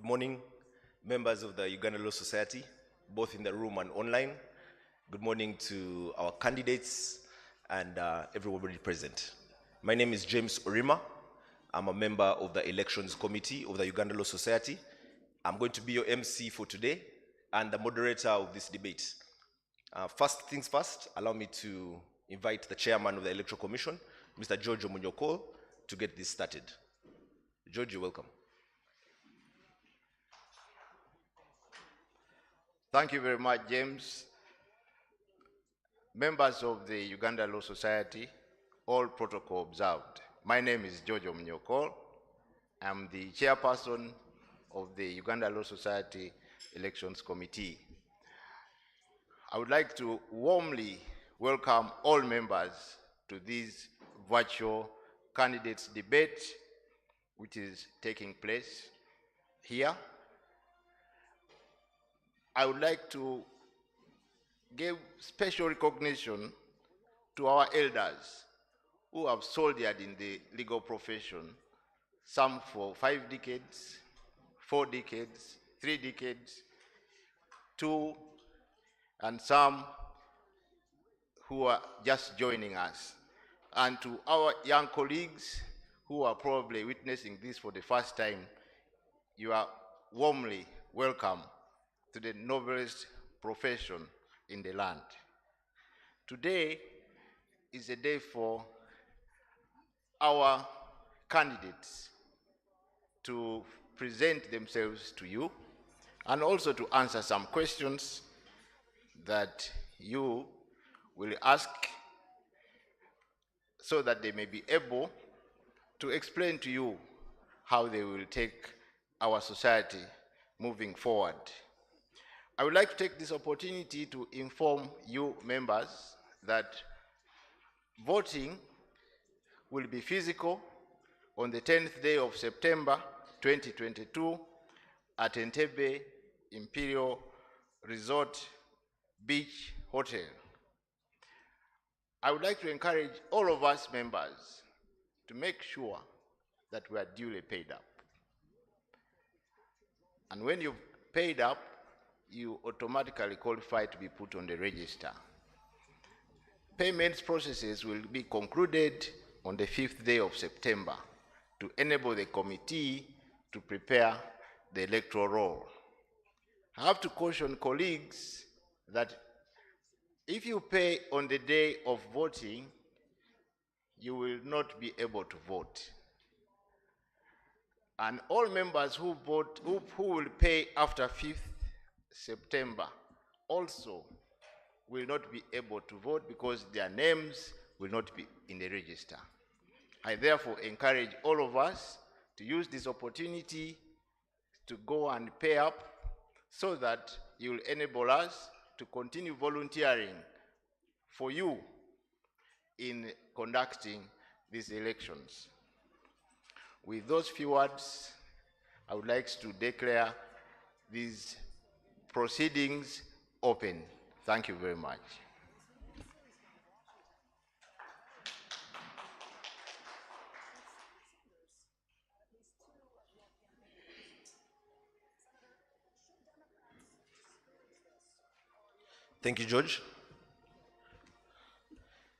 Good morning, members of the Uganda Law Society, both in the room and online. Good morning to our candidates and everybody present. My name is James Orima. I'm a member of the Elections Committee of the Uganda Law Society. I'm going to be your MC for today and the moderator of this debate. First things first, allow me to invite the chairman of the Electoral Commission, Mr. George Omunyoko, to get this started. George, you're welcome. Thank you very much, James. Members of the Uganda Law Society, all protocol observed. My name is George Omunyoko. I'm the chairperson of the Uganda Law Society Elections Committee. I would like to warmly welcome all members to this virtual candidates debate, which is taking place here. I would like to give special recognition to our elders who have soldiered in the legal profession, some for 5 decades, 4 decades, 3 decades, 2, and some who are just joining us. And to our young colleagues who are probably witnessing this for the first time, you are warmly welcome to the noblest profession in the land. Today is a day for our candidates to present themselves to you and also to answer some questions that you will ask so that they may be able to explain to you how they will take our society moving forward. I would like to take this opportunity to inform you members that voting will be physical on the 10th day of September 2022 at Entebbe Imperial Resort Beach Hotel. I would like to encourage all of us members to make sure that we are duly paid up. And when you've paid up, you automatically qualify to be put on the register. Payments processes will be concluded on the 5th day of September to enable the committee to prepare the electoral roll. I have to caution colleagues that if you pay on the day of voting, you will not be able to vote. And all members who vote, who will pay after 5th September also will not be able to vote because their names will not be in the register. I therefore encourage all of us to use this opportunity to go and pay up so that you will enable us to continue volunteering for you in conducting these elections. With those few words, I would like to declare these proceedings open. Thank you very much. Thank you, George.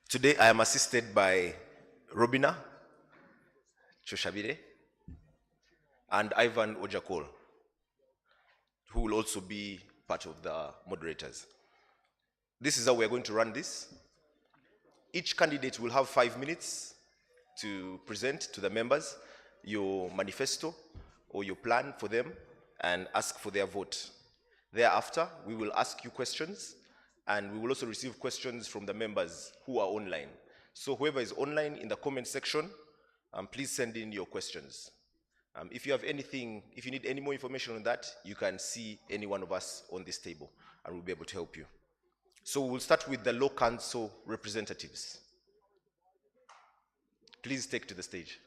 Today I am assisted by Robina Choshabire and Ivan Ojakol, who will also be part of the moderators. This is how we're going to run this. Each candidate will have 5 minutes to present to the members your manifesto or your plan for them and ask for their vote. Thereafter, we will ask you questions and we will also receive questions from the members who are online. So whoever is online in the comment section, please send in your questions. If you have anything, if you need any more information on that, you can see any one of us on this table and we'll be able to help you. So we'll start with the Law Council representatives. Please take to the stage.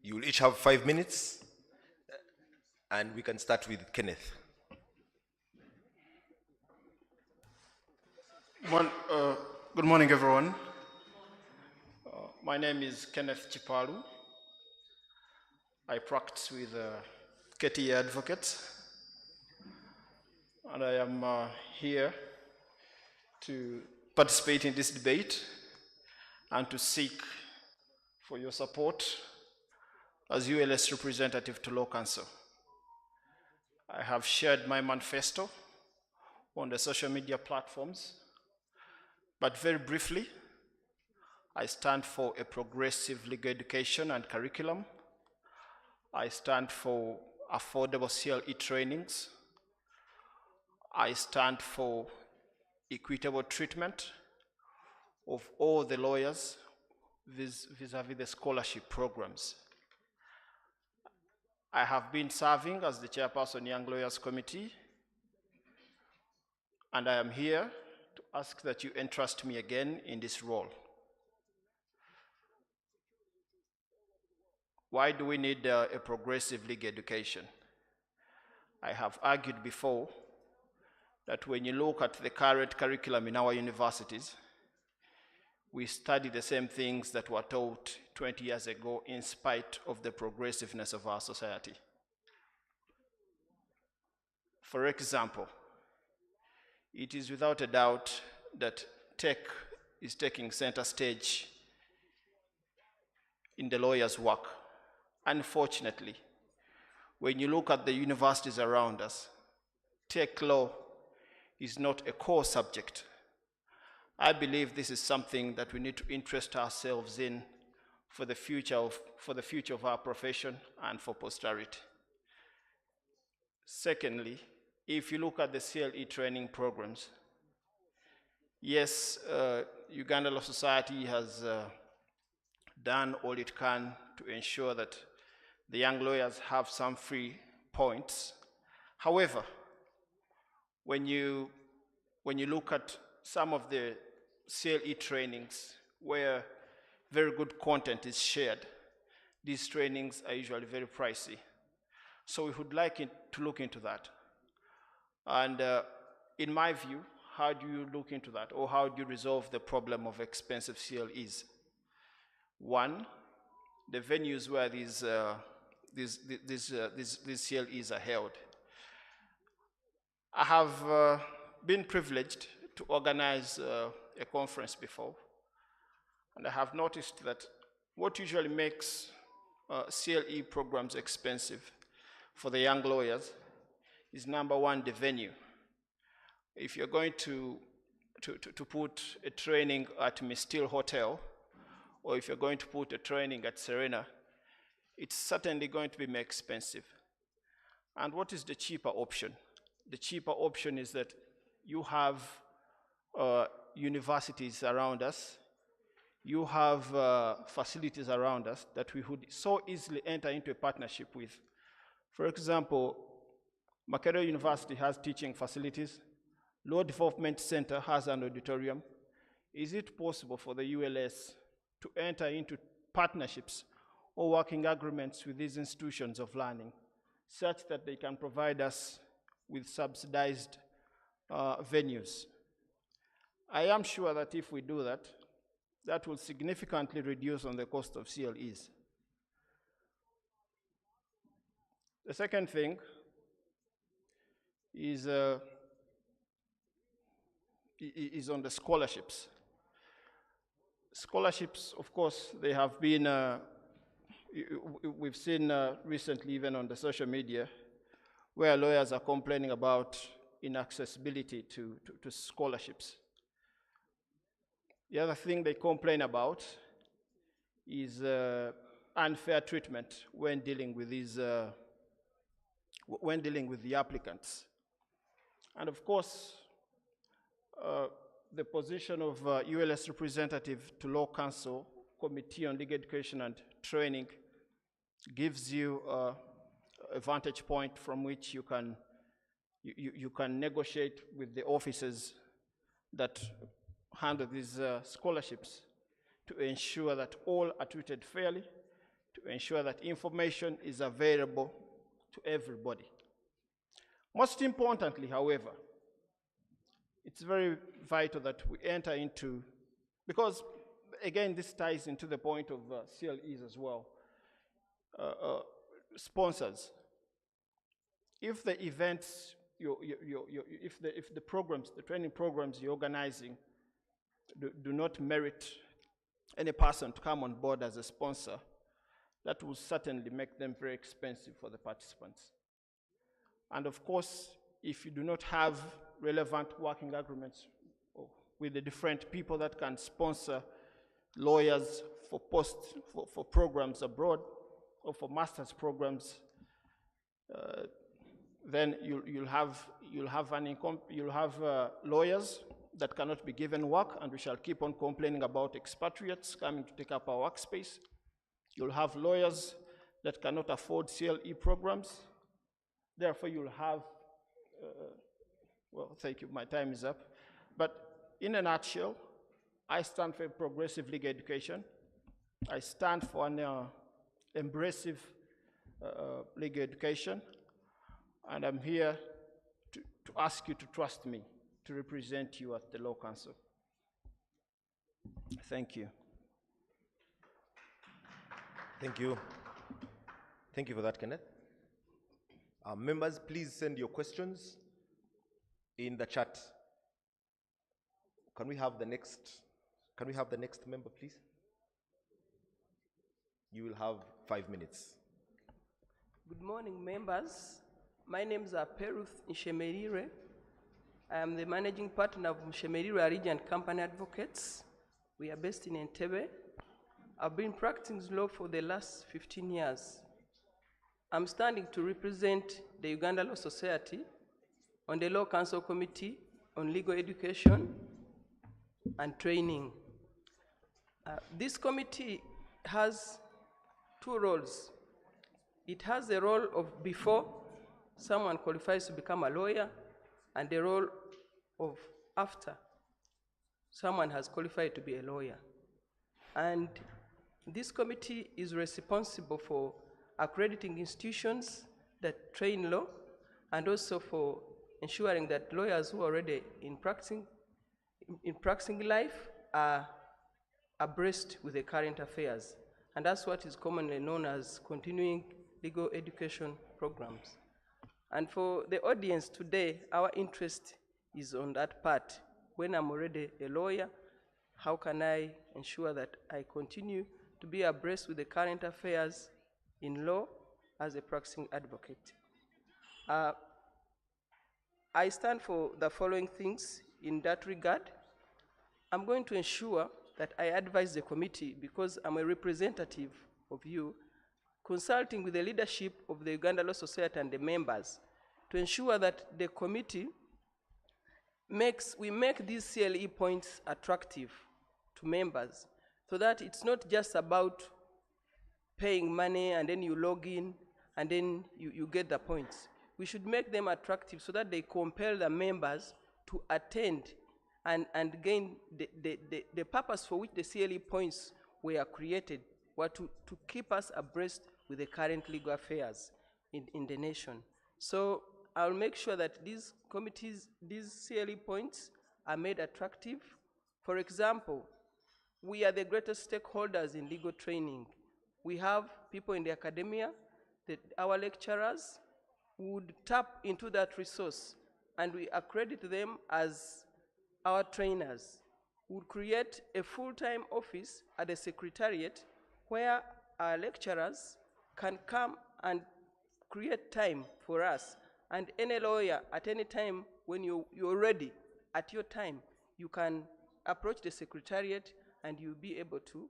You will each have 5 minutes, and we can start with Kenneth. Good morning, everyone. My name is Kenneth Chipalu. I practice with KTA Advocates, and I am here to participate in this debate and to seek for your support as ULS representative to Law Council. I have shared my manifesto on the social media platforms, but very briefly, I stand for a progressive legal education and curriculum. I stand for affordable CLE trainings. I stand for equitable treatment of all the lawyers vis-a-vis the scholarship programs. I have been serving as the chairperson Young Lawyers Committee, and I am here to ask that you entrust me again in this role. Why do we need a progressive legal education? I have argued before that when you look at the current curriculum in our universities, we study the same things that were taught 20 years ago in spite of the progressiveness of our society. For example, it is without a doubt that tech is taking center stage in the lawyer's work. Unfortunately, when you look at the universities around us, tech law is not a core subject. I believe this is something that we need to interest ourselves in for the future of our profession and for posterity. Secondly, if you look at the CLE training programs, yes, Uganda Law Society has done all it can to ensure that the young lawyers have some free points. However, when you look at some of the CLE trainings where very good content is shared, these trainings are usually very pricey. So we would like to look into that. And in my view, how do you look into that? Or how do you resolve the problem of expensive CLEs? One, the venues where these CLEs are held. I have been privileged to organize a conference before, and I have noticed that what usually makes CLE programs expensive for the young lawyers is number one, the venue. If you're going to put a training at Mistil Hotel, or if you're going to put a training at Serena, it's certainly going to be more expensive. And what is the cheaper option? The cheaper option is that you have universities around us, you have facilities around us that we would so easily enter into a partnership with. For example, Makerere University has teaching facilities, Law Development Center has an auditorium. Is it possible for the ULS to enter into partnerships or working agreements with these institutions of learning such that they can provide us with subsidized venues? I am sure that if we do that, that will significantly reduce on the cost of CLEs. The second thing is on the scholarships. Scholarships, of course, they have been, we've seen recently even on the social media, where lawyers are complaining about inaccessibility to scholarships. The other thing they complain about is unfair treatment when dealing with these, when dealing with the applicants. And of course, the position of ULS representative to Law Council Committee on Legal Education and Training gives you a vantage point from which you can negotiate with the officers that handle these scholarships to ensure that all are treated fairly, to ensure that information is available to everybody. Most importantly, however, it's very vital that we enter into, because again, this ties into the point of CLEs as well, sponsors. If the events, if the programs, the training programs you're organizing do not merit any person to come on board as a sponsor, that will certainly make them very expensive for the participants. And of course, if you do not have relevant working agreements with the different people that can sponsor lawyers for programs abroad or for master's programs, then you'll have lawyers that cannot be given work, and we shall keep on complaining about expatriates coming to take up our workspace. You'll have lawyers that cannot afford CLE programs. Therefore, you'll have, well, thank you, my time is up. But in a nutshell, I stand for progressive legal education. I stand for an embracive legal education, and I'm here to ask you to trust me to represent you at the Law Council. Thank you. Thank you. Thank you for that, Kenneth. Members, please send your questions in the chat. Can we have the next member, please? You will have 5 minutes. Good morning, members. My name is Peruth Nshemerire. I am the managing partner of Nshemerire Regent Company Advocates. We are based in Entebbe. I've been practicing law for the last 15 years. I'm standing to represent the Uganda Law Society on the Law Council Committee on Legal Education and Training. This committee has two roles. It has the role of before someone qualifies to become a lawyer, and the role of after someone has qualified to be a lawyer. And this committee is responsible for accrediting institutions that train law, and also for ensuring that lawyers who are already in practicing life are abreast with the current affairs. And that's what is commonly known as continuing legal education programs. And for the audience today, our interest is on that part. When I'm already a lawyer, how can I ensure that I continue to be abreast with the current affairs in law as a practicing advocate? I stand for the following things in that regard. I'm going to ensure that I advise the committee, because I'm a representative of you, consulting with the leadership of the Uganda Law Society and the members, to ensure that the committee we make these CLE points attractive to members, so that it's not just about paying money and then you log in and then you get the points. We should make them attractive so that they compel the members to attend and gain the purpose for which the CLE points were created, were to keep us abreast with the current legal affairs in the nation. So I'll make sure that these committees, these CLE points are made attractive. For example, we are the greatest stakeholders in legal training. We have people in the academia, our lecturers would tap into that resource, and we accredit them as our trainers. We would create a full-time office at the Secretariat where our lecturers can come and create time for us. And any lawyer at any time, when you're ready at your time, you can approach the Secretariat and you'll be able to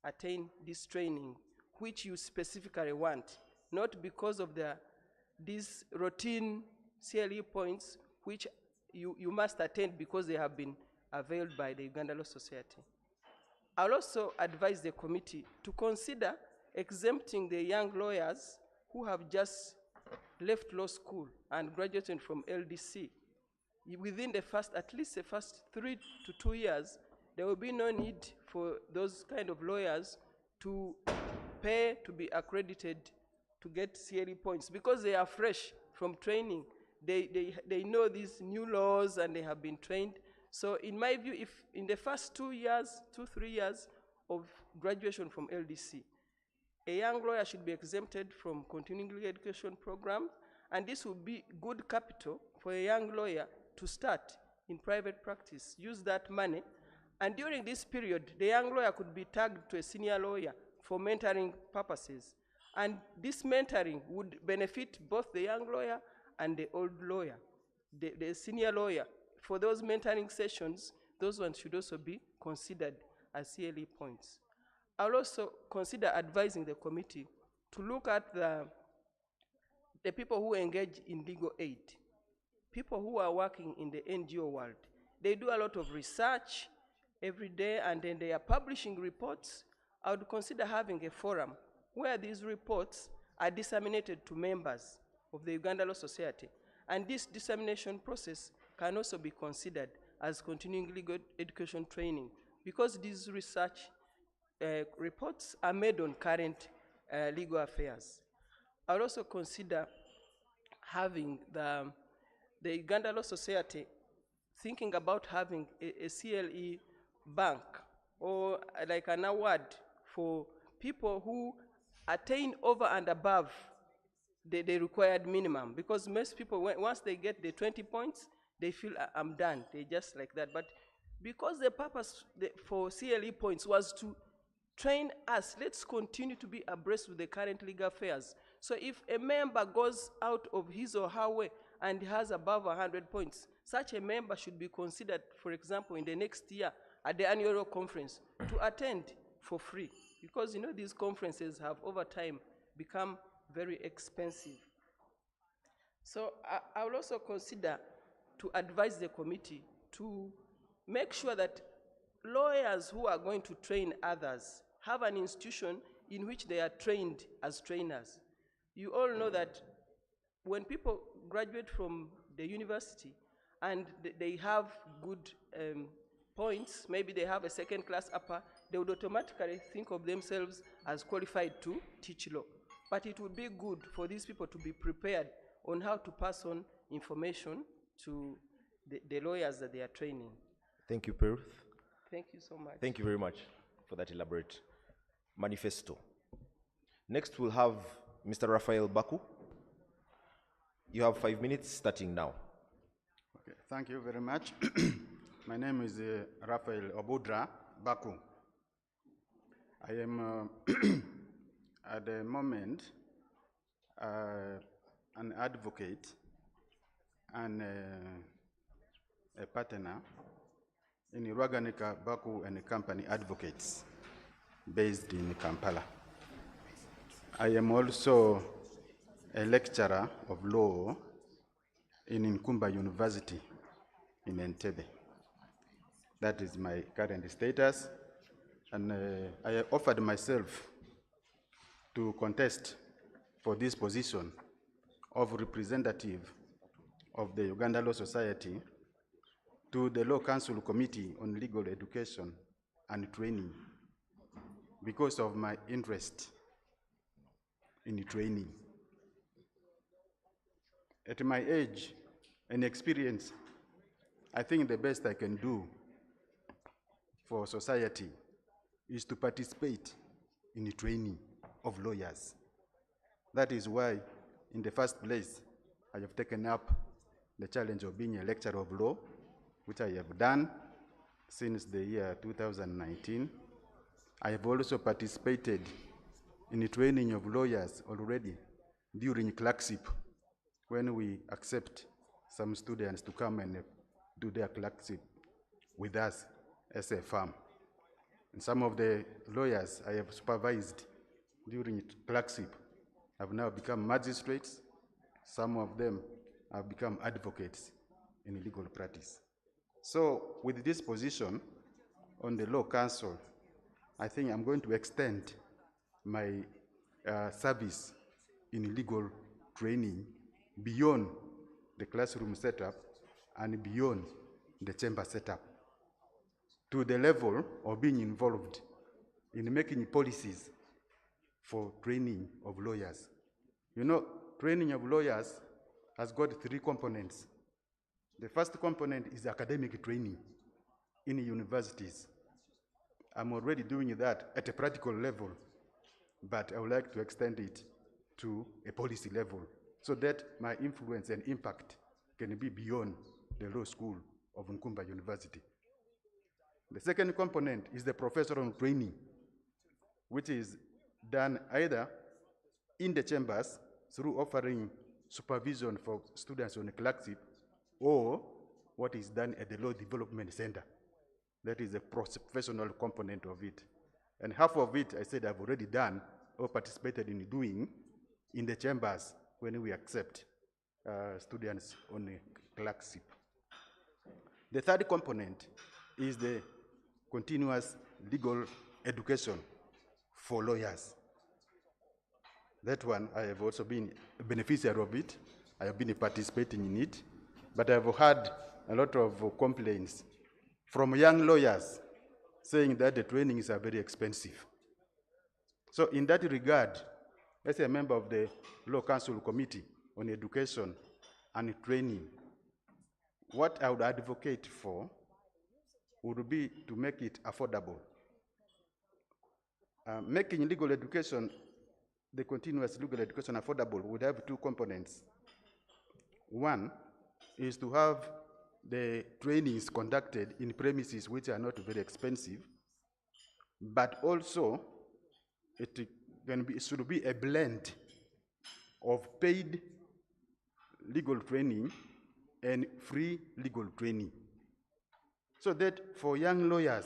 attain this training, which you specifically want, not because of these routine CLE points, which you must attend because they have been availed by the Uganda Law Society. I'll also advise the committee to consider exempting the young lawyers who have just left law school and graduated from LDC. Within at least the first 3 to 2 years, there will be no need for those kind of lawyers to pay to be accredited to get CLE points because they are fresh from training. They know these new laws and they have been trained. So in my view, if in the first 2 years, 3 years of graduation from LDC, a young lawyer should be exempted from continuing legal education program, and this will be good capital for a young lawyer to start in private practice, use that money, and during this period, the young lawyer could be tagged to a senior lawyer for mentoring purposes. And this mentoring would benefit both the young lawyer and the old lawyer, the senior lawyer. For those mentoring sessions, those ones should also be considered as CLE points. I'll also consider advising the committee to look at the people who engage in legal aid, people who are working in the NGO world. They do a lot of research every day, and then they are publishing reports. I would consider having a forum where these reports are disseminated to members of the Uganda Law Society. And this dissemination process can also be considered as continuing legal education training because these research reports are made on current legal affairs. I would also consider having the Uganda Law Society thinking about having a CLE bank or like an award for people who attain over and above the required minimum, because most people, once they get the 20 points, they feel I'm done. They just like that. But because the purpose for CLE points was to train us, let's continue to be abreast with the current legal affairs. So if a member goes out of his or her way and has above 100 points, such a member should be considered, for example, in the next year at the annual conference to attend for free. Because these conferences have over time become very expensive. So I will also consider to advise the committee to make sure that lawyers who are going to train others have an institution in which they are trained as trainers. You all know that when people graduate from the university and they have good points, maybe they have a second-class upper, they would automatically think of themselves as qualified to teach law. But it would be good for these people to be prepared on how to pass on information to the lawyers that they are training. Thank you, Peruth. Thank you so much. Thank you very much for that elaborate manifesto. Next, we'll have Mr. Raphael Baku. You have 5 minutes starting now. Okay, thank you very much. My name is Raphael Obudra Baku. I am at the moment an advocate and a partner in Rwaganika Baku and Company Advocates based in Kampala. I am also a lecturer of law in Nkumba University in Entebbe. That is my current status, and I offered myself to contest for this position of representative of the Uganda Law Society to the Law Council Committee on Legal Education and Training because of my interest in training. At my age and experience, I think the best I can do for society is to participate in the training of lawyers. That is why, in the first place, I have taken up the challenge of being a lecturer of law, which I have done since the year 2019. I have also participated in the training of lawyers already during clerkship, when we accept some students to come and do their clerkship with us as a firm. And some of the lawyers I have supervised during clerkship have now become magistrates. Some of them have become advocates in legal practice. So with this position on the Law Council, I think I'm going to extend my service in legal training beyond the classroom setup and beyond the chamber setup to the level of being involved in making policies for training of lawyers. You know, training of lawyers has got 3 components. The first component is academic training in universities. I'm already doing that at a practical level, but I would like to extend it to a policy level so that my influence and impact can be beyond the law school of Nkumba University. The second component is the professional training, which is done either in the chambers through offering supervision for students on a clerkship, or what is done at the Law Development Center. That is a professional component of it. And half of it, I said, I've already done or participated in doing in the chambers when we accept students on a clerkship. The third component is the continuous legal education for lawyers. That one, I have also been a beneficiary of it. I have been participating in it, but I've had a lot of complaints from young lawyers saying that the trainings are very expensive. So in that regard, as a member of the Law Council Committee on Education and Training, what I would advocate for would be to make it affordable. Making legal education, the continuous legal education affordable would have 2 components. One is to have the trainings conducted in premises which are not very expensive, but also it should be a blend of paid legal training and free legal training, so that for young lawyers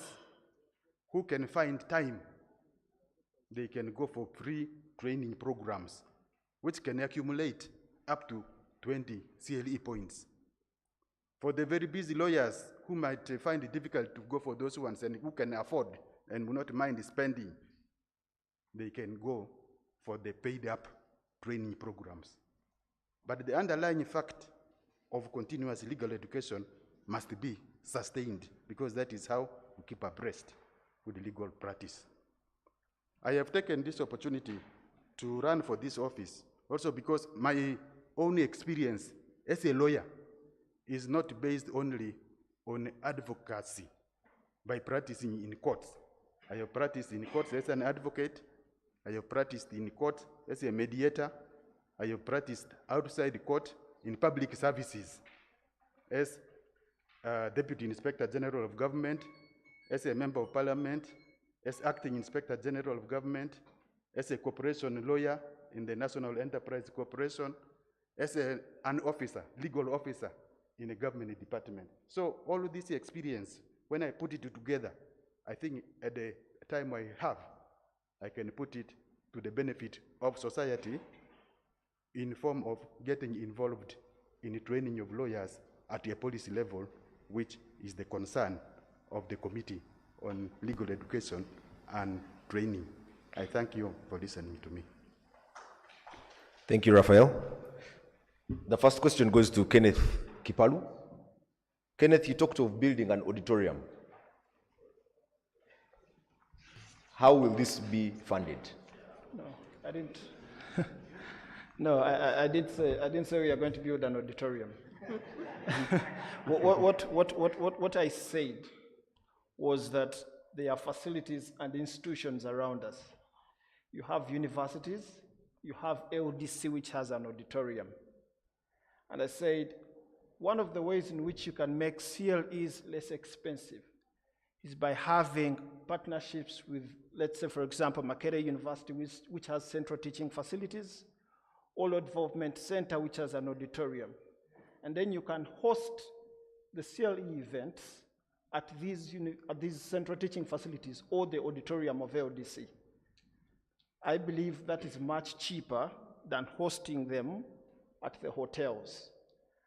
who can find time, they can go for free training programs, which can accumulate up to 20 CLE points. For the very busy lawyers who might find it difficult to go for those ones and who can afford and will not mind spending, they can go for the paid up training programs. But the underlying fact of continuous legal education must be sustained, because that is how we keep abreast with legal practice. I have taken this opportunity to run for this office also because my own experience as a lawyer is not based only on advocacy by practicing in courts. I have practiced in courts as an advocate. I have practiced in court as a mediator. I have practiced outside court in public services as Deputy Inspector General of Government, as a Member of Parliament, as Acting Inspector General of Government, as a corporation lawyer in the National Enterprise Corporation, as an officer, legal officer in a government department. So all of this experience, when I put it together, I think at the time I have, I can put it to the benefit of society in form of getting involved in the training of lawyers at a policy level, which is the concern of the Committee on Legal Education and Training. I thank you for listening to me. Thank you, Raphael. The first question goes to Kenneth Kipalu. Kenneth, you talked of building an auditorium. How will this be funded? No, I didn't. No, I didn't say we are going to build an auditorium. What I said was that there are facilities and institutions around us. You have universities, you have LDC, which has an auditorium. And I said, one of the ways in which you can make CLEs less expensive is by having partnerships with, let's say, for example, Makerere University, which has central teaching facilities, Olod Development Center, which has an auditorium. And then you can host the CLE events at these central teaching facilities or the auditorium of LDC. I believe that is much cheaper than hosting them at the hotels.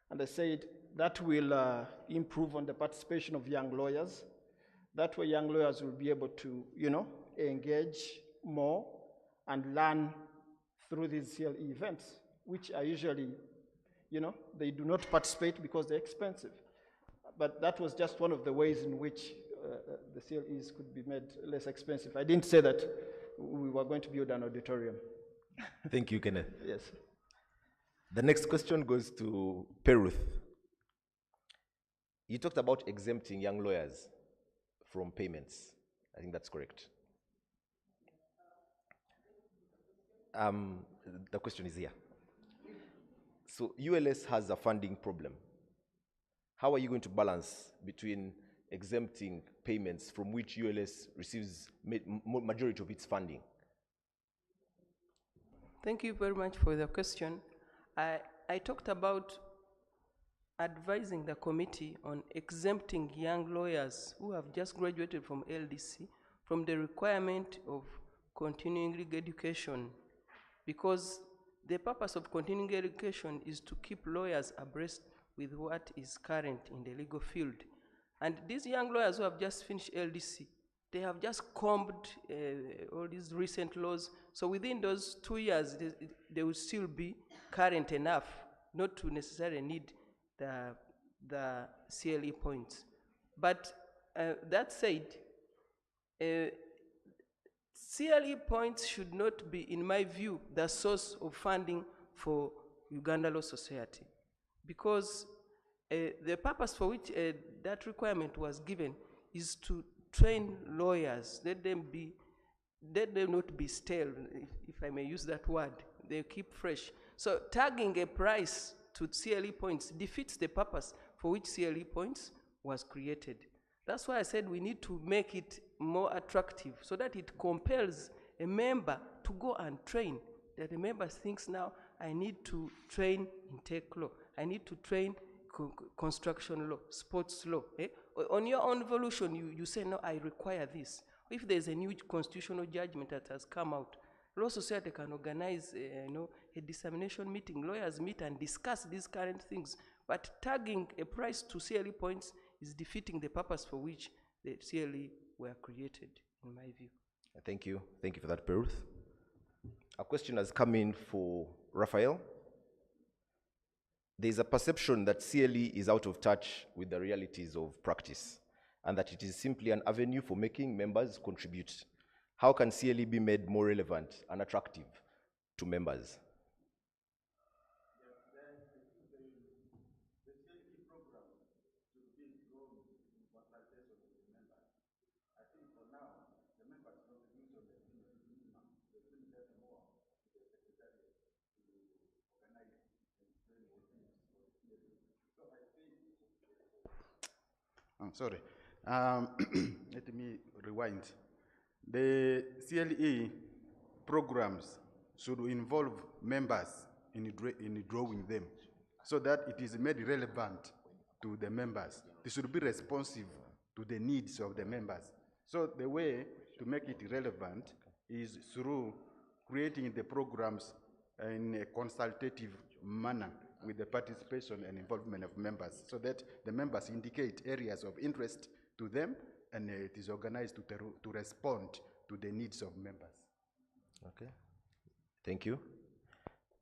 And I said, that will improve on the participation of young lawyers. That way young lawyers will be able to, engage more and learn through these CLE events, which are usually, they do not participate because they're expensive. But that was just one of the ways in which the CLEs could be made less expensive. I didn't say that we were going to build an auditorium. Thank you, Kenneth. Yes. The next question goes to Peruth. You talked about exempting young lawyers from payments. I think that's correct. The question is here. So ULS has a funding problem. How are you going to balance between exempting payments from which ULS receives majority of its funding? Thank you very much for the question. I talked about advising the committee on exempting young lawyers who have just graduated from LDC from the requirement of continuing legal education, because the purpose of continuing education is to keep lawyers abreast with what is current in the legal field. And these young lawyers who have just finished LDC, they have just combed all these recent laws. So within those 2 years, they will still be current enough not to necessarily need the CLE points. But that said, CLE points should not be, in my view, the source of funding for Uganda Law Society, because the purpose for which that requirement was given is to train lawyers, let them not be stale, if I may use that word. They keep fresh. So tagging a price to CLE points defeats the purpose for which CLE points was created. That's why I said we need to make it more attractive so that it compels a member to go and train. That the member thinks now, I need to train in tech law, I need to train construction law, sports law. On your own evolution, you say, no, I require this. If there's a new constitutional judgment that has come out, Law Society can organize a dissemination meeting. Lawyers meet and discuss these current things. But tagging a price to CLE points is defeating the purpose for which the CLE were created, in my view. Thank you. Thank you for that, Peruth. A question has come in for Raphael. There is a perception that CLE is out of touch with the realities of practice, and that it is simply an avenue for making members contribute. How can CLE be made more relevant and attractive to members? Sorry. Let me rewind. The CLE programs should involve members in drawing them so that it is made relevant to the members. They should be responsive to the needs of the members. So the way to make it relevant is through creating the programs in a consultative manner with the participation and involvement of members, so that the members indicate areas of interest to them, and it is organized to respond to the needs of members. Okay, thank you.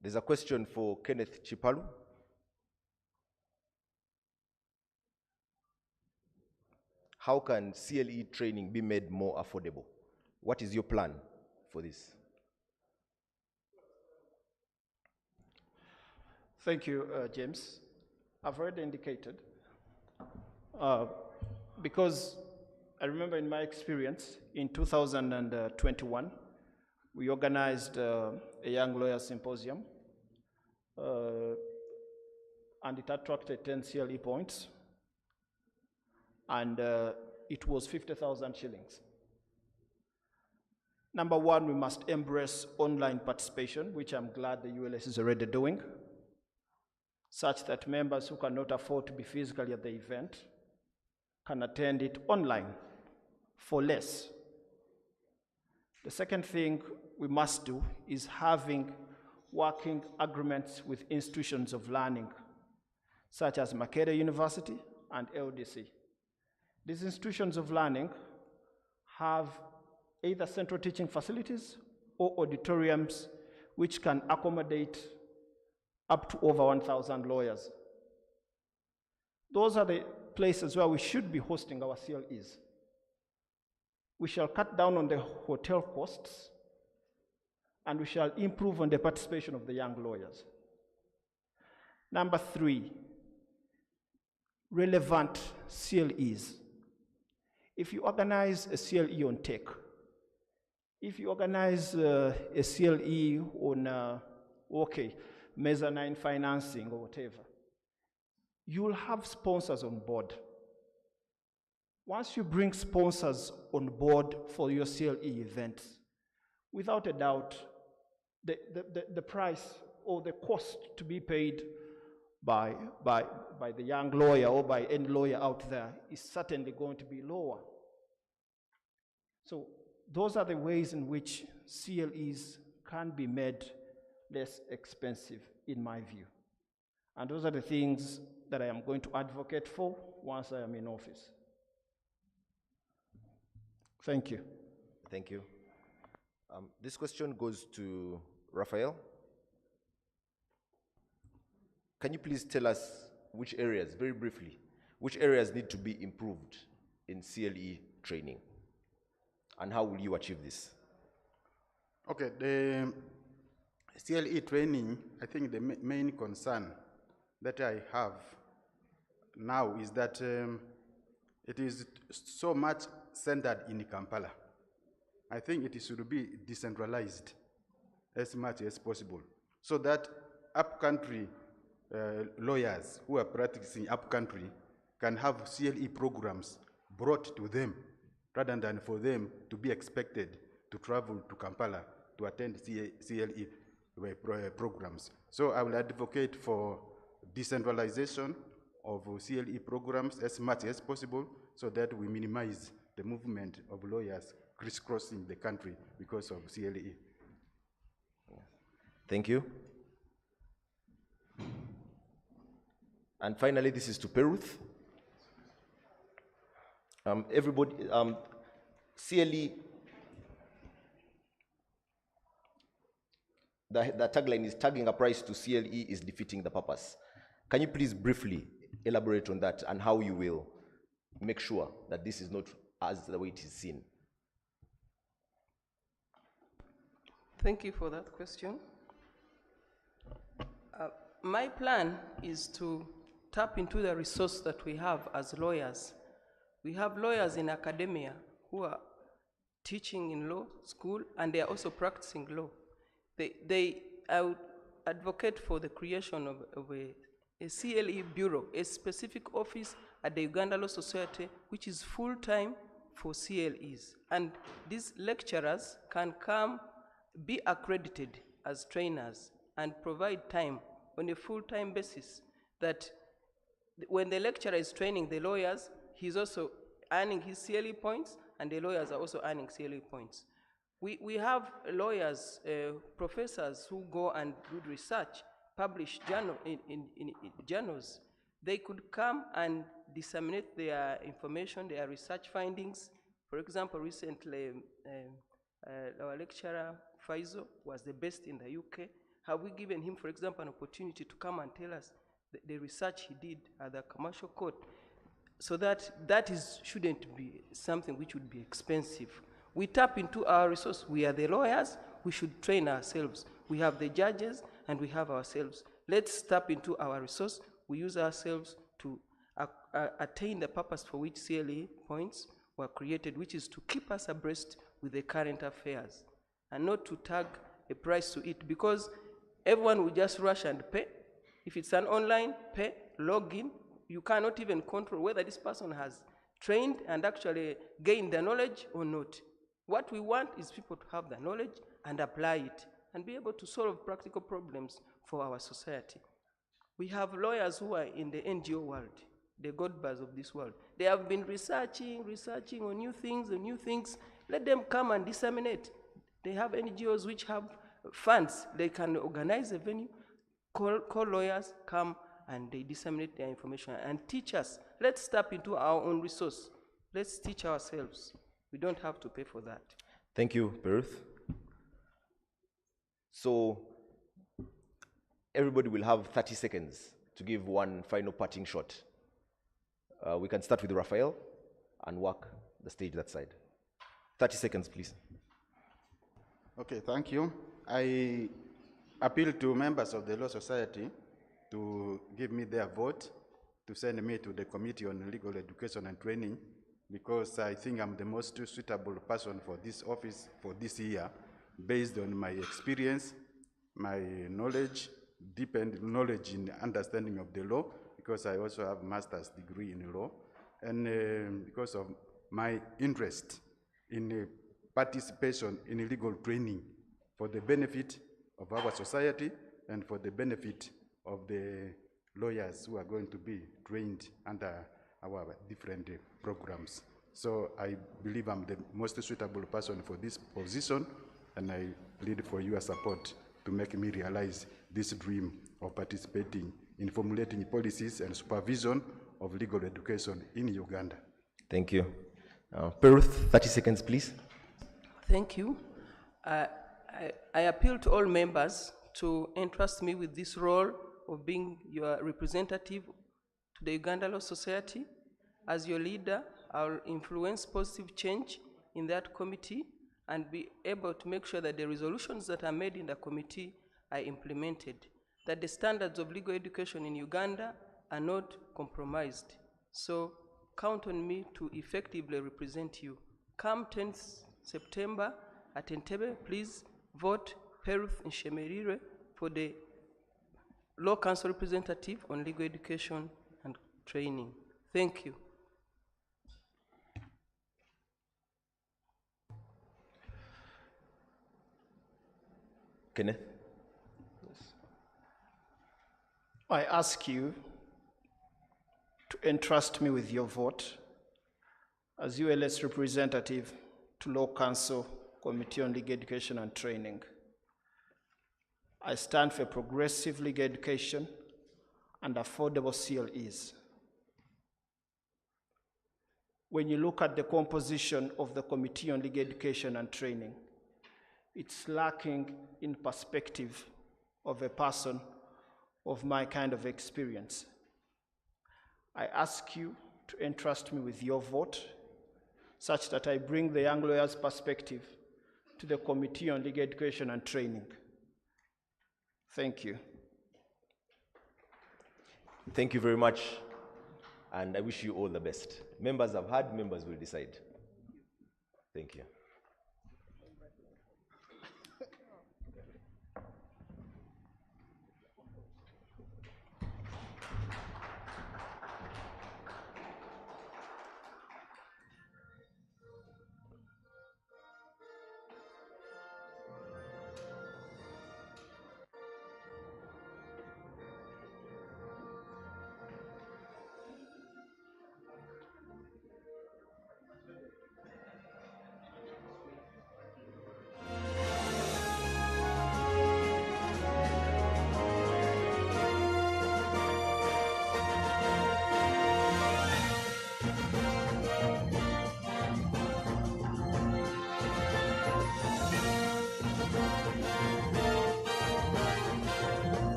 There's a question for Kenneth Chipalu. How can CLE training be made more affordable? What is your plan for this? Thank you, James. I've already indicated, because I remember in my experience, in 2021, we organized a young lawyer symposium, and it attracted 10 CLE points, and it was 50,000 shillings. Number one, we must embrace online participation, which I'm glad the ULS is already doing, such that members who cannot afford to be physically at the event can attend it online for less. The second thing we must do is having working agreements with institutions of learning, such as Makerere University and LDC. These institutions of learning have either central teaching facilities or auditoriums which can accommodate up to over 1,000 lawyers. Those are the places where we should be hosting our CLEs. We shall cut down on the hotel costs, and we shall improve on the participation of the young lawyers. Number 3, relevant CLEs. If you organize a CLE on tech, if you organize a CLE on, mezzanine financing or whatever, you will have sponsors on board. Once you bring sponsors on board for your CLE events, without a doubt, the price or the cost to be paid by the young lawyer or by any lawyer out there is certainly going to be lower. So those are the ways in which CLEs can be made less expensive, in my view. And those are the things that I am going to advocate for once I am in office. Thank you. Thank you. This question goes to Raphael. Can you please tell us which areas, very briefly, which areas need to be improved in CLE training? And how will you achieve this? Okay, the CLE training, I think the main concern that I have now is that it is so much centered in Kampala. I think it should be decentralized as much as possible, so that up-country lawyers who are practicing up-country can have CLE programs brought to them, rather than for them to be expected to travel to Kampala to attend CLE programs. So I will advocate for decentralization of CLE programs as much as possible, so that we minimize the movement of lawyers crisscrossing the country because of CLE. Thank you. And finally, this is to Peruth. Everybody, CLE, the tagline is tagging a price to CLE is defeating the purpose. Can you please briefly elaborate on that and how you will make sure that this is not as the way it is seen? Thank you for that question. My plan is to tap into the resource that we have as lawyers. We have lawyers in academia who are teaching in law school, and they are also practicing law. I would advocate for the creation of a CLE bureau, a specific office at the Uganda Law Society, which is full-time for CLEs. And these lecturers can come, be accredited as trainers, and provide time on a full-time basis, that when the lecturer is training the lawyers, he's also earning his CLE points, and the lawyers are also earning CLE points. We have lawyers, professors who go and do research, publish in journals. They could come and disseminate their information, their research findings. For example, recently, our lecturer, Faizo, was the best in the UK. Have we given him, for example, an opportunity to come and tell us the research he did at the commercial court? So that shouldn't be something which would be expensive. We tap into our resource. We are the lawyers. We should train ourselves. We have the judges, and we have ourselves. Let's tap into our resource. We use ourselves to attain the purpose for which CLE points were created, which is to keep us abreast with the current affairs, and not to tag a price to it, because everyone will just rush and pay. If it's an online pay, log in, you cannot even control whether this person has trained and actually gained the knowledge or not. What we want is people to have the knowledge and apply it and be able to solve practical problems for our society. We have lawyers who are in the NGO world, the godbars of this world. They have been researching on new things. Let them come and disseminate. They have NGOs which have funds. They can organize a venue, call lawyers, come and they disseminate their information and teach us. Let's tap into our own resource. Let's teach ourselves. We don't have to pay for that. Thank you, Peruth. So everybody will have 30 seconds to give one final parting shot. We can start with Raphael and work the stage that side. 30 seconds, please. Okay, thank you. I appeal to members of the Law Society to give me their vote to send me to the Committee on Legal Education and Training, because I think I'm the most suitable person for this office for this year, based on my experience, my knowledge, deepened knowledge in understanding of the law, because I also have a master's degree in law, and because of my interest in participation in legal training for the benefit of our society and for the benefit of the lawyers who are going to be trained under our different programs. So I believe I'm the most suitable person for this position, and I plead for your support to make me realize this dream of participating in formulating policies and supervision of legal education in Uganda. Thank you. Peruth, 30 seconds, please. Thank you. I appeal to all members to entrust me with this role of being your representative to the Uganda Law Society. As your leader, I'll influence positive change in that committee and be able to make sure that the resolutions that are made in the committee are implemented, that the standards of legal education in Uganda are not compromised. So count on me to effectively represent you. Come 10th September at Entebbe, please vote Peruth Nshemerire for the Law Council representative on legal education and training. Thank you. Kenneth? I ask you to entrust me with your vote as ULS representative to Law Council Committee on Legal Education and Training. I stand for progressive legal education and affordable CLEs. When you look at the composition of the Committee on Legal Education and Training, it's lacking in perspective of a person of my kind of experience. I ask you to entrust me with your vote such that I bring the young lawyer's perspective to the Committee on Legal Education and Training. Thank you. Thank you very much, and I wish you all the best. Members have heard, members will decide. Thank you.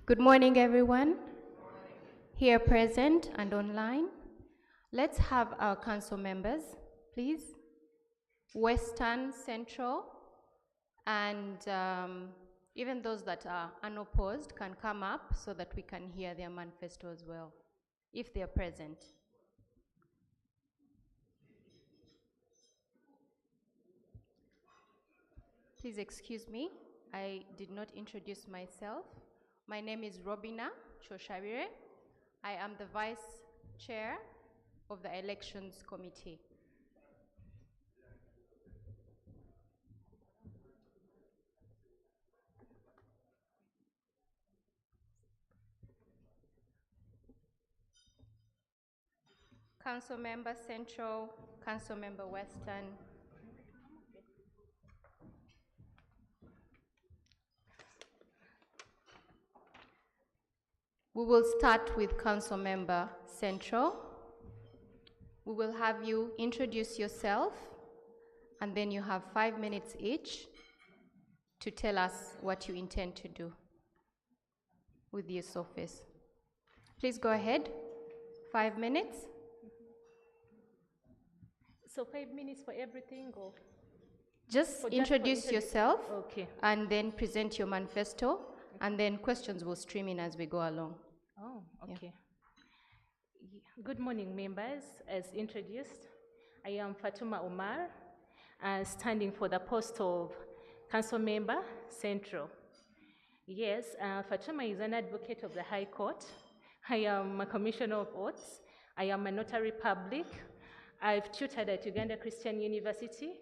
Good morning, everyone, here present and online. Let's have our council members, please. Western, Central, and even those that are unopposed can come up so that we can hear their manifesto as well, if they are present. Please excuse me, I did not introduce myself. My name is Robina Choshabire. I am the Vice Chair of the Elections Committee. Council Member Central, Council Member Western. We will start with Council Member Central. We will have you introduce yourself, and then you have 5 minutes each to tell us what you intend to do with this office. Please go ahead, 5 minutes. So 5 minutes for everything, or? Just introduce yourself, okay, and then present your manifesto, and then questions will stream in as we go along. Oh, okay. Yeah. Good morning, members. As introduced, I am Fatuma Omar, standing for the post of Council Member Central. Yes, Fatuma is an advocate of the High Court. I am a Commissioner of Oaths. I am a notary public. I've tutored at Uganda Christian University.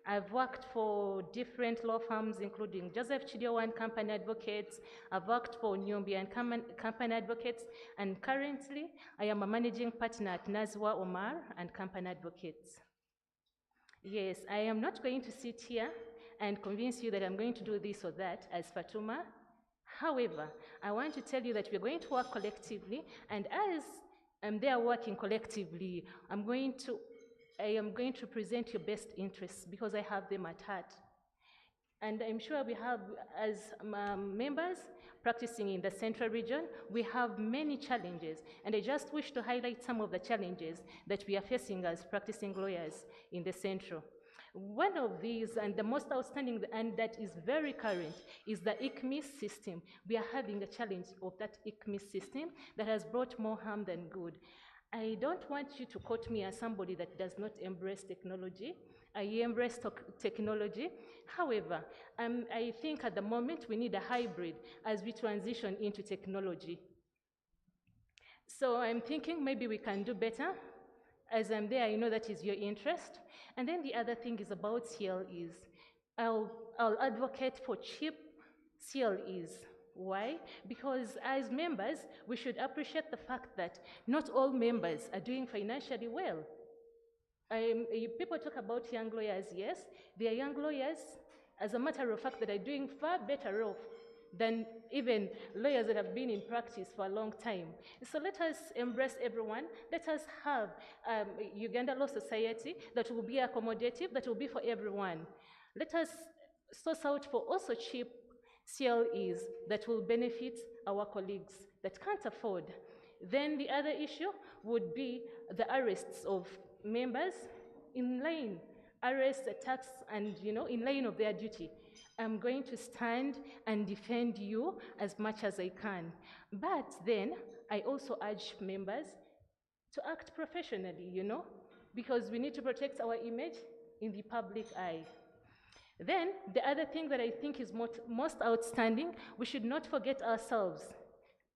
I've worked for different law firms, including Joseph Chidiowa and Company Advocates. I've worked for Nyumbi and Company Advocates, and currently I am a managing partner at Nazwa Omar and Company Advocates. Yes, I am not going to sit here and convince you that I'm going to do this or that as Fatuma. However, I want to tell you that we're going to work collectively, and as they are working collectively, I am going to present your best interests because I have them at heart. And I'm sure we have, as members practicing in the Central region, we have many challenges. And I just wish to highlight some of the challenges that we are facing as practicing lawyers in the Central. One of these, and the most outstanding, and that is very current, is the ICMIS system. We are having a challenge of that ICMIS system that has brought more harm than good. I don't want you to quote me as somebody that does not embrace technology. I embrace technology. However, I think at the moment we need a hybrid as we transition into technology. So I'm thinking maybe we can do better. As I'm there, I know that is your interest. And then the other thing is about CLEs. I'll advocate for cheap CLEs. Why? Because as members, we should appreciate the fact that not all members are doing financially well. People talk about young lawyers, yes. They are young lawyers, as a matter of fact, that are doing far better off than even lawyers that have been in practice for a long time. So let us embrace everyone. Let us have Uganda Law Society that will be accommodative, that will be for everyone. Let us source out for also cheap CLEs that will benefit our colleagues that can't afford. Then the other issue would be the arrests of members in line, arrests, attacks, and in line of their duty. I'm going to stand and defend you as much as I can. But then I also urge members to act professionally, because we need to protect our image in the public eye. Then, the other thing that I think is most outstanding, we should not forget ourselves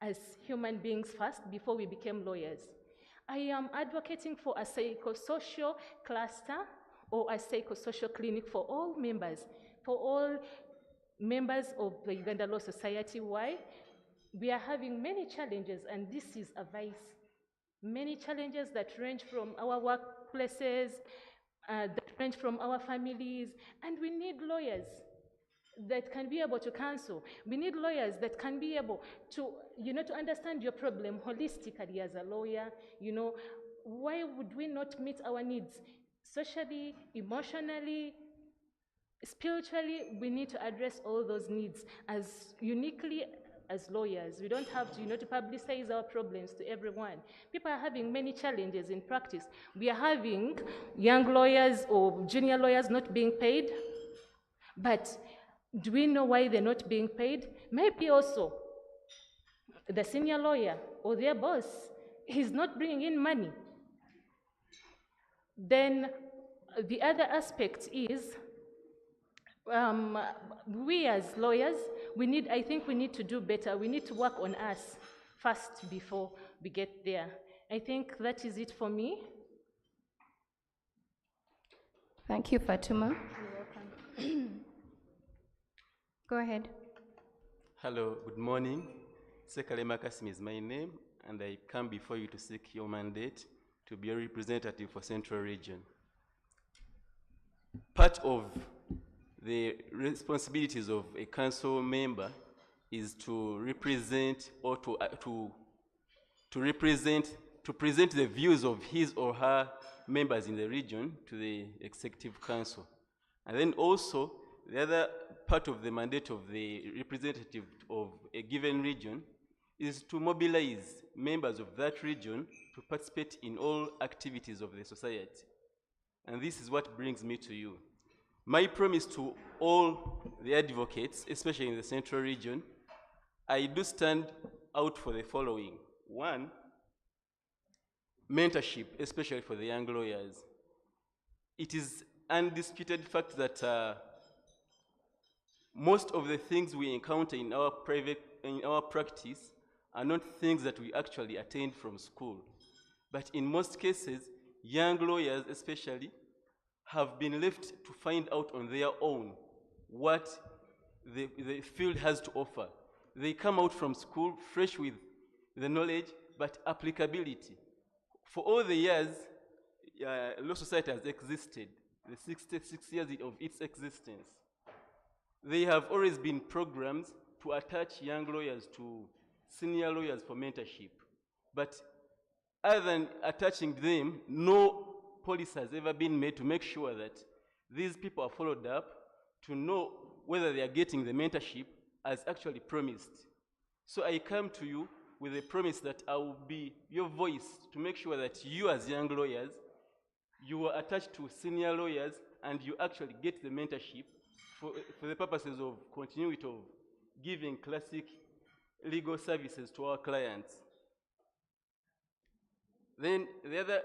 as human beings first before we became lawyers. I am advocating for a psychosocial cluster or a psychosocial clinic for all members of the Uganda Law Society. Why? We are having many challenges, and this is a vice. Many challenges that range from our workplaces, that range from our families, and we need lawyers that can be able to counsel. We need lawyers that can be able to, to understand your problem holistically as a lawyer. Why would we not meet our needs socially, emotionally, spiritually? We need to address all those needs as uniquely as lawyers. We don't have to, to publicize our problems to everyone. People are having many challenges in practice. We are having young lawyers or junior lawyers not being paid, but do we know why they're not being paid? Maybe also the senior lawyer or their boss is not bringing in money. Then the other aspect is we as lawyers, I think we need to do better. We need to work on us first before we get there. I think that is it for me. Thank you, Fatuma. You're welcome. Go ahead. Hello, good morning. Sekale Makasim is my name, and I come before you to seek your mandate to be a representative for Central Region. Part of the responsibilities of a council member is to represent or to present the views of his or her members in the region to the Executive Council. And then also, the other part of the mandate of the representative of a given region is to mobilize members of that region to participate in all activities of the society. And this is what brings me to you. My promise to all the advocates, especially in the Central Region, I do stand out for the following. One, mentorship, especially for the young lawyers. It is undisputed fact that most of the things we encounter in our practice are not things that we actually attained from school. But in most cases, young lawyers especially have been left to find out on their own what the field has to offer. They come out from school fresh with the knowledge, but applicability. For all the years Law Society has existed, the 66 years of its existence, there have always been programs to attach young lawyers to senior lawyers for mentorship. But other than attaching them, no policy has ever been made to make sure that these people are followed up to know whether they are getting the mentorship as actually promised. So I come to you with a promise that I will be your voice to make sure that you as young lawyers, you are attached to senior lawyers and you actually get the mentorship for the purposes of continuity of giving classic legal services to our clients. Then the other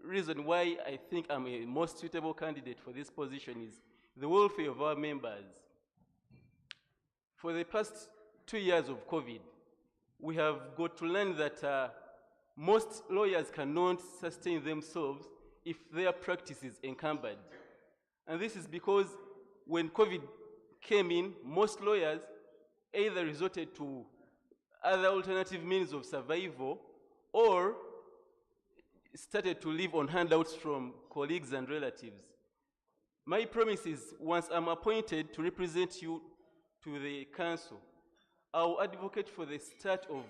reason why I think I'm a most suitable candidate for this position is the welfare of our members. For the past 2 years of COVID, we have got to learn that most lawyers cannot sustain themselves if their practice is encumbered. And this is because when COVID came in, most lawyers either resorted to other alternative means of survival or started to live on handouts from colleagues and relatives. My promise is, once I'm appointed to represent you to the council, I'll advocate for the start of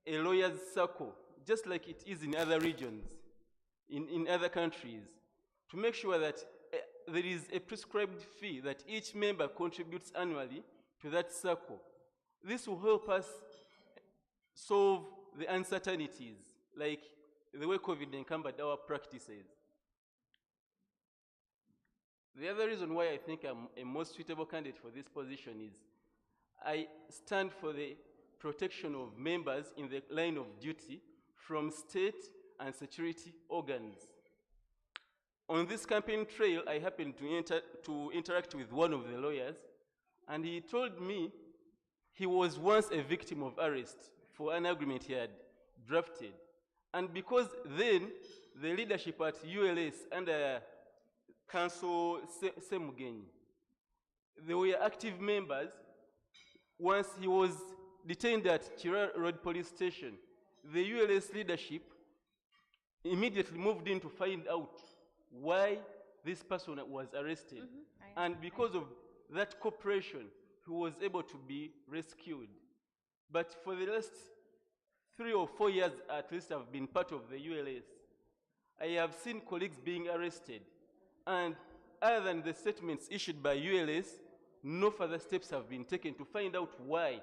a lawyer's circle, just like it is in other regions, in other countries, to make sure that there is a prescribed fee that each member contributes annually to that circle. This will help us solve the uncertainties, like the way COVID encumbered our practices. The other reason why I think I'm a most suitable candidate for this position is I stand for the protection of members in the line of duty from state and security organs. On this campaign trail, I happened to interact with one of the lawyers, and he told me he was once a victim of arrest for an agreement he had drafted. And because then the leadership at ULS under Council Semugenyi, they were active members. Once he was detained at Chira Road Police Station, the ULS leadership immediately moved in to find out why this person was arrested. And because of that cooperation, he was able to be rescued. But for the last 3 or 4 years, at least, I've been part of the ULS. I have seen colleagues being arrested. And other than the statements issued by ULS, no further steps have been taken to find out why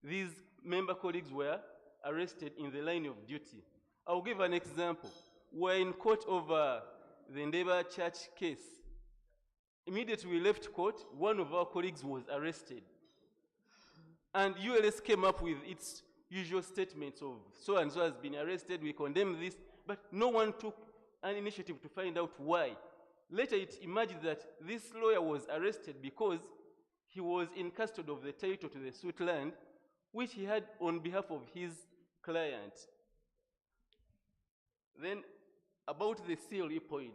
these member colleagues were arrested in the line of duty. I'll give an example. We're in court over the Neighbor Church case. Immediately we left court, one of our colleagues was arrested. And ULS came up with its usual statements of so-and-so has been arrested, we condemn this, but no one took an initiative to find out why. Later it emerged that this lawyer was arrested because he was in custody of the title to the suit land, which he had on behalf of his client. Then, about the CLE point,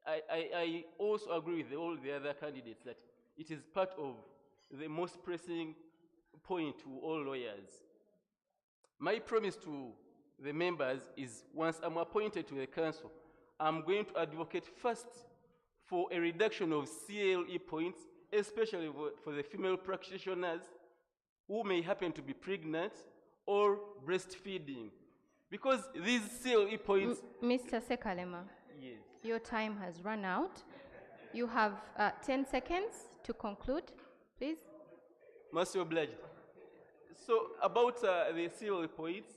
I also agree with all the other candidates that it is part of the most pressing point to all lawyers. My promise to the members is once I'm appointed to the council, I'm going to advocate first for a reduction of CLE points, especially for the female practitioners who may happen to be pregnant or breastfeeding. Because these CLE points... Mr. Sekalema, yes. Your time has run out. You have 10 seconds to conclude, please. Must be obliged. So about the CLE points,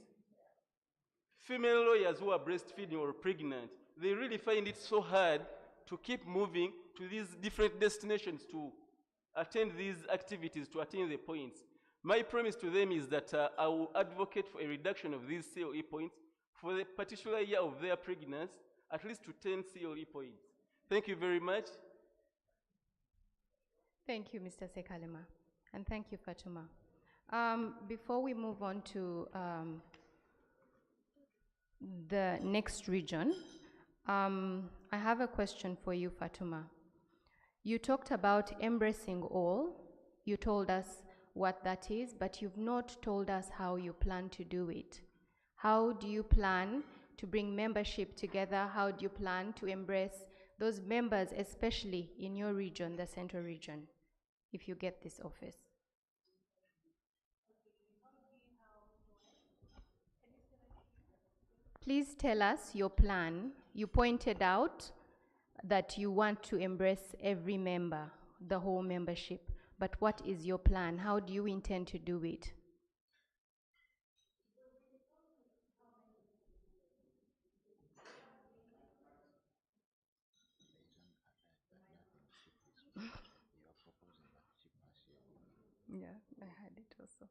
female lawyers who are breastfeeding or pregnant, they really find it so hard to keep moving to these different destinations to attend these activities, to attain the points. My promise to them is that I will advocate for a reduction of these CLE points for the particular year of their pregnancy, at least to 10 CLE points. Thank you very much. Thank you, Mr. Sekalema, and thank you, Fatuma. Before we move on to the next region, I have a question for you, Fatuma. You talked about embracing all. You told us what that is, but you've not told us how you plan to do it. How do you plan to bring membership together? How do you plan to embrace those members, especially in your region, the Central Region, if you get this office? Please tell us your plan. You pointed out that you want to embrace every member, the whole membership. But what is your plan? How do you intend to do it? Yeah, I had it also.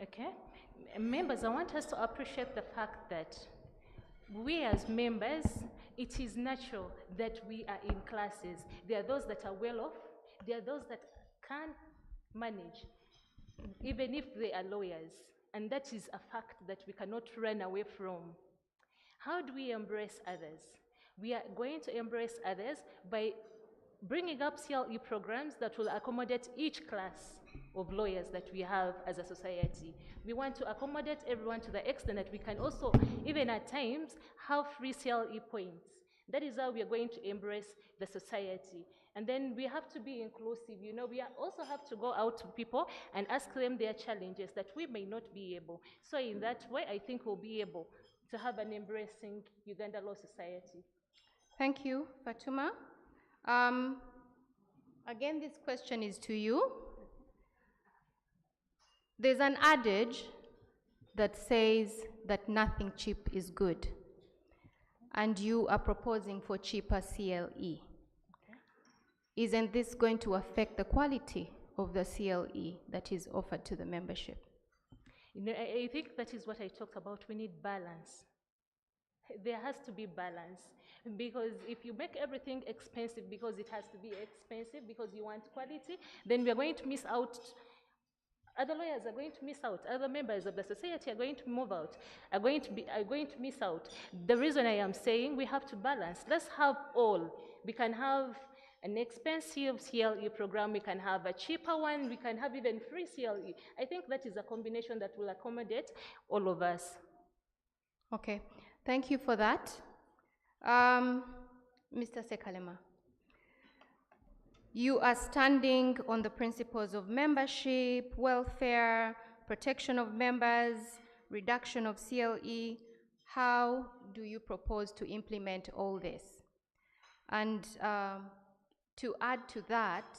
Okay. Members, I want us to appreciate the fact that we as members, it is natural that we are in classes. There are those that are well off, there are those that can't manage, even if they are lawyers. And that is a fact that we cannot run away from. How do we embrace others? We are going to embrace others by bringing up CLE programs that will accommodate each class of lawyers that we have as a society. We want to accommodate everyone to the extent that we can also, even at times, have free CLE points. That is how we are going to embrace the society. And then we have to be inclusive. You know, we also have to go out to people and ask them their challenges that we may not be able. So in that way, I think we'll be able to have an embracing Uganda law society. Thank you, Fatuma. Again, this question is to you. There's an adage that says that nothing cheap is good, and you are proposing for cheaper CLE. Okay. Isn't this going to affect the quality of the CLE that is offered to the membership? You know, I think that is what I talked about. We need balance. There has to be balance, because if you make everything expensive because it has to be expensive because you want quality, then we are going to miss out. Other lawyers are going to miss out. Other members of the society are going to move out, are going to miss out. The reason I am saying we have to balance. Let's have all. We can have an expensive CLE program, we can have a cheaper one, we can have even free CLE. I think that is a combination that will accommodate all of us. Okay, thank you for that. Mr. Sekalema, you are standing on the principles of membership, welfare, protection of members, reduction of CLE. How do you propose to implement all this? And to add to that,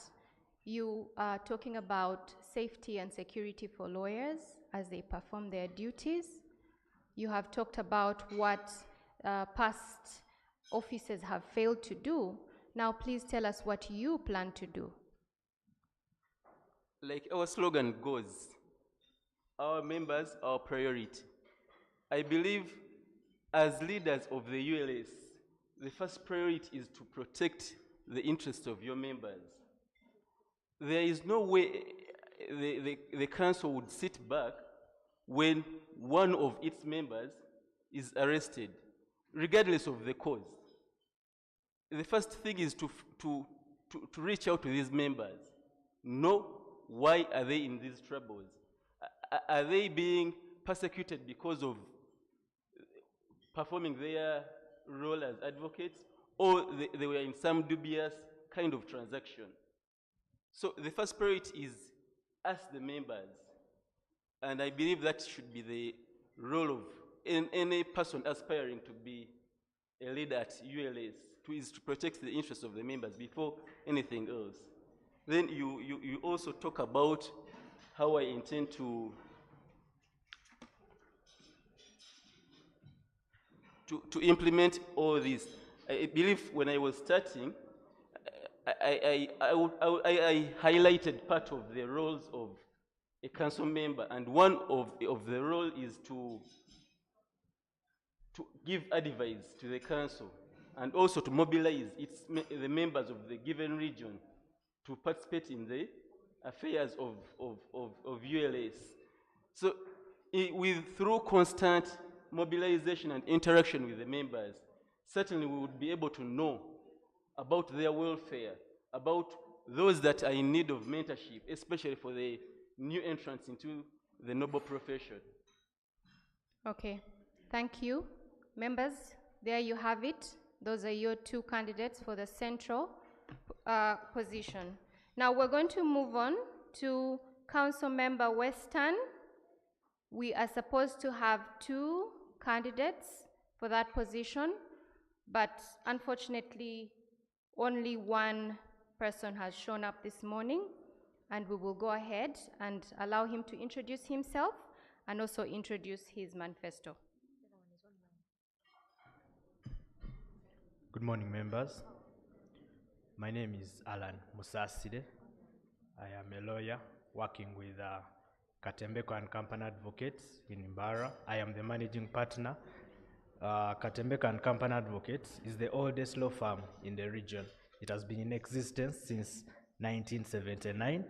you are talking about safety and security for lawyers as they perform their duties. You have talked about what past officers have failed to do. Now, please tell us what you plan to do. Like our slogan goes, our members, our priority. I believe as leaders of the ULS, the first priority is to protect the interests of your members. There is no way the council would sit back when one of its members is arrested, regardless of the cause. The first thing is to reach out to these members. Know why are they in these troubles? Are they being persecuted because of performing their role as advocates, or they were in some dubious kind of transaction? So the first priority is us, the members. And I believe that should be the role of any person aspiring to be a leader at ULS, is to protect the interests of the members before anything else. Then you also talk about how I intend to implement all this. I believe when I was starting, I highlighted part of the roles of a council member, and one of the role is to give advice to the council, and also to mobilize the members of the given region to participate in the affairs of ULS. So through constant mobilization and interaction with the members, certainly we would be able to know about their welfare, about those that are in need of mentorship, especially for the new entrants into the noble profession. Okay, thank you. Members, there you have it. Those are your two candidates for the central position. Now we're going to move on to Council Member Western. We are supposed to have two candidates for that position, but unfortunately, only one person has shown up this morning, and we will go ahead and allow him to introduce himself and also introduce his manifesto. Good morning, members. My name is Alan Musaside. I am a lawyer working with Katembeko and Company Advocates in Imbara. I am the managing partner. Katembeko and Company Advocates is the oldest law firm in the region. It has been in existence since 1979.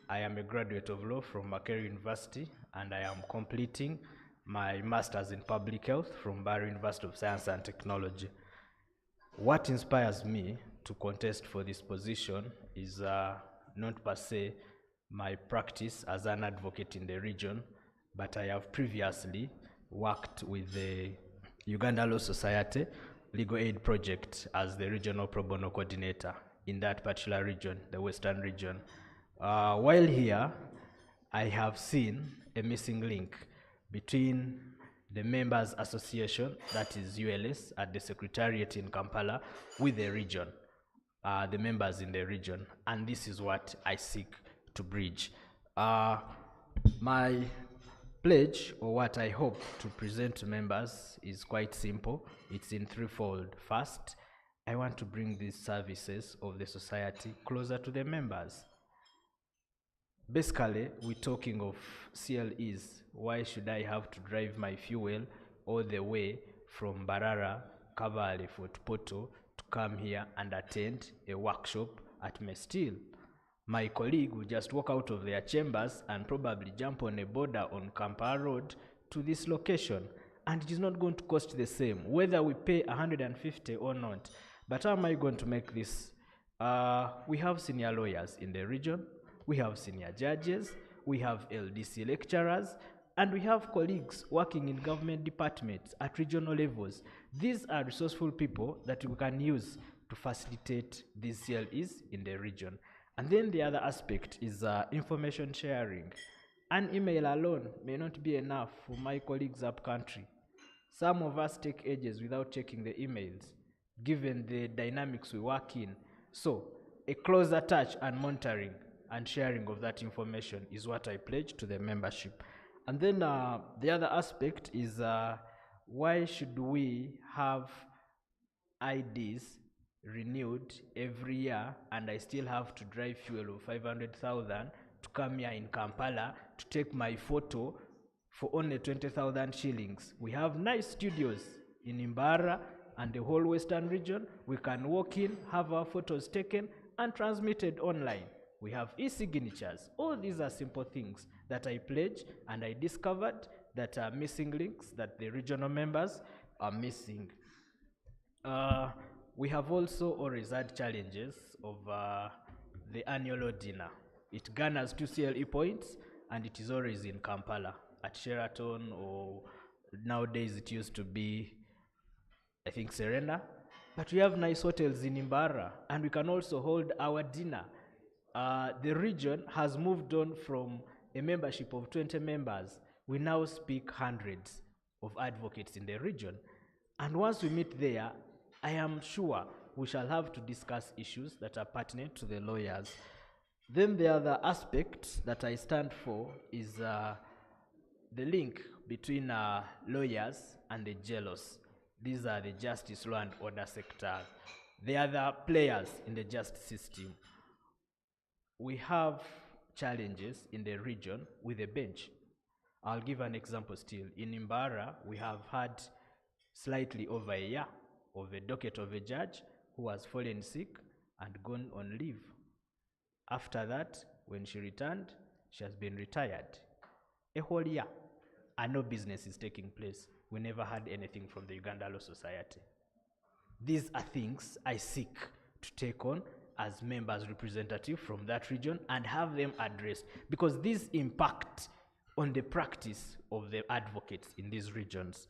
I am a graduate of law from Makerere University, and I am completing my master's in public health from Bari University of Science and Technology. What inspires me to contest for this position is not per se my practice as an advocate in the region, but I have previously worked with the Uganda Law Society Legal Aid Project as the regional pro bono coordinator in that particular region, the Western region. While here, I have seen a missing link between the Members Association, that is ULS, at the Secretariat in Kampala, with the region, the members in the region, and this is what I seek to bridge. My pledge, or what I hope to present to members, is quite simple. It's in threefold. First, I want to bring these services of the society closer to the members. Basically, we're talking of CLEs. Why should I have to drive my fuel all the way from Barara, Kabale, Fort Poto to come here and attend a workshop at Mestil? My colleague will just walk out of their chambers and probably jump on a border on Kampala Road to this location, and it is not going to cost the same, whether we pay 150 or not. But how am I going to make this? We have senior lawyers in the region, we have senior judges, we have LDC lecturers, and we have colleagues working in government departments at regional levels. These are resourceful people that we can use to facilitate these CLEs in the region. And then the other aspect is information sharing. An email alone may not be enough for my colleagues up country. Some of us take ages without checking the emails, given the dynamics we work in. So a closer touch and monitoring and sharing of that information is what I pledge to the membership. And then the other aspect is why should we have IDs renewed every year and I still have to drive fuel of 500,000 to come here in Kampala to take my photo for only 20,000 shillings. We have nice studios in Imbara and the whole Western region. We can walk in, have our photos taken and transmitted online. We have e-signatures. All these are simple things that I pledge, and I discovered that are missing links that the regional members are missing. We have also always had challenges of the annual dinner. It garners 2 CLE points, and it is always in Kampala at Sheraton, or nowadays it used to be, I think, Serena. But we have nice hotels in Imbara, and we can also hold our dinner. The region has moved on from a membership of 20 members. We now speak hundreds of advocates in the region. And once we meet there, I am sure we shall have to discuss issues that are pertinent to the lawyers. Then the other aspect that I stand for is the link between lawyers and the jailers. These are the justice, law and order sectors. They are the players in the justice system. We have challenges in the region with the bench. I'll give an example still. In Imbara, we have had slightly over a year of a docket of a judge who has fallen sick and gone on leave. After that, when she returned, she has been retired. A whole year, and no business is taking place. We never had anything from the Uganda Law Society. These are things I seek to take on as members representative from that region and have them addressed, because these impact on the practice of the advocates in these regions.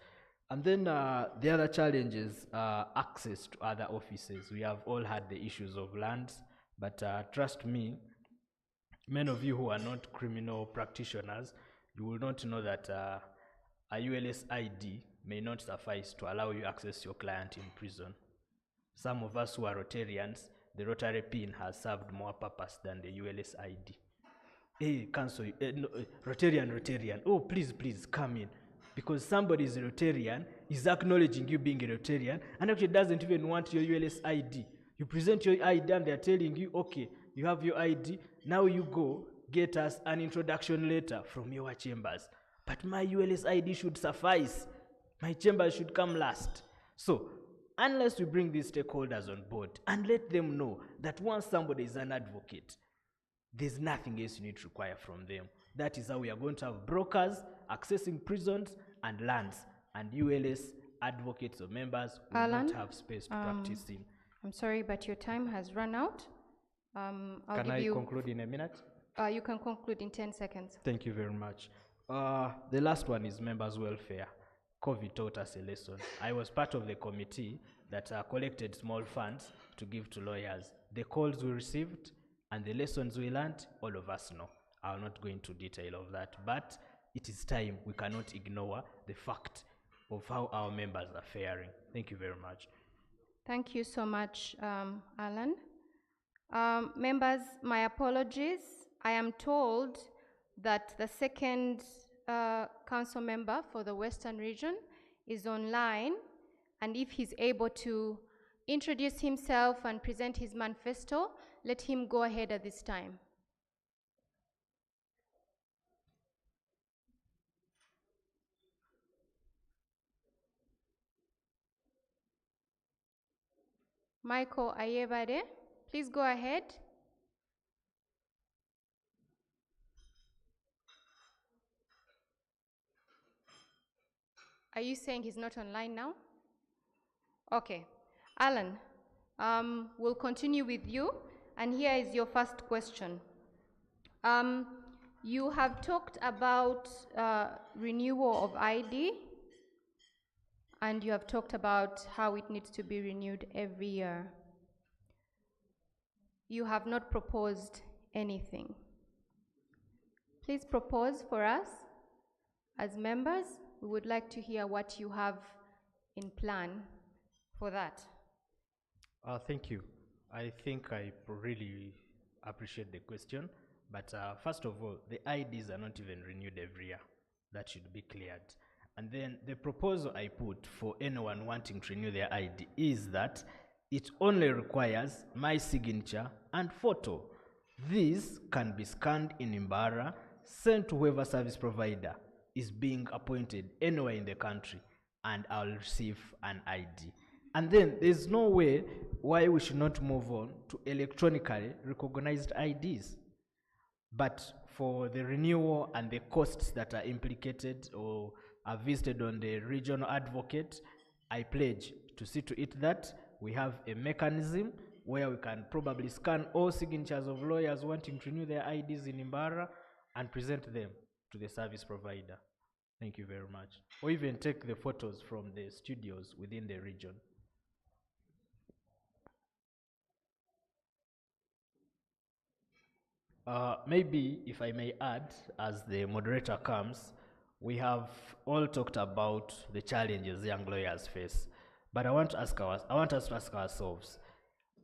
And then the other challenges are access to other offices. We have all had the issues of lands, but trust me, many of you who are not criminal practitioners, you will not know that a ULS ID may not suffice to allow you access your client in prison. Some of us who are Rotarians, the Rotary pin has served more purpose than the ULS ID. Hey, cancel, no, Rotarian, oh, please, come in. Because somebody is a Rotarian, is acknowledging you being a Rotarian, and actually doesn't even want your ULS ID. You present your ID and they're telling you, okay, you have your ID, now you go get us an introduction letter from your chambers. But my ULS ID should suffice. My chambers should come last. So, unless we bring these stakeholders on board and let them know that once somebody is an advocate, there's nothing else you need to require from them. That is how we are going to have brokers accessing prisons and lands, and ULS advocates or members will not have space to practice in. I'm sorry, but your time has run out. I'll Can give I you, conclude in a minute? you can conclude in 10 seconds. Thank you very much. The last one is members' welfare. COVID taught us a lesson. I was part of the committee that collected small funds to give to lawyers. The calls we received and the lessons we learned, all of us know. I'll not go into detail of that, but it is time. We cannot ignore the fact of how our members are faring. Thank you very much. Thank you so much, Alan. Members, my apologies. I am told that the second council member for the Western region is online, and if he's able to introduce himself and present his manifesto, let him go ahead at this time. Michael Ayebade, please go ahead. Are you saying he's not online now? Okay. Alan, we'll continue with you, and here is your first question. You have talked about renewal of ID, and you have talked about how it needs to be renewed every year. You have not proposed anything. Please propose for us as members. We would like to hear what you have in plan for that. Thank you. I think I really appreciate the question, but first of all, the IDs are not even renewed every year. That should be cleared. And then the proposal I put for anyone wanting to renew their ID is that it only requires my signature and photo. This can be scanned in Imbara, sent to whoever service provider is being appointed anywhere in the country, and I'll receive an ID. And then there's no way why we should not move on to electronically recognized IDs. But for the renewal and the costs that are implicated or are visited on the regional advocate, I pledge to see to it that we have a mechanism where we can probably scan all signatures of lawyers wanting to renew their IDs in Imbara and present them to the service provider. Thank you very much. Or even take the photos from the studios within the region. Maybe, if I may add, as the moderator comes, we have all talked about the challenges young lawyers face. But I want us to ask ourselves,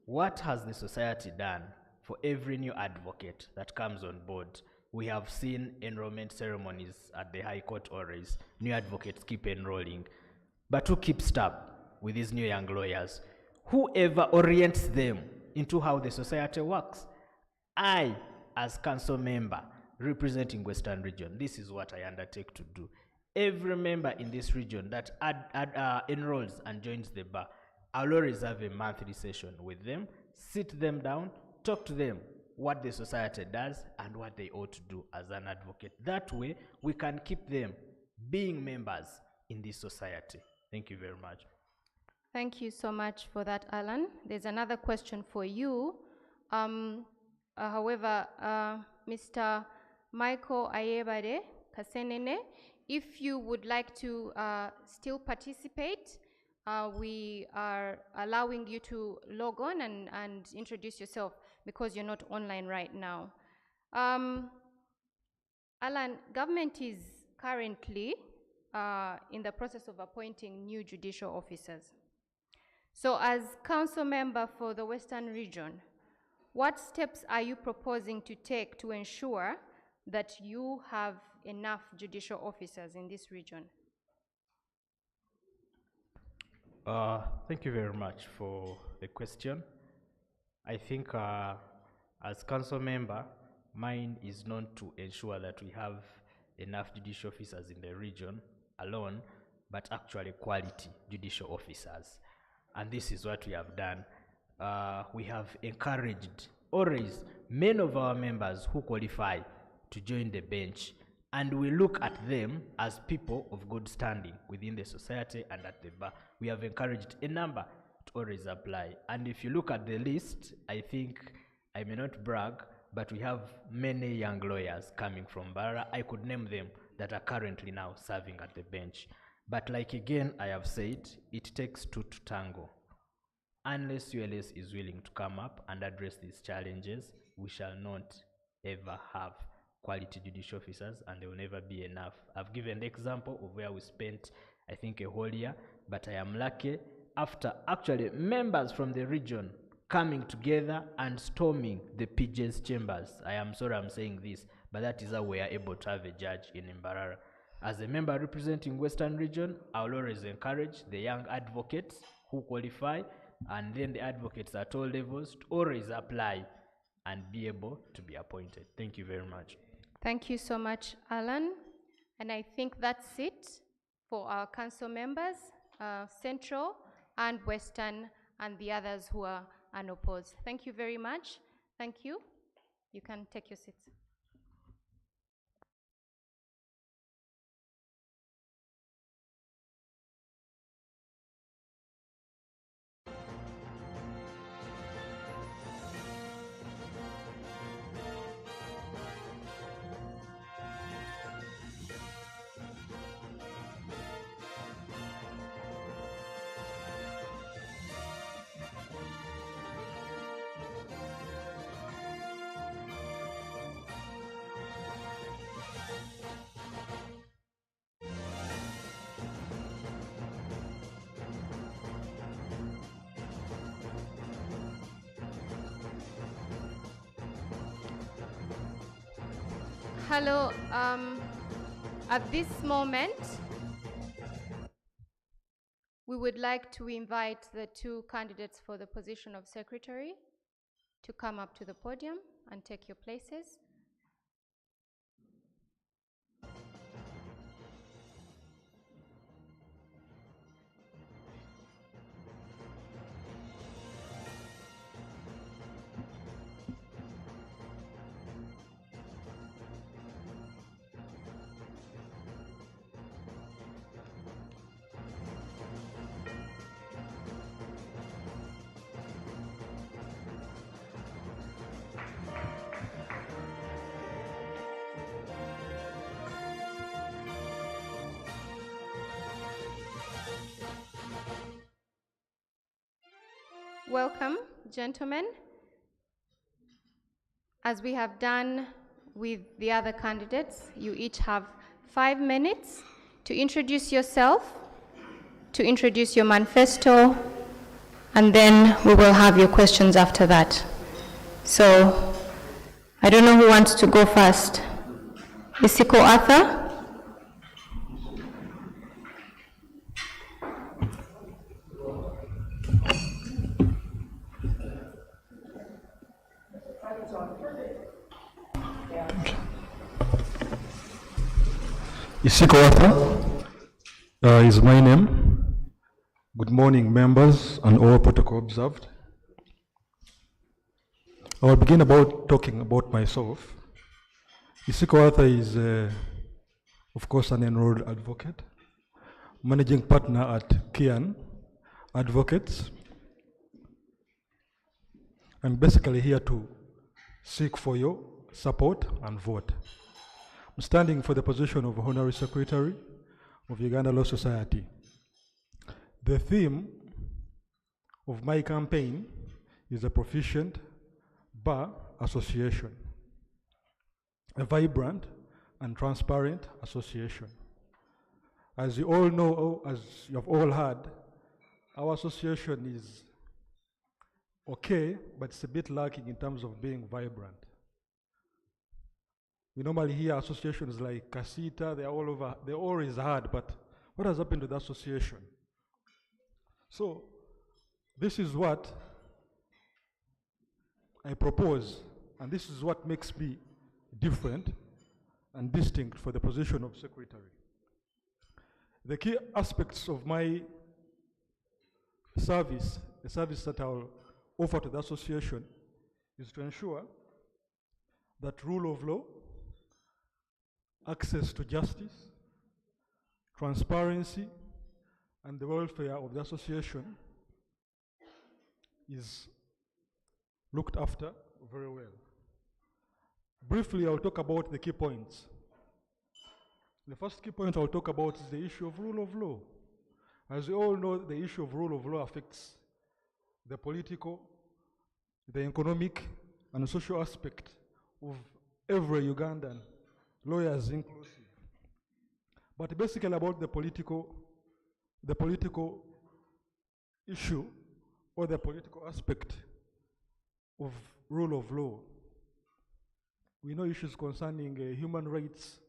what has the society done for every new advocate that comes on board? We have seen enrollment ceremonies at the High Court always. New advocates keep enrolling. But who keeps up with these new young lawyers? Whoever orients them into how the society works? I, as council member representing Western Region, this is what I undertake to do. Every member in this region that enrolls and joins the bar, I'll always have a monthly session with them, sit them down, talk to them what the society does and what they ought to do as an advocate. That way, we can keep them being members in this society. Thank you very much. Thank you so much for that, Alan. There's another question for you. However, Mr. Michael Ayebade Kasenene, if you would like to still participate, we are allowing you to log on and introduce yourself because you're not online right now. Alan, government is currently in the process of appointing new judicial officers. So as council member for the Western region, what steps are you proposing to take to ensure that you have enough judicial officers in this region? Thank you very much for the question. I think as council member, mine is not to ensure that we have enough judicial officers in the region alone, but actually quality judicial officers. And this is what we have done. We have encouraged always many of our members who qualify to join the bench, and we look at them as people of good standing within the society and at the bar. We have encouraged a number to always apply. And if you look at the list, I think, I may not brag, but we have many young lawyers coming from Bara. I could name them that are currently now serving at the bench. But like again, I have said, it takes two to tango. Unless ULS is willing to come up and address these challenges, we shall not ever have quality judicial officers, and there will never be enough. I've given the example of where we spent, I think, a whole year, but I am lucky after actually members from the region coming together and storming the PJ's chambers. I am sorry I'm saying this, but that is how we are able to have a judge in Mbarara. As a member representing Western Region, I will always encourage the young advocates who qualify, and then the advocates at all levels to always apply and be able to be appointed. Thank you very much. Thank you so much, Alan. And I think that's it for our council members, Central and Western, and the others who are unopposed. Thank you very much. Thank you. You can take your seats. Hello, at this moment, we would like to invite the two candidates for the position of secretary to come up to the podium and take your places. Welcome, gentlemen. As we have done with the other candidates, you each have 5 minutes to introduce yourself, to introduce your manifesto, and then we will have your questions after that. So, I don't know who wants to go first. Isiko Arthur? Isiko Arthur is my name. Good morning, members, and all protocol observed. I will begin talking about myself. Isiko Arthur is, of course, an enrolled advocate, managing partner at Kian Advocates. I'm basically here to seek for your support and vote. I'm standing for the position of Honorary Secretary of Uganda Law Society. The theme of my campaign is a proficient bar association, a vibrant and transparent association. As you all know, as you have all heard, our association is okay, but it's a bit lacking in terms of being vibrant. We normally hear associations like Casita, they're all over, they're always hard, but what has happened to the association? So, this is what I propose, and this is what makes me different and distinct for the position of secretary. The key aspects of my service, the service that I'll offer to the association, is to ensure that rule of law, access to justice, transparency, and the welfare of the association is looked after very well. Briefly, I'll talk about the key points. The first key point I'll talk about is the issue of rule of law. As we all know, the issue of rule of law affects the political, the economic, and social aspect of every Ugandan, lawyers inclusive. But basically about the political issue or the political aspect of rule of law. We know issues concerning human rights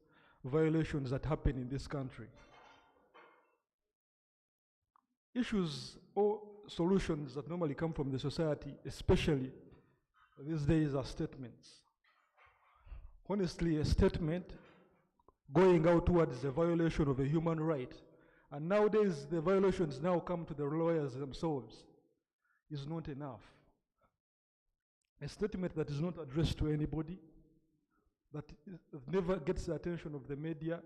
violations that happen in this country. Issues or solutions that normally come from the society, especially these days, are statements. Honestly, a statement going out towards the violation of a human right, and nowadays the violations now come to the lawyers themselves, is not enough. A statement that is not addressed to anybody, that never gets the attention of the media,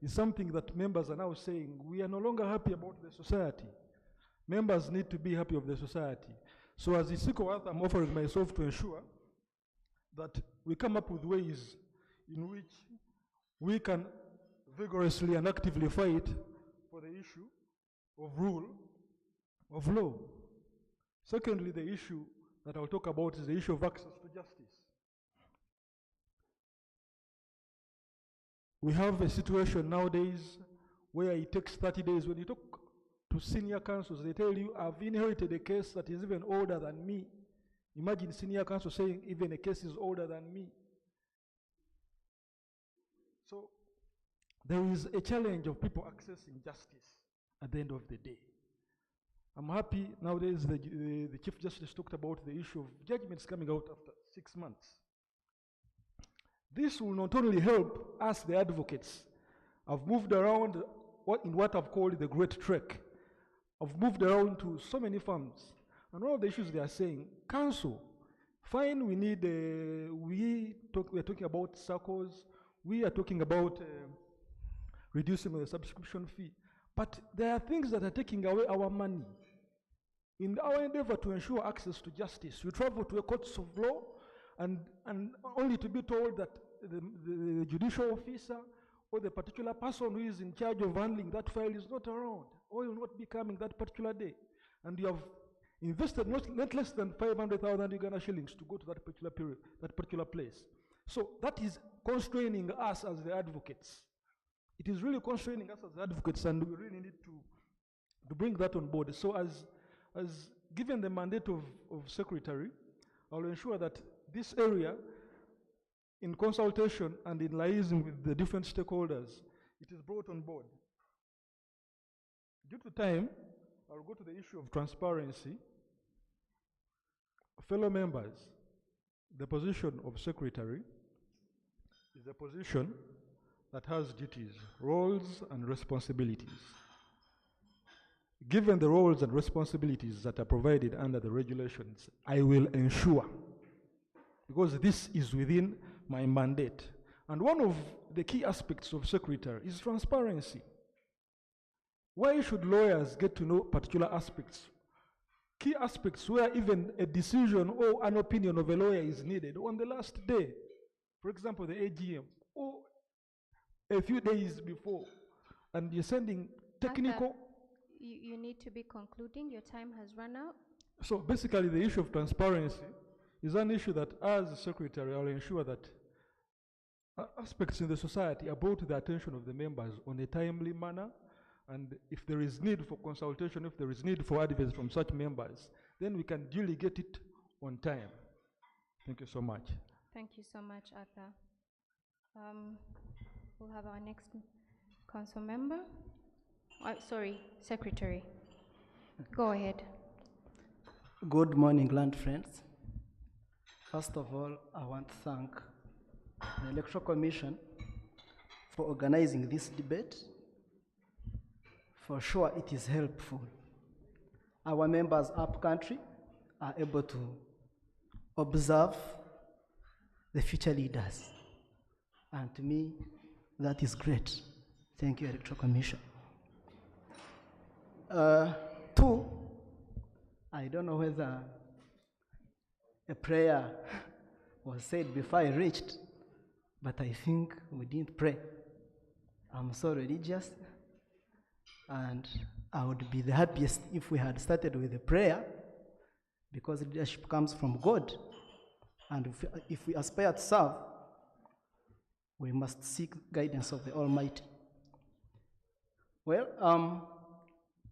is something that members are now saying, we are no longer happy about the society. Members need to be happy of the society. So as a Siko, I'm offering myself to ensure that we come up with ways in which we can vigorously and actively fight for the issue of rule of law. Secondly, the issue that I'll talk about is the issue of access to justice. We have a situation nowadays where it takes 30 days. When you talk to senior counsels, they tell you, I've inherited a case that is even older than me. Imagine senior counsel saying even a case is older than me. So there is a challenge of people accessing justice at the end of the day. I'm happy nowadays the Chief Justice talked about the issue of judgments coming out after 6 months. This will not only help us, the advocates. I've moved around in what I've called the Great Trek. I've moved around to so many firms, and all of the issues they are saying, counsel, fine, we need, we are talking about circles, we are talking about reducing the subscription fee, but there are things that are taking away our money. In our endeavor to ensure access to justice, we travel to a courts of law and only to be told that the judicial officer or the particular person who is in charge of handling that file is not around or will not be coming that particular day. And you have invested not less than 500,000 Uganda shillings to go to that particular place. So that is constraining us as the advocates. It is really constraining us as the advocates, and we really need to bring that on board. So as given the mandate of Secretary, I'll ensure that this area, in consultation and in liaison with the different stakeholders, it is brought on board. Due to time, I'll go to the issue of transparency. Fellow members, the position of Secretary is a position that has duties, roles, and responsibilities. Given the roles and responsibilities that are provided under the regulations, I will ensure, because this is within my mandate. And one of the key aspects of Secretary is transparency. Why should lawyers get to know particular aspects? Key aspects where even a decision or an opinion of a lawyer is needed on the last day. For example, the AGM, or a few days before, and you're sending technical... You need to be concluding. Your time has run out. So basically, the issue of transparency is an issue that, as Secretary, I'll ensure that aspects in the society are brought to the attention of the members on a timely manner, and if there is need for consultation, if there is need for advice from such members, then we can duly get it on time. Thank you so much. Thank you so much, Arthur. We'll have our next council member. Sorry, Secretary. Go ahead. Good morning, land friends. First of all, I want to thank the Electoral Commission for organizing this debate. For sure, it is helpful. Our members up country are able to observe the future leaders. And to me, that is great. Thank you, Electoral Commission. Two, I don't know whether a prayer was said before I reached, but I think we didn't pray. I'm so religious, and I would be the happiest if we had started with a prayer, because leadership comes from God. And if we aspire to serve, we must seek guidance of the Almighty. Well,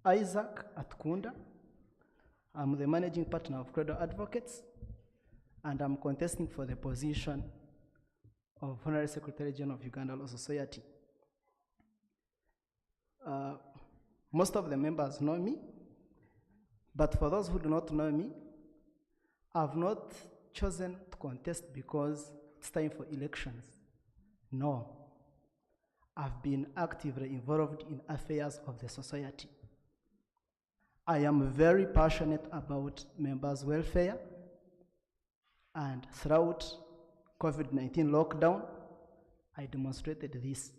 Isaac Atkunda, I'm the managing partner of Credo Advocates, and I'm contesting for the position of Honorary Secretary General of Uganda Law Society. Most of the members know me, but for those who do not know me, I've not chosen to contest because it's time for elections. No. I've been actively involved in affairs of the society. I am very passionate about members' welfare, and throughout COVID-19 lockdown, I demonstrated this.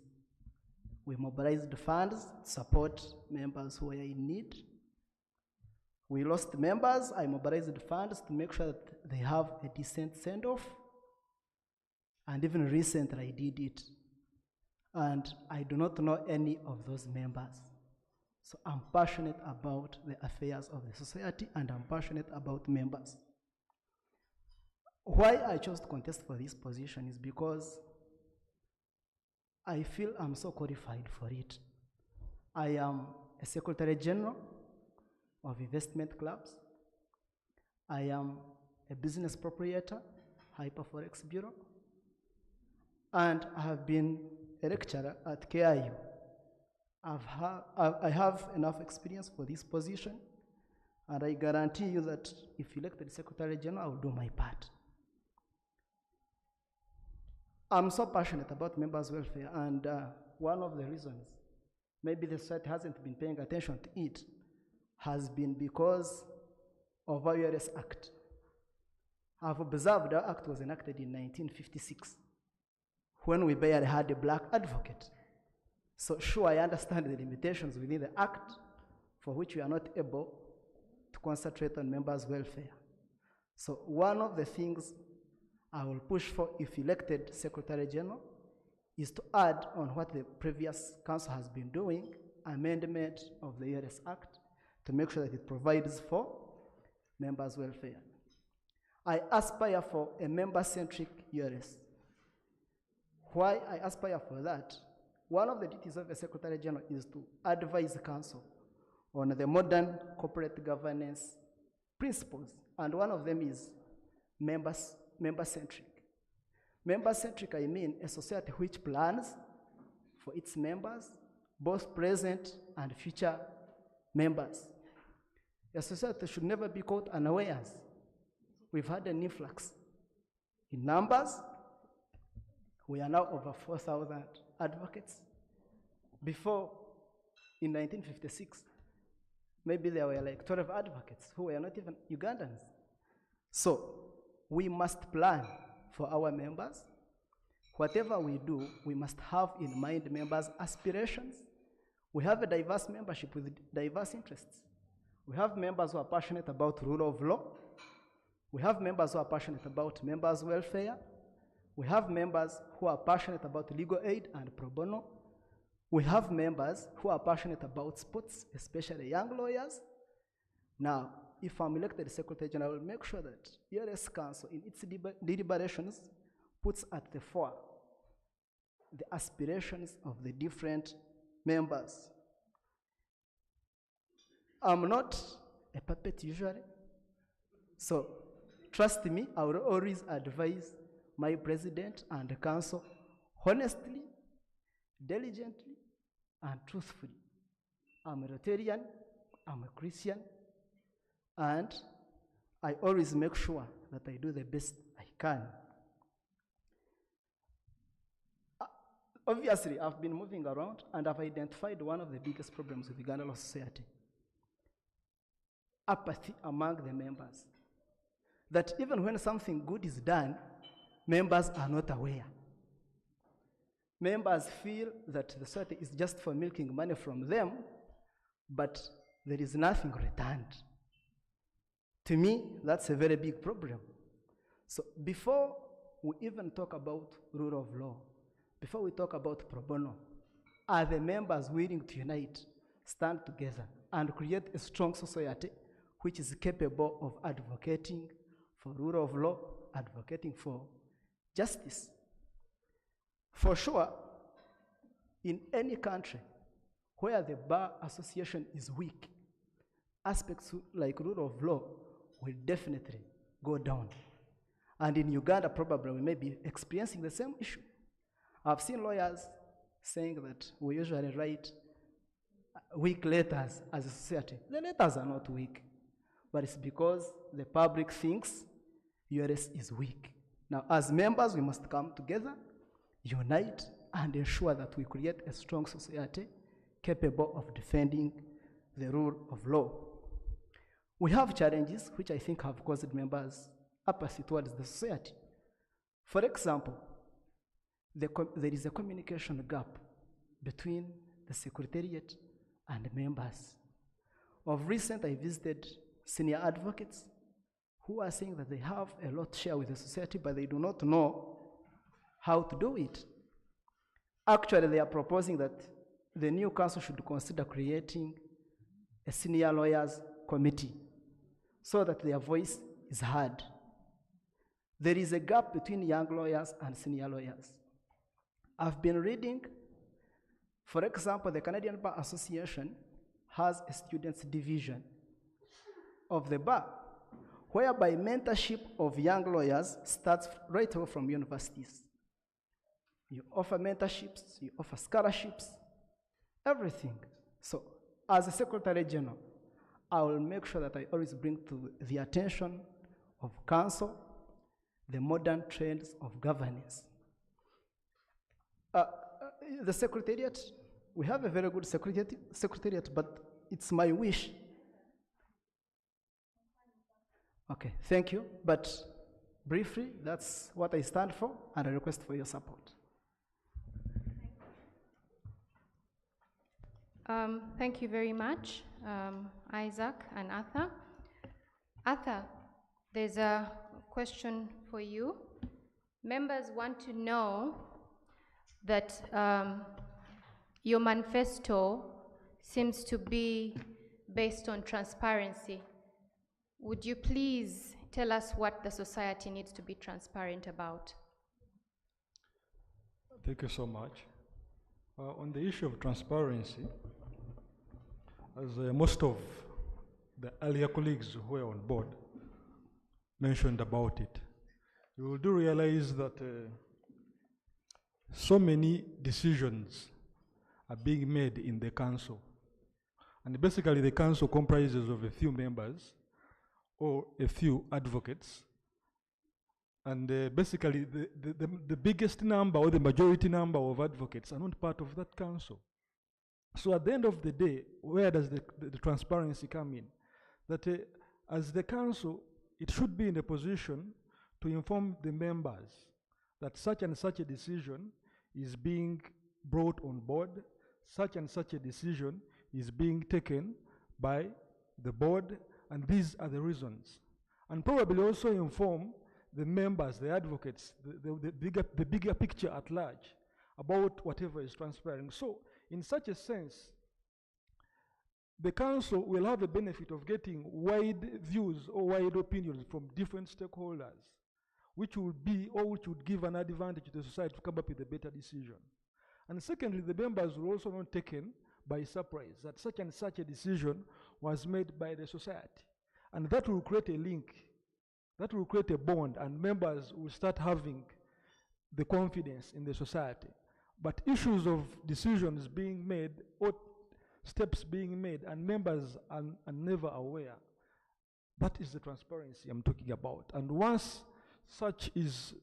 We mobilized funds to support members who were in need. We lost members. I mobilized funds to make sure that they have a decent send-off. And even recently I did it. And I do not know any of those members. So I'm passionate about the affairs of the society, and I'm passionate about members. Why I chose to contest for this position is because I feel I'm so qualified for it. I am a Secretary General of investment clubs. I am a business proprietor, Hyperforex Bureau, and I have been a lecturer at KIU. I have enough experience for this position, and I guarantee you that if elected Secretary General, I will do my part. I'm so passionate about members' welfare, and one of the reasons maybe the society hasn't been paying attention to it has been because of our ULS Act. I've observed our Act was enacted in 1956, when we barely had a black advocate. So sure, I understand the limitations within the Act, for which we are not able to concentrate on members' welfare. So one of the things I will push for if elected Secretary General is to add on what the previous council has been doing, amendment of the ULS Act, to make sure that it provides for members' welfare. I aspire for a member-centric ULS. Why I aspire for that? One of the duties of the Secretary General is to advise the council on the modern corporate governance principles, and one of them is member-centric. Member-centric, I mean a society which plans for its members, both present and future members. A society should never be caught unawares. We've had an influx in numbers. We are now over 4,000 advocates. Before, in 1956, maybe there were like 12 advocates who were not even Ugandans. So we must plan for our members. Whatever we do, we must have in mind members' aspirations. We have a diverse membership with diverse interests. We have members who are passionate about rule of law. We have members who are passionate about members' welfare. We have members who are passionate about legal aid and pro bono. We have members who are passionate about sports, especially young lawyers. Now, if I'm elected Secretary General, I will make sure that ULS Council, in its deliberations, puts at the fore the aspirations of the different members. I'm not a puppet usually, so trust me, I will always advise my president and the council honestly, diligently, and truthfully. I'm a Rotarian, I'm a Christian, and I always make sure that I do the best I can. Obviously, I've been moving around and I've identified one of the biggest problems with the Uganda Law Society: apathy among the members. That even when something good is done, members are not aware. Members feel that the society is just for milking money from them, but there is nothing returned. To me, that's a very big problem. So before we even talk about rule of law, before we talk about pro bono, are the members willing to unite, stand together, and create a strong society which is capable of advocating for rule of law, advocating for justice? For sure, in any country where the bar association is weak, aspects like rule of law will definitely go down. And in Uganda, probably we may be experiencing the same issue. I've seen lawyers saying that we usually write weak letters as a society. The letters are not weak, but it's because the public thinks ULS is weak. Now, as members, we must come together, unite, and ensure that we create a strong society capable of defending the rule of law. We have challenges which I think have caused members apathy towards the society. For example, there is a communication gap between the Secretariat and members. Of recent, I visited senior advocates who are saying that they have a lot to share with the society, but they do not know how to do it. Actually, they are proposing that the new council should consider creating a senior lawyers committee so that their voice is heard. There is a gap between young lawyers and senior lawyers. I've been reading, for example, the Canadian Bar Association has a students' division of the bar, whereby mentorship of young lawyers starts right away from universities. You offer mentorships, you offer scholarships, everything. So, as a Secretary General, I will make sure that I always bring to the attention of Council the modern trends of governance. The Secretariat, we have a very good secretariat, but it's my wish. Okay, thank you. But briefly, that's what I stand for, and I request for your support. Thank you very much, Isaac and Arthur. Arthur, there's a question for you. Members want to know that your manifesto seems to be based on transparency. Would you please tell us what the society needs to be transparent about? Thank you so much. On the issue of transparency, as most of the earlier colleagues who were on board mentioned about it, you do realize that so many decisions are being made in the council. And basically the council comprises of a few members or a few advocates. And basically the biggest number or the majority number of advocates are not part of that council. So at the end of the day, where does the transparency come in? That as the council, it should be in a position to inform the members that such and such a decision is being brought on board, such and such a decision is being taken by the board, and these are the reasons. And probably also inform the members, the advocates, the bigger picture at large about whatever is transpiring. So, in such a sense, the council will have a benefit of getting wide views or wide opinions from different stakeholders, which would give an advantage to the society to come up with a better decision. And secondly, the members will also not taken by surprise that such and such a decision was made by the society. And that will create a link, that will create a bond, and members will start having the confidence in the society. But issues of decisions being made or steps being made and members are never aware, that is the transparency I'm talking about. And once such is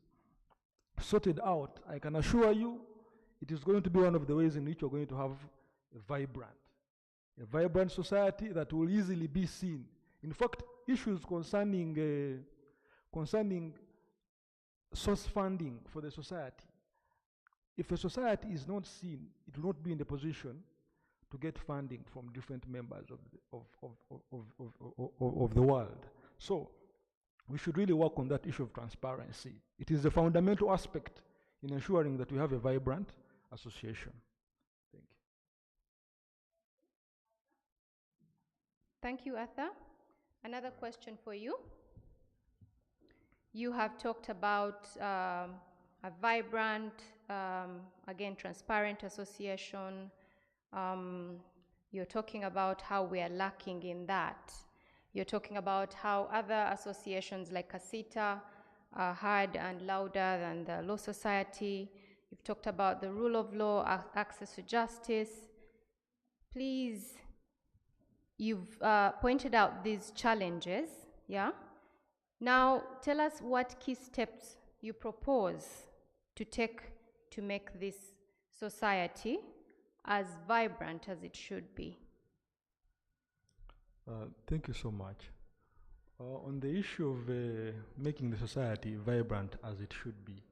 sorted out, I can assure you it is going to be one of the ways in which you're going to have a vibrant society that will easily be seen. In fact, issues concerning source funding for the society, if a society is not seen, it will not be in the position to get funding from different members of the world. So, we should really work on that issue of transparency. It is a fundamental aspect in ensuring that we have a vibrant association. Thank you. Thank you, Arthur. Another question for you. You have talked about a vibrant, again, transparent association. You're talking about how we are lacking in that. You're talking about how other associations like CASITA are heard and louder than the Law Society. You've talked about the rule of law, access to justice. Please, you've pointed out these challenges, yeah? Now, tell us what key steps you propose to take to make this society as vibrant as it should be. Thank you so much. On the issue of making the society vibrant as it should be,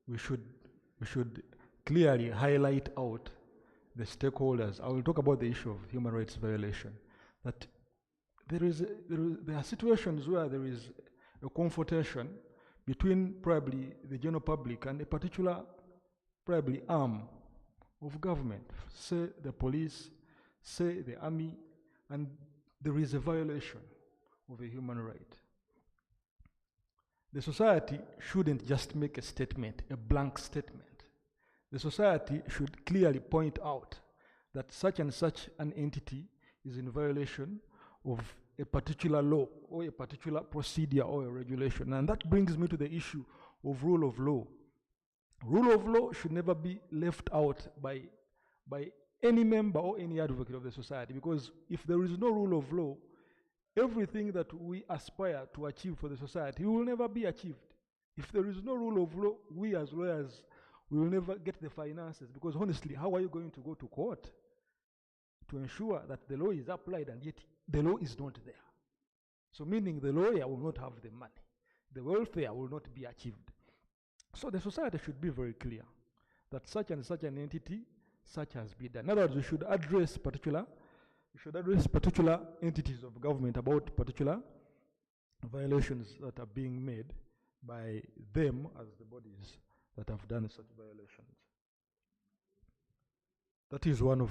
we should clearly highlight out the stakeholders. I will talk about the issue of human rights violation. That there are situations where there is a confrontation between probably the general public and a particular probably arm of government, say the police, say the army, and there is a violation of a human right. The society shouldn't just make a statement, a blank statement. The society should clearly point out that such and such an entity is in violation of a particular law or a particular procedure or a regulation. And that brings me to the issue of rule of law. Rule of law should never be left out by any member or any advocate of the society, because if there is no rule of law, everything that we aspire to achieve for the society will never be achieved. If there is no rule of law, we as lawyers will never get the finances, because honestly, how are you going to go to court to ensure that the law is applied and yet the law is not there? So meaning the lawyer will not have the money. The welfare will not be achieved. So the society should be very clear that such and such an entity, such has been done. In other words, we should address particular entities of government about particular violations that are being made by them as the bodies that have done such violations. That is one of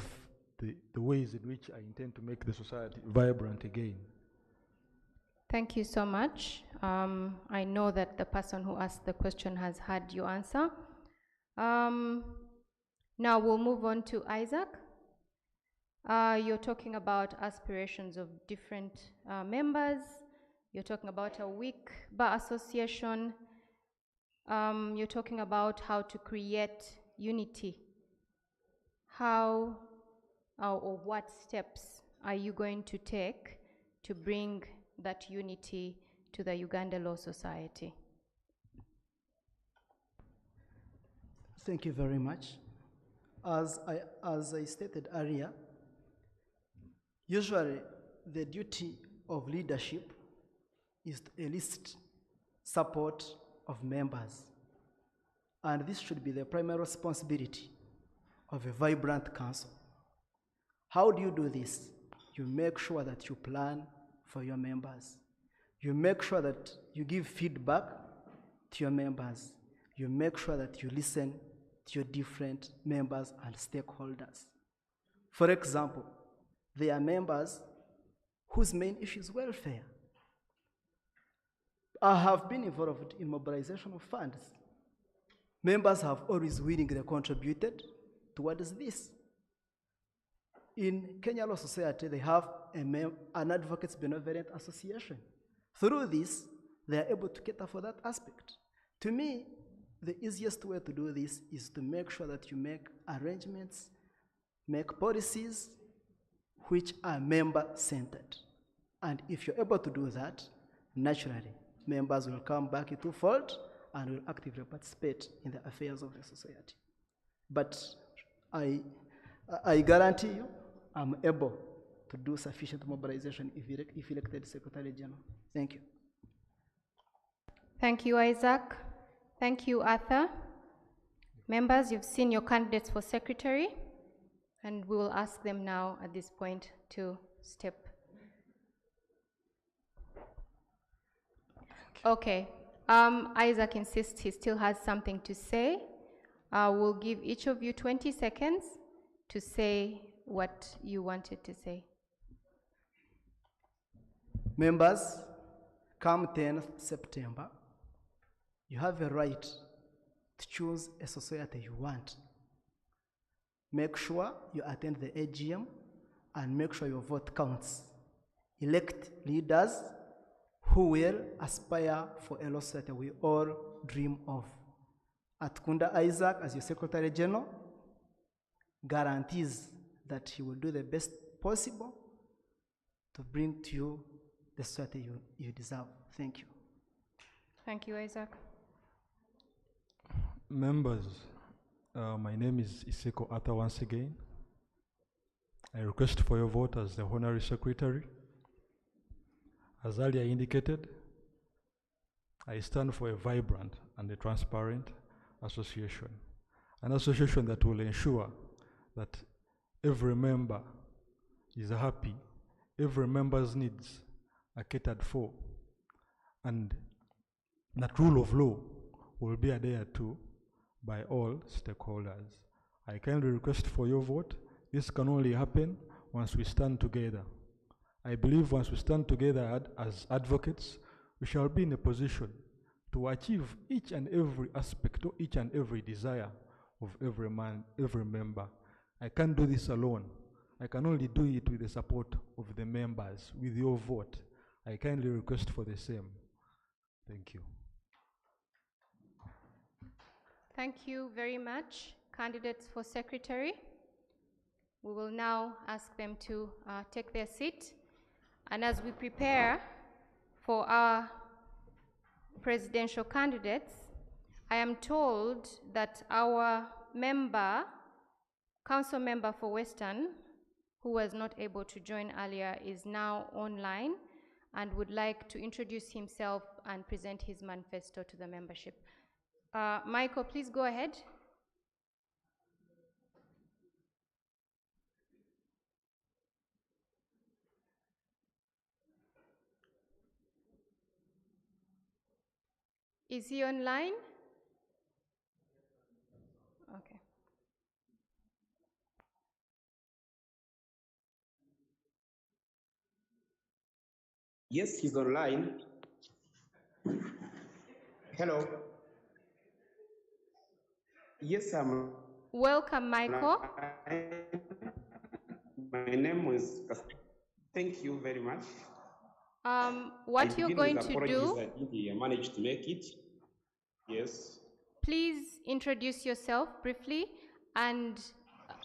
the ways in which I intend to make the society vibrant again. Thank you so much. I know that the person who asked the question has had your answer. Now we'll move on to Isaac. You're talking about aspirations of different members. You're talking about a weak bar association. You're talking about how to create unity. How or what steps are you going to take to bring that unity to the Uganda Law Society? Thank you very much. As I stated earlier, usually the duty of leadership is to elicit support of members. And this should be the primary responsibility of a vibrant council. How do you do this? You make sure that you plan for your members. You make sure that you give feedback to your members. You make sure that you listen to your different members and stakeholders. For example, there are members whose main issue is welfare. I have been involved in mobilization of funds. Members have always willingly contributed towards this. In Kenya Law Society, they have an Advocates Benevolent Association. Through this, they are able to cater for that aspect. To me, the easiest way to do this is to make sure that you make arrangements, make policies which are member-centered. And if you're able to do that, naturally, members will come back into fold and will actively participate in the affairs of the society. But I guarantee you, I'm able to do sufficient mobilization if elected Secretary General. Thank you. Thank you, Isaac. Thank you, Arthur. Members, you've seen your candidates for secretary, and we will ask them now at this point to step. Okay. Isaac insists he still has something to say. We'll give each of you 20 seconds to say what you wanted to say. Members, come 10th September, you have a right to choose a society you want. Make sure you attend the AGM and make sure your vote counts. Elect leaders who will aspire for a law society we all dream of. Atkunda Isaac, as your Secretary General, guarantees that he will do the best possible to bring to you the society you deserve. Thank you. Thank you, Isaac. Members, my name is Iseko Arthur once again. I request for your vote as the Honorary Secretary. As earlier indicated, I stand for a vibrant and a transparent association. An association that will ensure that every member is happy, every member's needs are catered for, and that rule of law will be adhered to by all stakeholders. I kindly request for your vote. This can only happen once we stand together. I believe once we stand together as advocates, we shall be in a position to achieve each and every aspect or each and every desire of every man, every member. I can't do this alone. I can only do it with the support of the members, with your vote. I kindly request for the same. Thank you. Thank you very much, candidates for secretary. We will now ask them to take their seat. And as we prepare for our presidential candidates, I am told that our council member for Western, who was not able to join earlier, is now online and would like to introduce himself and present his manifesto to the membership. Michael, please go ahead. Is he online? Okay. Yes, he's online. Hello. Yes, I'm. Welcome, Michael. My name is. Thank you very much. What you're going to do? I didn't manage to make it. Yes. Please introduce yourself briefly and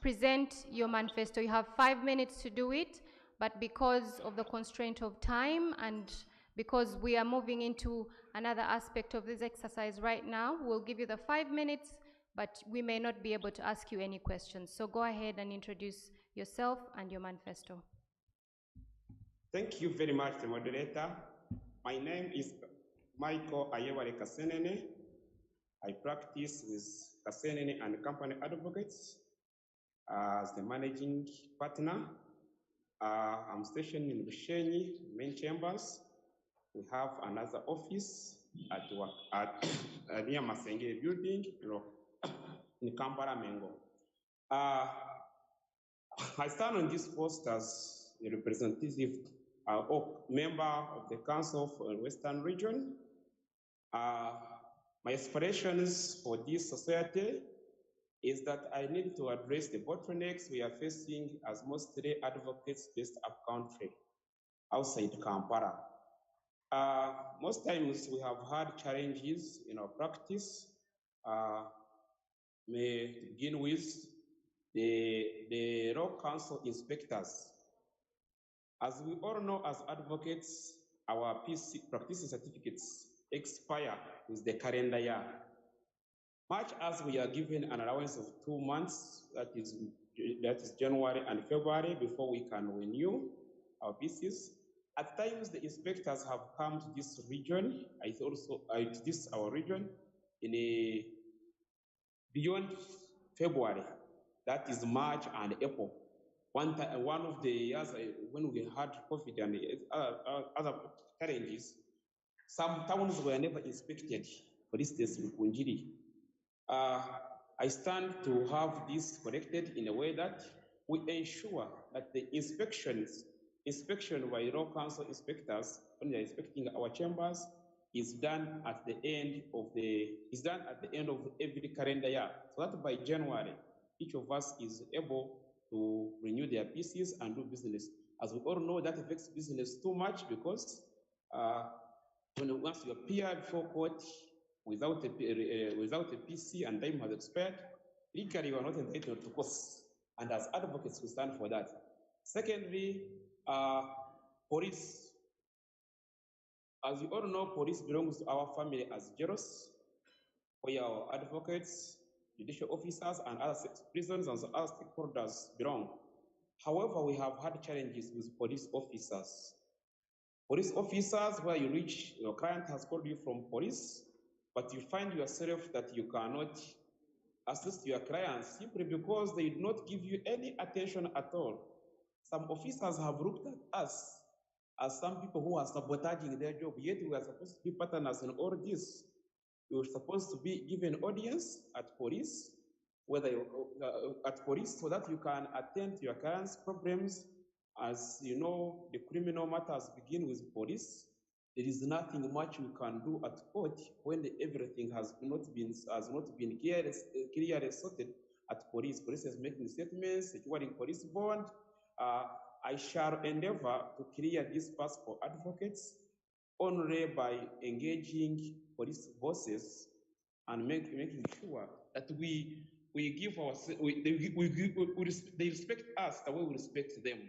present your manifesto. You have 5 minutes to do it, but because of the constraint of time and because we are moving into another aspect of this exercise right now, we'll give you the 5 minutes, but we may not be able to ask you any questions. So go ahead and introduce yourself and your manifesto. Thank you very much, the moderator. My name is Michael Ayewale Kasenene. I practice with Kasenene and Company Advocates as the managing partner. I'm stationed in Bushenyi, main chambers. We have another office at near Masenge building, in Kampala, Mengo. I stand on this post as a representative or member of the Council for the Western Region. My aspirations for this society is that I need to address the bottlenecks we are facing as mostly advocates based up country, outside Kampala. Most times we have had challenges in our practice. May begin with the Law Council inspectors. As we all know, as advocates, our PC practice certificates expire with the calendar year. Much as we are given an allowance of 2 months, that is January and February, before we can renew our PCs. At times, the inspectors have come to this region, our region, in beyond February. That is March and April. One of the years when we had COVID and other challenges, Some towns were never inspected, for instance, Mukunjiri. I stand to have this corrected in a way that we ensure that the inspection by law council inspectors when they're inspecting our chambers is done at the end of every calendar year, so that by January each of us is able to renew their PCs and do business. As we all know, that affects business too much because once you appear before court without a PC and time has expired, legally you are not entitled to costs. And as advocates, we stand for that. Secondly, police. As you all know, police belongs to our family as JEROS, where our advocates, judicial officers, and other prisons and other stakeholders belong. However, we have had challenges with police officers. Police officers, where you reach, your client has called you from police, but you find yourself that you cannot assist your clients simply because they do not give you any attention at all. Some officers have looked at us as some people who are sabotaging their job, yet we are supposed to be partners in all this. You're supposed to be given audience at police, so that you can attend to your clients' problems. As you know, the criminal matters begin with police. There is nothing much we can do at court when everything has not been clearly sorted at police. Police is making statements, securing police bond. I shall endeavor to clear this path for advocates only by engaging police bosses and making sure that they respect us the way we respect them.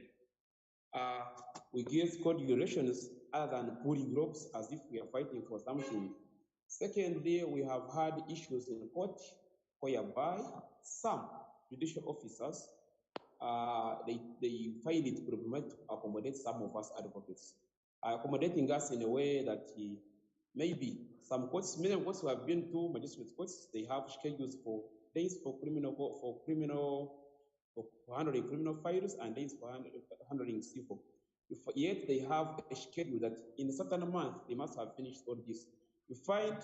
We give code regulations other than pulling ropes as if we are fighting for something. Secondly, we have had issues in court whereby some judicial officers, they find it problematic to accommodate some of us advocates. Accommodating us in a way that maybe some courts, many courts who have been to magistrate courts, they have schedules for days for handling criminal files and days for handling civil. Yet they have a schedule that in a certain month they must have finished all this. You find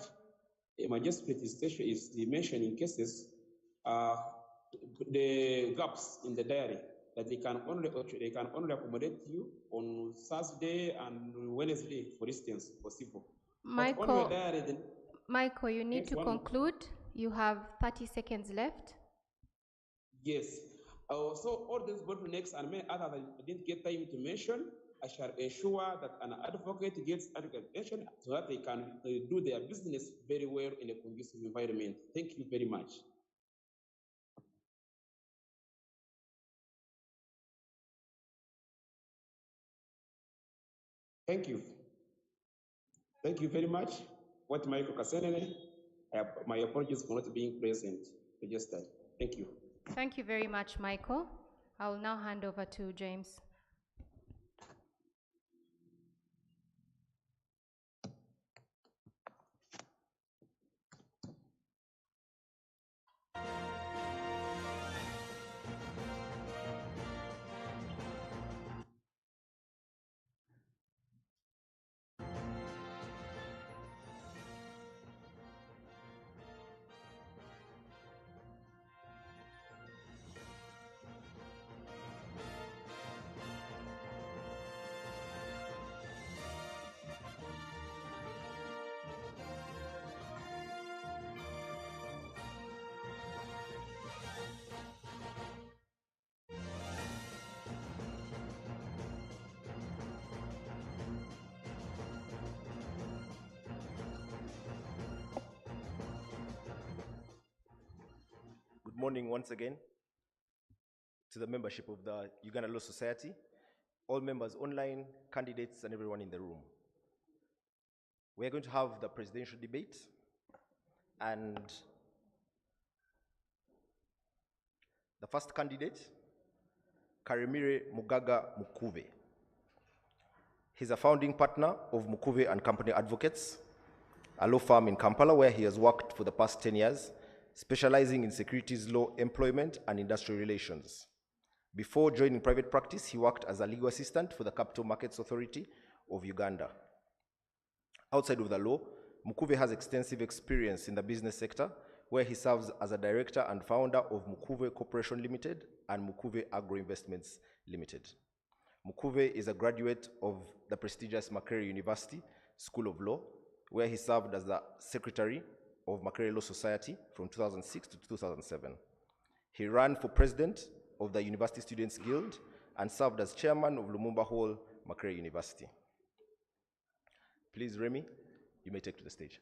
a magistrate is mentioning cases, the gaps in the diary that they can only accommodate you on Thursday and Wednesday, for instance, for civil. Michael, you need to conclude. You have 30 seconds left. Yes. So all these bottlenecks and many others I didn't get time to mention, I shall ensure that an advocate gets adequate attention so that they can do their business very well in a conducive environment. Thank you very much. Thank you. Thank you very much. What Michael Kasenene, my apologies for not being present registered. Thank you. Thank you very much, Michael. I will now hand over to James. Good morning once again to the membership of the Uganda Law Society, all members online, candidates, and everyone in the room. We are going to have the presidential debate, and the first candidate, Karimire Mugaga Mukuve. He's a founding partner of Mukuve and Company Advocates, a law firm in Kampala where he has worked for the past 10 years, specializing in securities law, employment, and industrial relations. Before joining private practice, he worked as a legal assistant for the Capital Markets Authority of Uganda. Outside of the law, Mukuve has extensive experience in the business sector, where he serves as a director and founder of Mukuve Corporation Limited and Mukuve Agro Investments Limited. Mukuve is a graduate of the prestigious Makerere University School of Law, where he served as the secretary of Makerere Law Society from 2006 to 2007. He ran for president of the University Students Guild and served as chairman of Lumumba Hall, Makerere University. Please, Remy, you may take to the stage.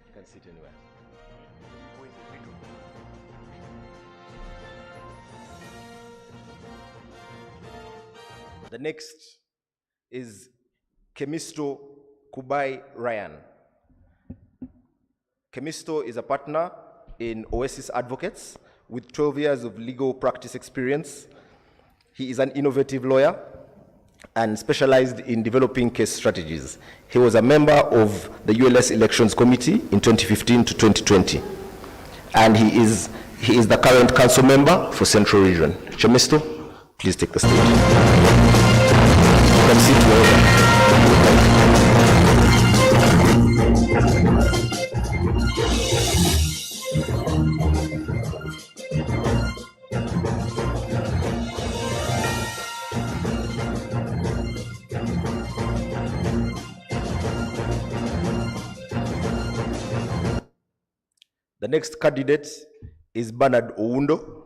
You can sit anywhere. The next is Kemisto Kubai Ryan. Kemisto is a partner in Oasis Advocates with 12 years of legal practice experience. He is an innovative lawyer and specialized in developing case strategies. He was a member of the ULS Elections Committee in 2015 to 2020. And he is the current council member for Central Region. Kemisto, please take the stage. You can sit wherever. The next candidate is Bernard Oundo.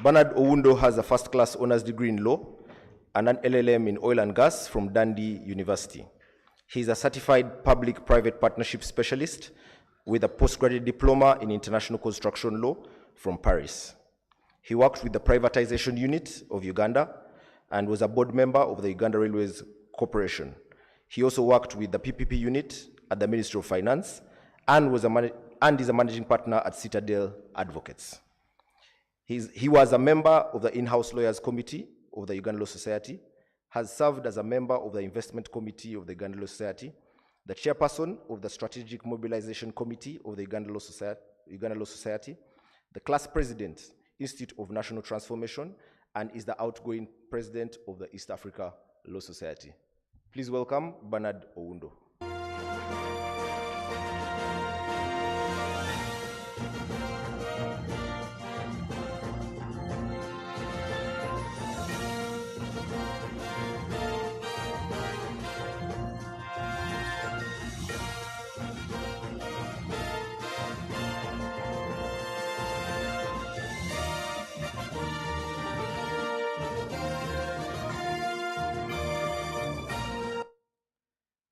Bernard Oundo has a first-class honors degree in law and an LLM in oil and gas from Dundee University. He is a certified public-private partnership specialist with a postgraduate diploma in international construction law from Paris. He worked with the privatization unit of Uganda and was a board member of the Uganda Railways Corporation. He also worked with the PPP unit at the Ministry of Finance and is a managing partner at Citadel Advocates. He was a member of the in-house lawyers committee of the Uganda Law Society, has served as a member of the investment committee of the Uganda Law Society, the chairperson of the strategic mobilization committee of the Uganda Law Society, the class president, Institute of National Transformation, and is the outgoing president of the East Africa Law Society. Please welcome Bernard Oundo.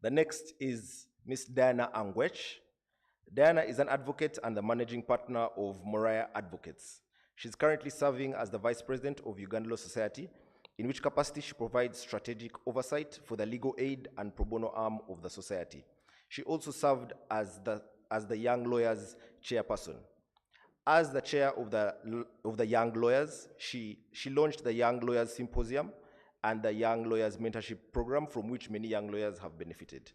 The next is Ms. Diana Anguish. Diana is an advocate and the managing partner of Moriah Advocates. She's currently serving as the vice president of Uganda Law Society, in which capacity she provides strategic oversight for the legal aid and pro bono arm of the society. She also served as the Young Lawyers chairperson. As the chair of the Young Lawyers, she launched the Young Lawyers Symposium and the Young Lawyers Mentorship Program, from which many young lawyers have benefited.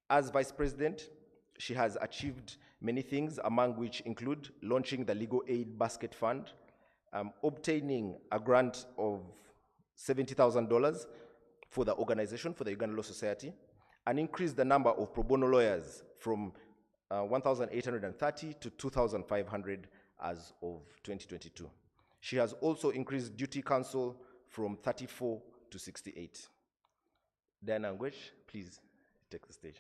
As vice president, she has achieved many things, among which include launching the Legal Aid Basket Fund, obtaining a grant of $70,000 for the organization, for the Uganda Law Society, and increased the number of pro bono lawyers from 1,830 to 2,500 as of 2022. She has also increased duty counsel from 34 to 68. Diana Anguish, please take the stage.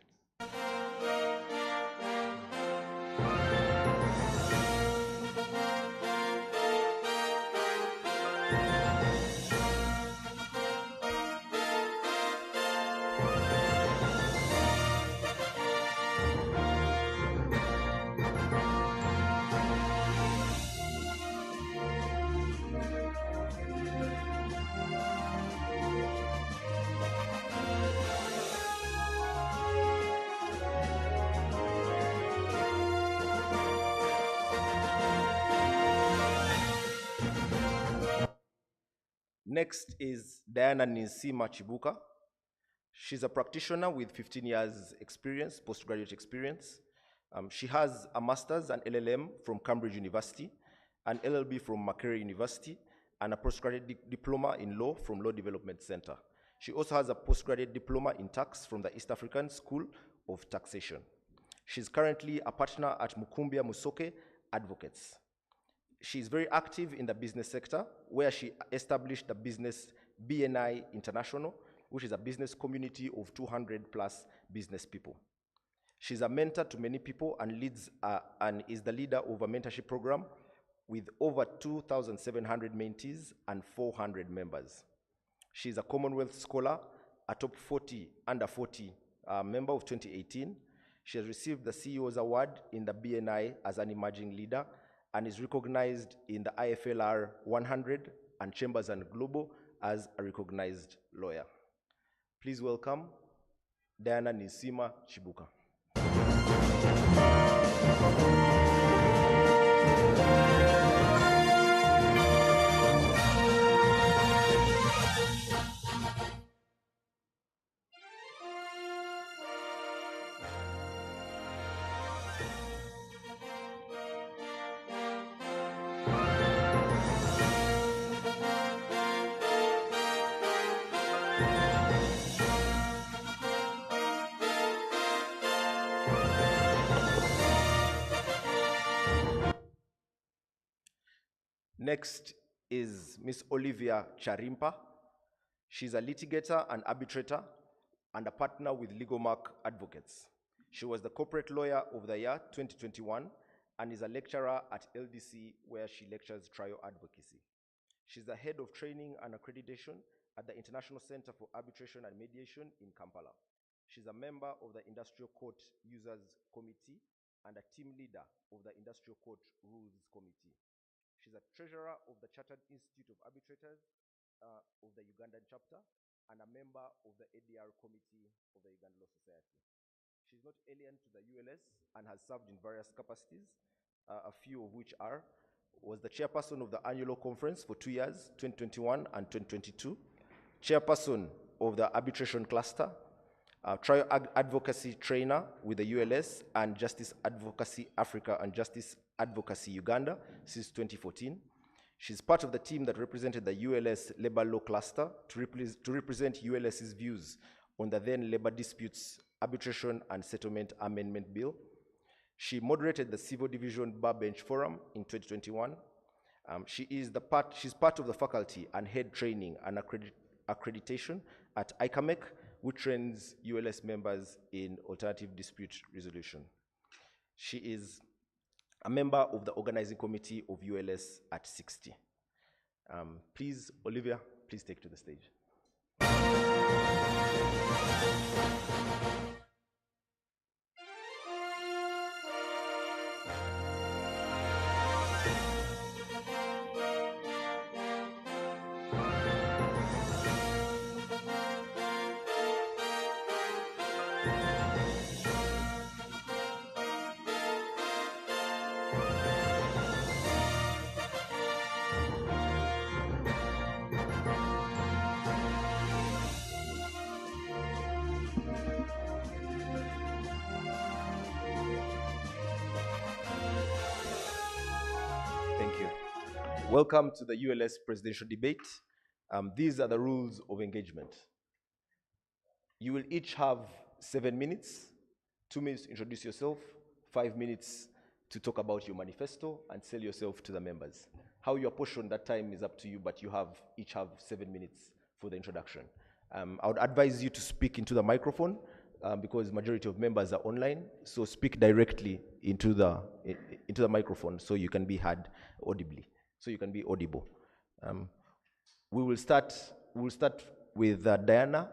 Next is Diana Ninsi Machibuka. She's a practitioner with 15 years experience, postgraduate experience. She has a master's and LLM from Cambridge University, an LLB from Makerere University, and a postgraduate diploma in law from Law Development Center. She also has a postgraduate diploma in tax from the East African School of Taxation. She's currently a partner at Mukumbia Musoke Advocates. She's very active in the business sector, where she established the business BNI International, which is a business community of 200 plus business people. She's a mentor to many people and leads and is the leader of a mentorship program with over 2,700 mentees and 400 members. She's a Commonwealth Scholar, a top 40, under 40 member of 2018. She has received the CEO's Award in the BNI as an emerging leader and is recognized in the IFLR 100 and Chambers and Global as a recognized lawyer. Please welcome Diana Nisima Chibuka. Next is Miss Olivia Charimpa. She's a litigator and arbitrator and a partner with Legalmark Advocates. She was the Corporate Lawyer of the Year 2021 and is a lecturer at LDC, where she lectures trial advocacy. She's the head of training and accreditation at the International Center for Arbitration and Mediation in Kampala. She's a member of the Industrial Court Users Committee and a team leader of the Industrial Court Rules Committee. She's a treasurer of the Chartered Institute of Arbitrators of the Ugandan chapter and a member of the ADR Committee of the Uganda Law Society. She's not alien to the ULS and has served in various capacities, a few of which was the chairperson of the annual conference for 2 years, 2021 and 2022, chairperson of the arbitration cluster, trial advocacy trainer with the ULS and Justice Advocacy Africa and Justice Advocacy Uganda since 2014. She's part of the team that represented the ULS Labor Law Cluster to represent ULS's views on the then Labor Disputes Arbitration and Settlement Amendment Bill. She moderated the Civil Division Bar Bench Forum in 2021. She's part of the faculty and head training and accreditation at ICAMEC, which trains ULS members in alternative dispute resolution. She is a member of the organizing committee of ULS at 60. Please, Olivia, please take to the stage. Welcome to the ULS presidential debate. These are the rules of engagement. You will each have 7 minutes, 2 minutes to introduce yourself, 5 minutes to talk about your manifesto and sell yourself to the members. How you apportion that time is up to you, but you each have 7 minutes for the introduction. I would advise you to speak into the microphone because majority of members are online, so speak directly into the microphone so you can be heard audibly. So you can be audible. We'll start with Diana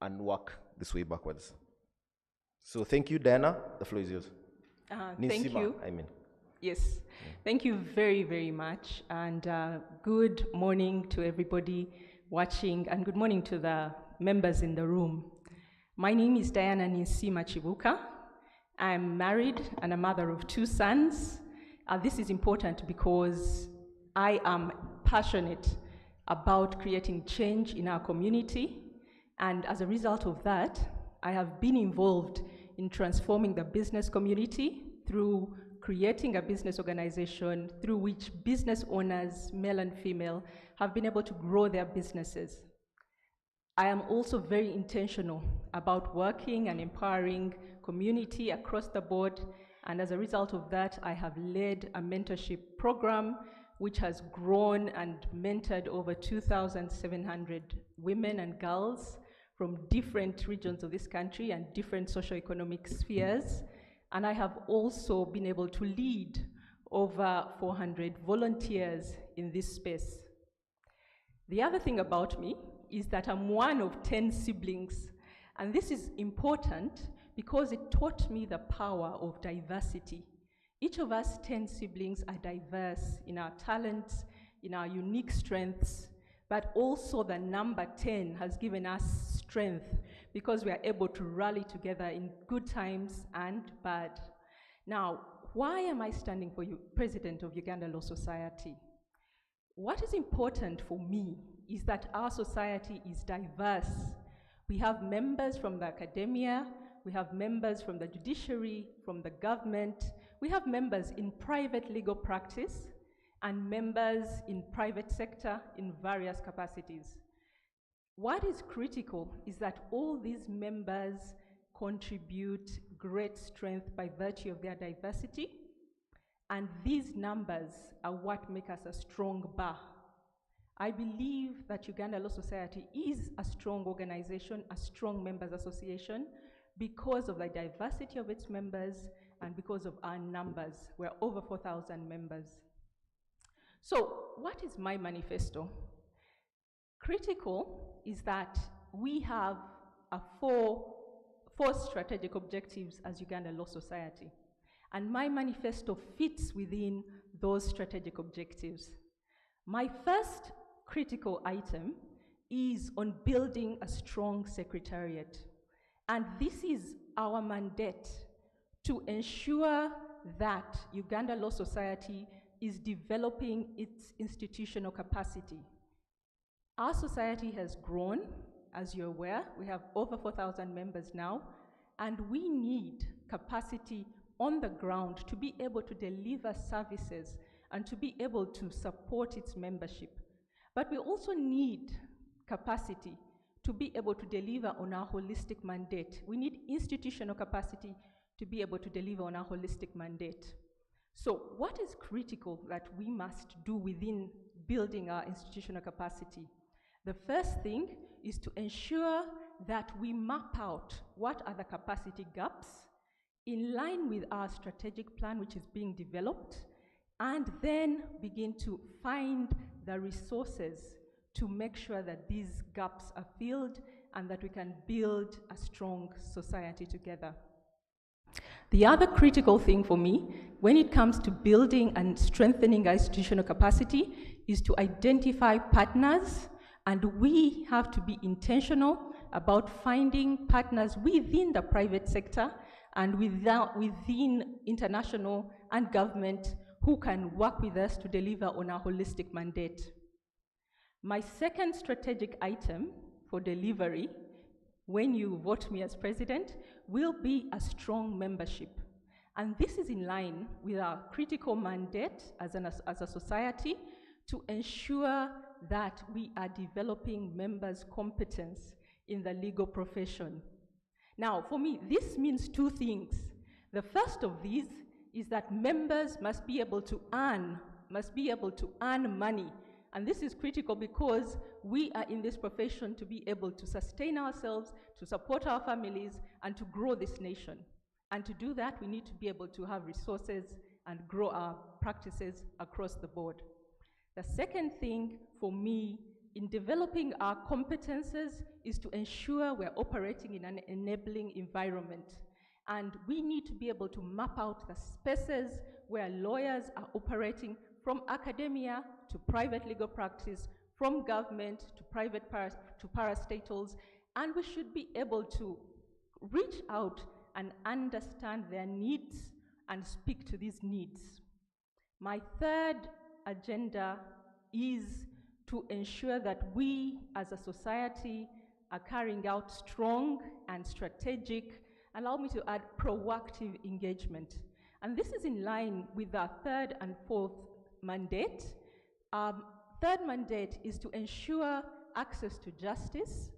and work this way backwards. So thank you, Diana. The floor is yours. Thank you. Yes. Thank you very, very much. And good morning to everybody watching, and good morning to the members in the room. My name is Diana Ninsi Machibuka. I'm married and a mother of 2 sons. This is important because I am passionate about creating change in our community And as a result of that, I have been involved in transforming the business community through creating a business organization through which business owners, male and female, have been able to grow their businesses. I am also very intentional about working and empowering community across the board, and as a result of that, I have led a mentorship program which has grown and mentored over 2,700 women and girls from different regions of this country and different socioeconomic spheres. And I have also been able to lead over 400 volunteers in this space. The other thing about me is that I'm one of 10 siblings, and this is important because it taught me the power of diversity. Each of us 10 siblings are diverse in our talents, in our unique strengths, but also the number 10 has given us strength because we are able to rally together in good times and bad. Now, why am I standing for you, President of Uganda Law Society? What is important for me is that our society is diverse. We have members from the academia, we have members from the judiciary, from the government, we have members in private legal practice, and members in private sector in various capacities. What is critical is that all these members contribute great strength by virtue of their diversity, and these numbers are what make us a strong bar. I believe that Uganda Law Society is a strong organization, a strong members association, because of the diversity of its members and because of our numbers. We're over 4,000 members. So what is my manifesto? Critical is that we have four strategic objectives as Uganda Law Society. And my manifesto fits within those strategic objectives. My first critical item is on building a strong secretariat. And this is our mandate to ensure that Uganda Law Society is developing its institutional capacity. Our society has grown, as you're aware. We have over 4,000 members now, and we need capacity on the ground to be able to deliver services and to be able to support its membership. But we also need capacity to be able to deliver on our holistic mandate. We need institutional capacity to be able to deliver on our holistic mandate. So what is critical that we must do within building our institutional capacity? The first thing is to ensure that we map out what are the capacity gaps in line with our strategic plan which is being developed, and then begin to find the resources to make sure that these gaps are filled and that we can build a strong society together. The other critical thing for me when it comes to building and strengthening our institutional capacity is to identify partners, and we have to be intentional about finding partners within the private sector and within international and government who can work with us to deliver on our holistic mandate. My second strategic item for delivery, when you vote me as president, will be a strong membership. And this is in line with our critical mandate as a society to ensure that we are developing members' competence in the legal profession. Now, for me, this means two things. The first of these is that members must be able to earn money. And this is critical because we are in this profession to be able to sustain ourselves, to support our families, and to grow this nation. And to do that, we need to be able to have resources and grow our practices across the board. The second thing for me in developing our competences is to ensure we're operating in an enabling environment. And we need to be able to map out the spaces where lawyers are operating, from academia to private legal practice, from government to private to parastatals, and we should be able to reach out and understand their needs and speak to these needs. My third agenda is to ensure that we as a society are carrying out strong and strategic, allow me to add proactive engagement. And this is in line with our third and fourth mandate. Third mandate is to ensure access to justice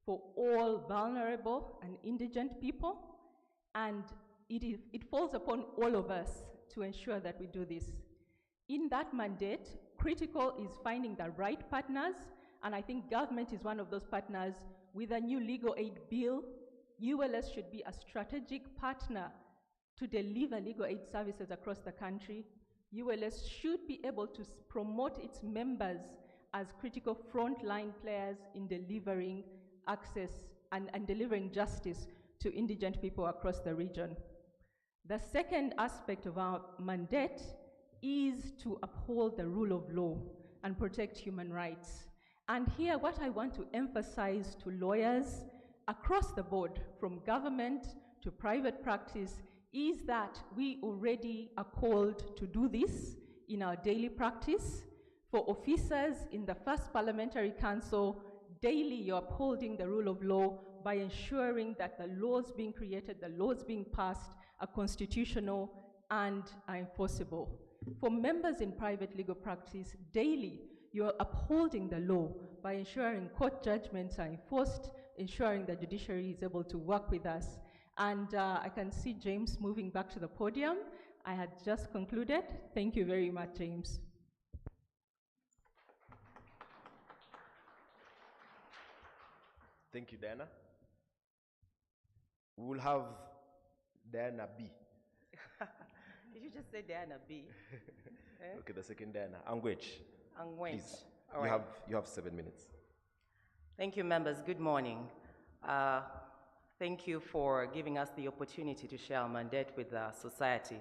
for all vulnerable and indigent people, and it falls upon all of us to ensure that we do this. In that mandate, critical is finding the right partners, and I think government is one of those partners. With a new legal aid bill, ULS should be a strategic partner to deliver legal aid services across the country. ULS should be able to promote its members as critical frontline players in delivering access and delivering justice to indigent people across the region. The second aspect of our mandate is to uphold the rule of law and protect human rights. And here, what I want to emphasize to lawyers across the board, from government to private practice, is that we already are called to do this in our daily practice. For officers in the First Parliamentary Council, daily you're upholding the rule of law by ensuring that the laws being created, the laws being passed are constitutional and are enforceable. For members in private legal practice, daily you're upholding the law by ensuring court judgments are enforced, ensuring the judiciary is able to work with us. And I can see James moving back to the podium. I had just concluded. Thank you very much, James. Thank you, Diana. We will have Diana B. Did you just say Diana B? Eh? Okay, the second Diana. Anguish. Anguish. Please. All right. You have 7 minutes. Thank you, members. Good morning. Thank you for giving us the opportunity to share our mandate with the society.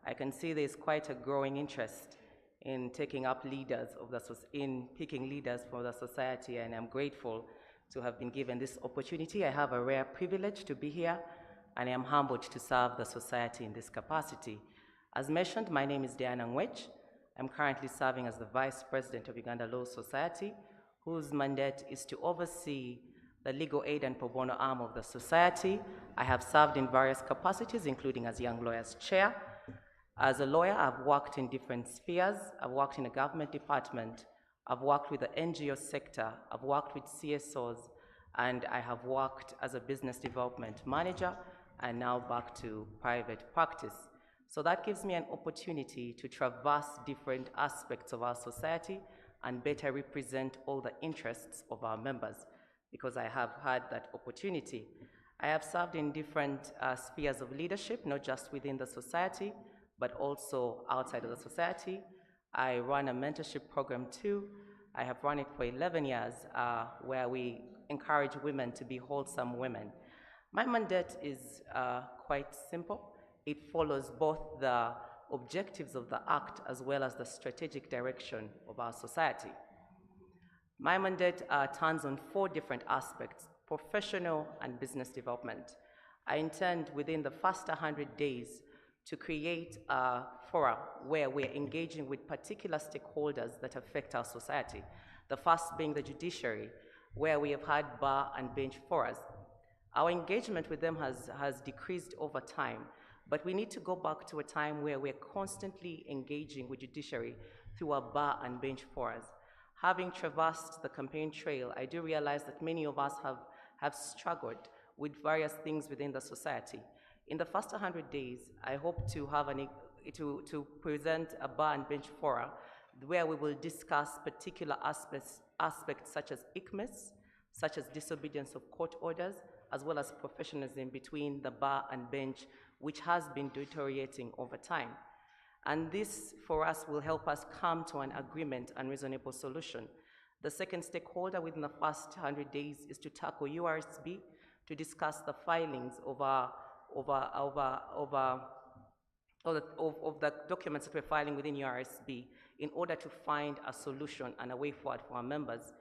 I can see there's quite a growing interest in taking up leaders in picking leaders for the society, and I'm grateful to have been given this opportunity. I have a rare privilege to be here, and I am humbled to serve the society in this capacity. As mentioned, my name is Diana Ngwech. I'm currently serving as the Vice President of Uganda Law Society, whose mandate is to oversee the legal aid and pro bono arm of the society. I have served in various capacities, including as Young Lawyers Chair. As a lawyer, I've worked in different spheres. I've worked in a government department. I've worked with the NGO sector. I've worked with CSOs, and I have worked as a business development manager, and now back to private practice. So that gives me an opportunity to traverse different aspects of our society and better represent all the interests of our members, because I have had that opportunity. I have served in different spheres of leadership, not just within the society, but also outside of the society. I run a mentorship program too. I have run it for 11 years, where we encourage women to be wholesome women. My mandate is quite simple. It follows both the objectives of the Act as well as the strategic direction of our society. My mandate turns on 4 different aspects: professional and business development. I intend within the first 100 days to create a forum where we're engaging with particular stakeholders that affect our society. The first being the judiciary, where we have had bar and bench forums. Our engagement with them has decreased over time, but we need to go back to a time where we're constantly engaging with judiciary through our bar and bench forums. Having traversed the campaign trail, I do realize that many of us have struggled with various things within the society. In the first 100 days, I hope to have to present a bar and bench forum where we will discuss particular aspects such as ICMES, such as disobedience of court orders, as well as professionalism between the bar and bench, which has been deteriorating over time. And this, for us, will help us come to an agreement and reasonable solution. The second stakeholder within the first 100 days is to tackle URSB to discuss the filings of the documents that we're filing within URSB in order to find a solution and a way forward for our members.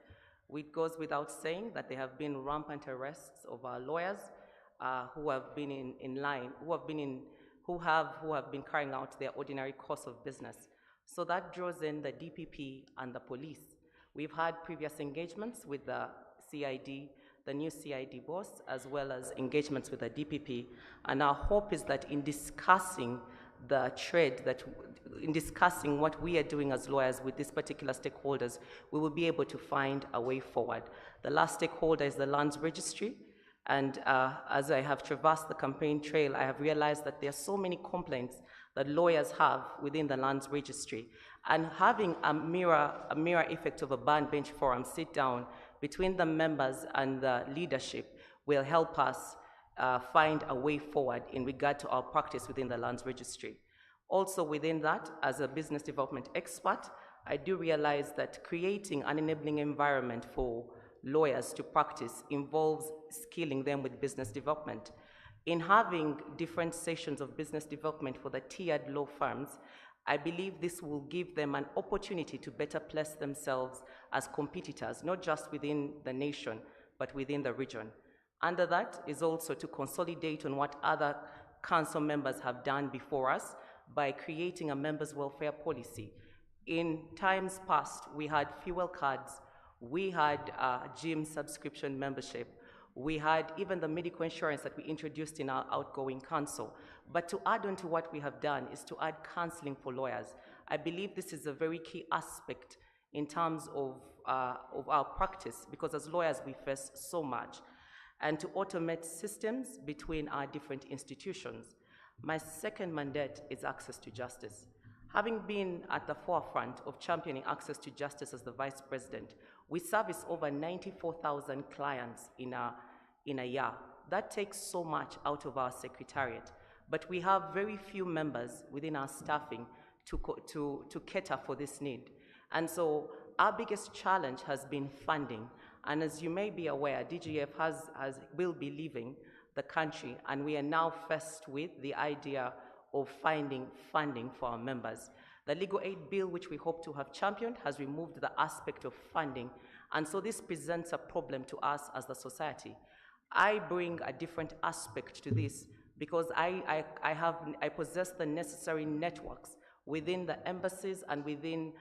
It goes without saying that there have been rampant arrests of our lawyers who have been who have been carrying out their ordinary course of business. So that draws in the DPP and the police. We've had previous engagements with the CID, the new CID boss, as well as engagements with the DPP. And our hope is that in discussing the trade, in discussing what we are doing as lawyers with these particular stakeholders, we will be able to find a way forward. The last stakeholder is the Lands Registry. And as I have traversed the campaign trail, I have realized that there are so many complaints that lawyers have within the Lands Registry. And having a mirror effect of a backbench forum sit down between the members and the leadership will help us find a way forward in regard to our practice within the Lands Registry. Also within that, as a business development expert, I do realize that creating an enabling environment for lawyers to practice involves skilling them with business development. In having different sessions of business development for the tiered law firms, I believe this will give them an opportunity to better place themselves as competitors, not just within the nation, but within the region. Under that is also to consolidate on what other council members have done before us by creating a members' welfare policy. In times past, we had fuel cards, we had gym subscription membership, we had even the medical insurance that we introduced in our outgoing council. But to add on to what we have done is to add counseling for lawyers. I believe this is a very key aspect in terms of our practice, because as lawyers we face so much. And to automate systems between our different institutions. My second mandate is access to justice. Having been at the forefront of championing access to justice as the Vice President, we service over 94,000 clients in a year. That takes so much out of our Secretariat, but we have very few members within our staffing to cater for this need. And so our biggest challenge has been funding. And as you may be aware, DGF will be leaving the country, and we are now faced with the idea of finding funding for our members. The legal aid bill, which we hope to have championed, has removed the aspect of funding, and so this presents a problem to us as the society. I bring a different aspect to this because I possess the necessary networks within the embassies and within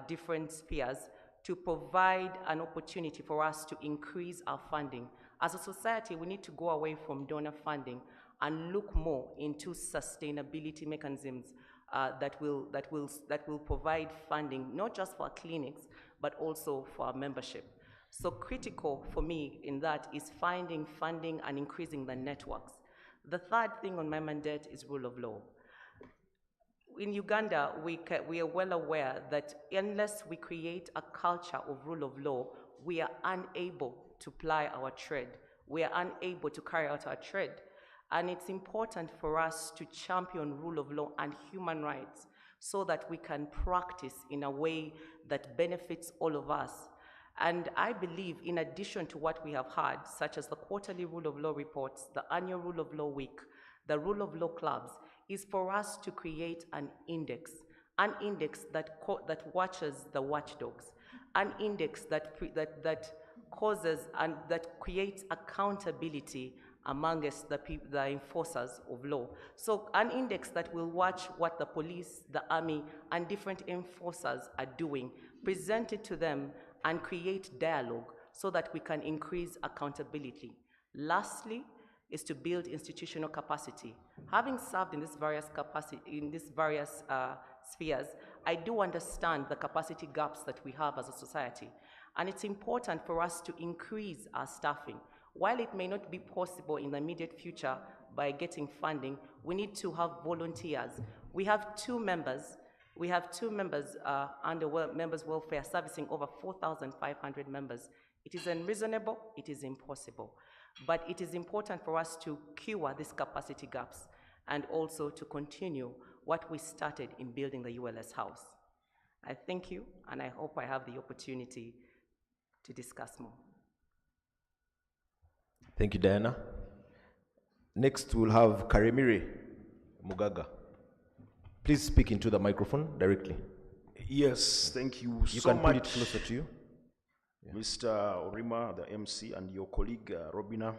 different spheres to provide an opportunity for us to increase our funding. As a society, we need to go away from donor funding and look more into sustainability mechanisms that will provide funding, not just for our clinics, but also for our membership. So critical for me in that is finding funding and increasing the networks. The third thing on my mandate is rule of law. In Uganda, we are well aware that unless we create a culture of rule of law, we are unable to ply our trade. We are unable to carry out our trade. And it's important for us to champion rule of law and human rights so that we can practice in a way that benefits all of us. And I believe, in addition to what we have had, such as the quarterly rule of law reports, the annual rule of law week, the rule of law clubs, is for us to create an index that watches the watchdogs, an index that causes and that creates accountability amongst the enforcers of law. So an index that will watch what the police, the army, and different enforcers are doing, present it to them, and create dialogue so that we can increase accountability. Lastly, is to build institutional capacity. Having served in these various spheres, I do understand the capacity gaps that we have as a society. And it's important for us to increase our staffing. While it may not be possible in the immediate future by getting funding, we need to have volunteers. We have two members under members' welfare servicing over 4,500 members. It is unreasonable, it is impossible. But it is important for us to cure these capacity gaps and also to continue what we started in building the ULS house. I thank you, and I hope I have the opportunity to discuss more. Thank you, Diana. Next, we'll have Karemire Mugaga. Please speak into the microphone directly. Yes, thank you so much. You can put it closer to you. Yeah. Mr. Orima, the MC, and your colleague, Robina.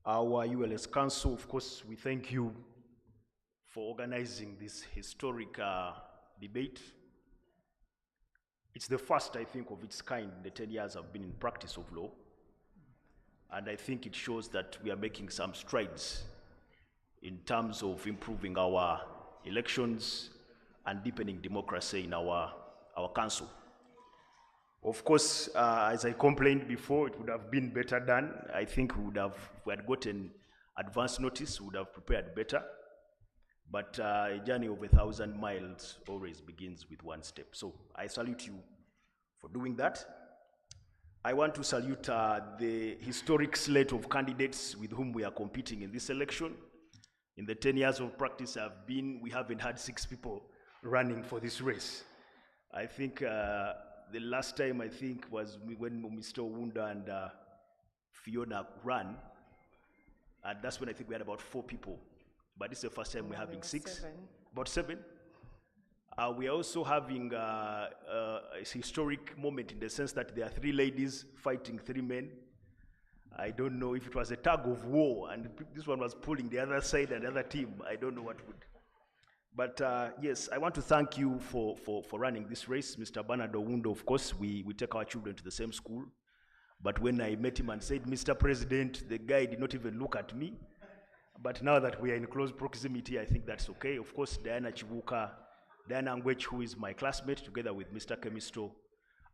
Our ULS Council, of course, we thank you for organizing this historic debate. It's the first, I think, of its kind in the 10 years I've been in practice of law. And I think it shows that we are making some strides in terms of improving our elections and deepening democracy in our council. Of course, as I complained before, it would have been better done. I think we would have, if we had gotten advance notice, we would have prepared better. But a journey of 1,000 miles always begins with one step. So I salute you for doing that. I want to salute the historic slate of candidates with whom we are competing in this election. In the 10 years of practice I've been, we haven't had 6 people running for this race. I think the last time, I think, was when Mr. Wunda and Fiona ran. And that's when I think we had about 4 people. But this is the first time we're having 6. 7. About 7. We are also having a historic moment in the sense that there are 3 ladies fighting 3 men. I don't know if it was a tug of war and this one was pulling the other side and the other team. I don't know what would. But yes, I want to thank you for running this race. Mr. Bernard Owundo, of course, we take our children to the same school. But when I met him and said, Mr. President, the guy did not even look at me. But now that we are in close proximity, I think that's okay. Of course, Diana Chibuka, Diana Anguish, who is my classmate, together with Mr. Chemisto,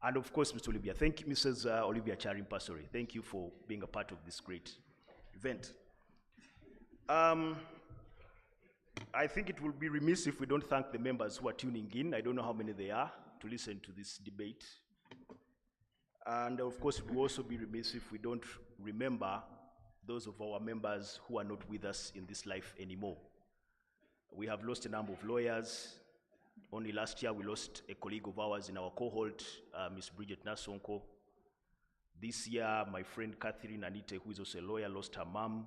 and of course, Mr. Olivia. Thank you, Mrs. Olivia Charimpa, sorry. Thank you for being a part of this great event. I think it will be remiss if we don't thank the members who are tuning in. I don't know how many they are to listen to this debate. And of course, it will also be remiss if we don't remember those of our members who are not with us in this life anymore. We have lost a number of lawyers. Only last year, we lost a colleague of ours in our cohort, Ms. Bridget Nasonko. This year, my friend Catherine Anite, who is also a lawyer, lost her mom.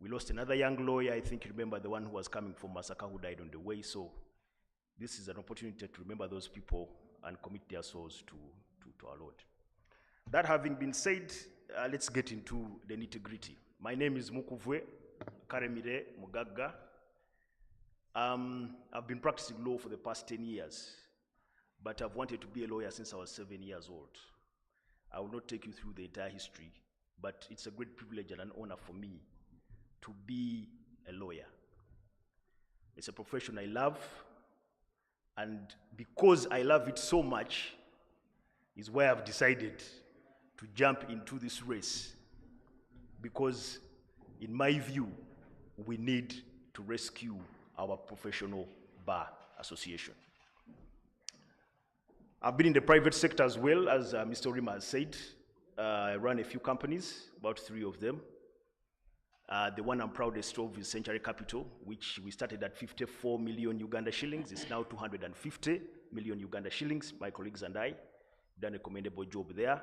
We lost another young lawyer, I think you remember the one who was coming from Masaka who died on the way. So this is an opportunity to remember those people and commit their souls to our Lord. That having been said, let's get into the nitty-gritty. My name is Mukuvwe Karemire Mugaga. I've been practicing law for the past 10 years, but I've wanted to be a lawyer since I was 7 years old. I will not take you through the entire history, but it's a great privilege and an honor for me to be a lawyer. It's a profession I love, and because I love it so much, is why I've decided to jump into this race, because in my view, we need to rescue our professional bar association. I've been in the private sector as well, as Mr. Rima has said. I run a few companies, about 3 of them. The one I'm proudest of is Century Capital, which we started at 54 million Uganda shillings. It's now 250 million Uganda shillings. My colleagues and I done a commendable job there.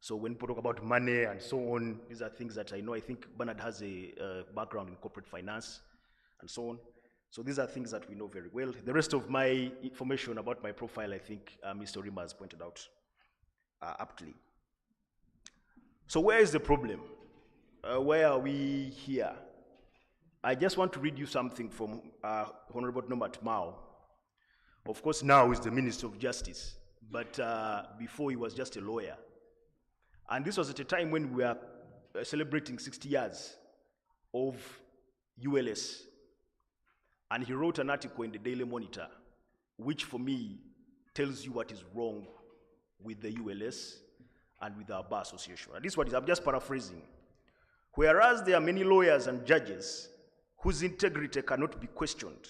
So when people talk about money and so on, these are things that I know. I think Bernard has a background in corporate finance and so on. So these are things that we know very well. The rest of my information about my profile, I think Mr. Rima has pointed out aptly. So where is the problem? Why are we here? I just want to read you something from Honorable Norbert Mao. Of course, now he's the Minister of Justice, but before he was just a lawyer. And this was at a time when we were celebrating 60 years of ULS. And he wrote an article in the Daily Monitor, which for me tells you what is wrong with the ULS and with our bar association. And this is what I'm just paraphrasing. Whereas there are many lawyers and judges whose integrity cannot be questioned,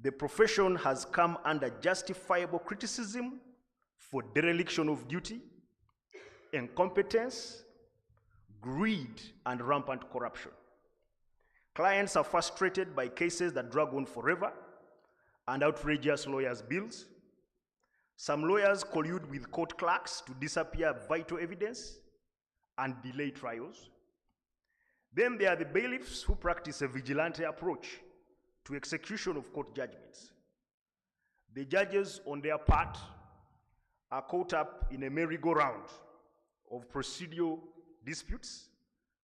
the profession has come under justifiable criticism for dereliction of duty, incompetence, greed, and rampant corruption. Clients are frustrated by cases that drag on forever and outrageous lawyers' bills. Some lawyers collude with court clerks to disappear vital evidence and delay trials. Then there are the bailiffs who practice a vigilante approach to execution of court judgments. The judges, on their part, are caught up in a merry-go-round of procedural disputes,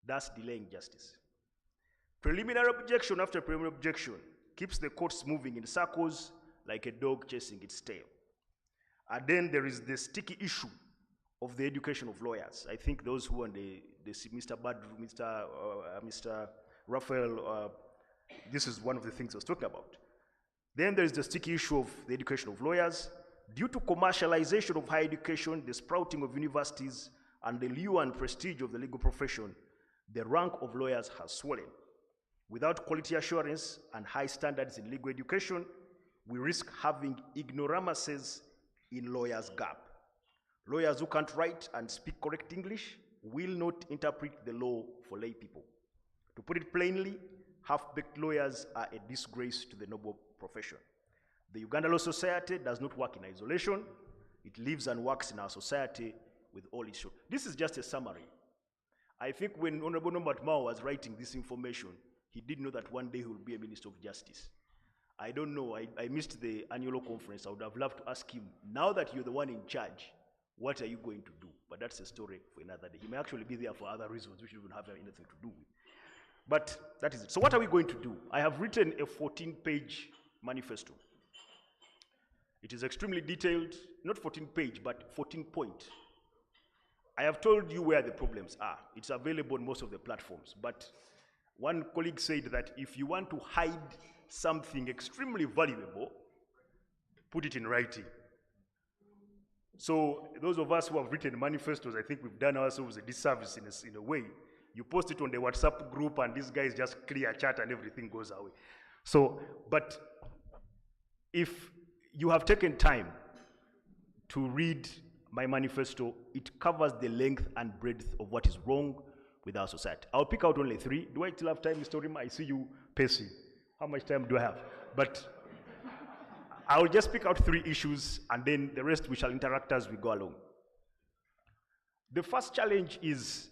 thus delaying justice. Preliminary objection after preliminary objection keeps the courts moving in circles like a dog chasing its tail. And then there is the sticky issue of the education of lawyers. I think those who are on the Mr. Badru, Mr. Raphael, this is one of the things I was talking about. Then there is the sticky issue of the education of lawyers. Due to commercialization of higher education, the sprouting of universities, and the lure and prestige of the legal profession, the rank of lawyers has swollen. Without quality assurance and high standards in legal education, we risk having ignoramuses in lawyers' gap. Lawyers who can't write and speak correct English will not interpret the law for lay people. To put it plainly, half-baked lawyers are a disgrace to the noble profession. The Uganda Law Society does not work in isolation. It lives and works in our society with all its shows. This is just a summary. I think when Honorable Norbert Mao was writing this information, he did know that one day he will be a Minister of Justice. I don't know, I missed the annual conference. I would have loved to ask him, now that you're the one in charge, what are you going to do? But that's a story for another day. He may actually be there for other reasons which don't have anything to do with. But that is it. So what are we going to do? I have written a 14-page manifesto. It is extremely detailed, not 14-page, but 14-point. I have told you where the problems are. It's available on most of the platforms. But one colleague said that if you want to hide something extremely valuable, put it in writing. So those of us who have written manifestos, I think we've done ourselves a disservice in a way. You post it on the WhatsApp group and these guys just clear chat and everything goes away. So, but if you have taken time to read my manifesto, it covers the length and breadth of what is wrong with our society. I'll pick out only 3. Do I still have time, Mr. Rima? I see you pacing. How much time do I have? But I'll just pick out 3 issues and then the rest we shall interact as we go along. The first challenge is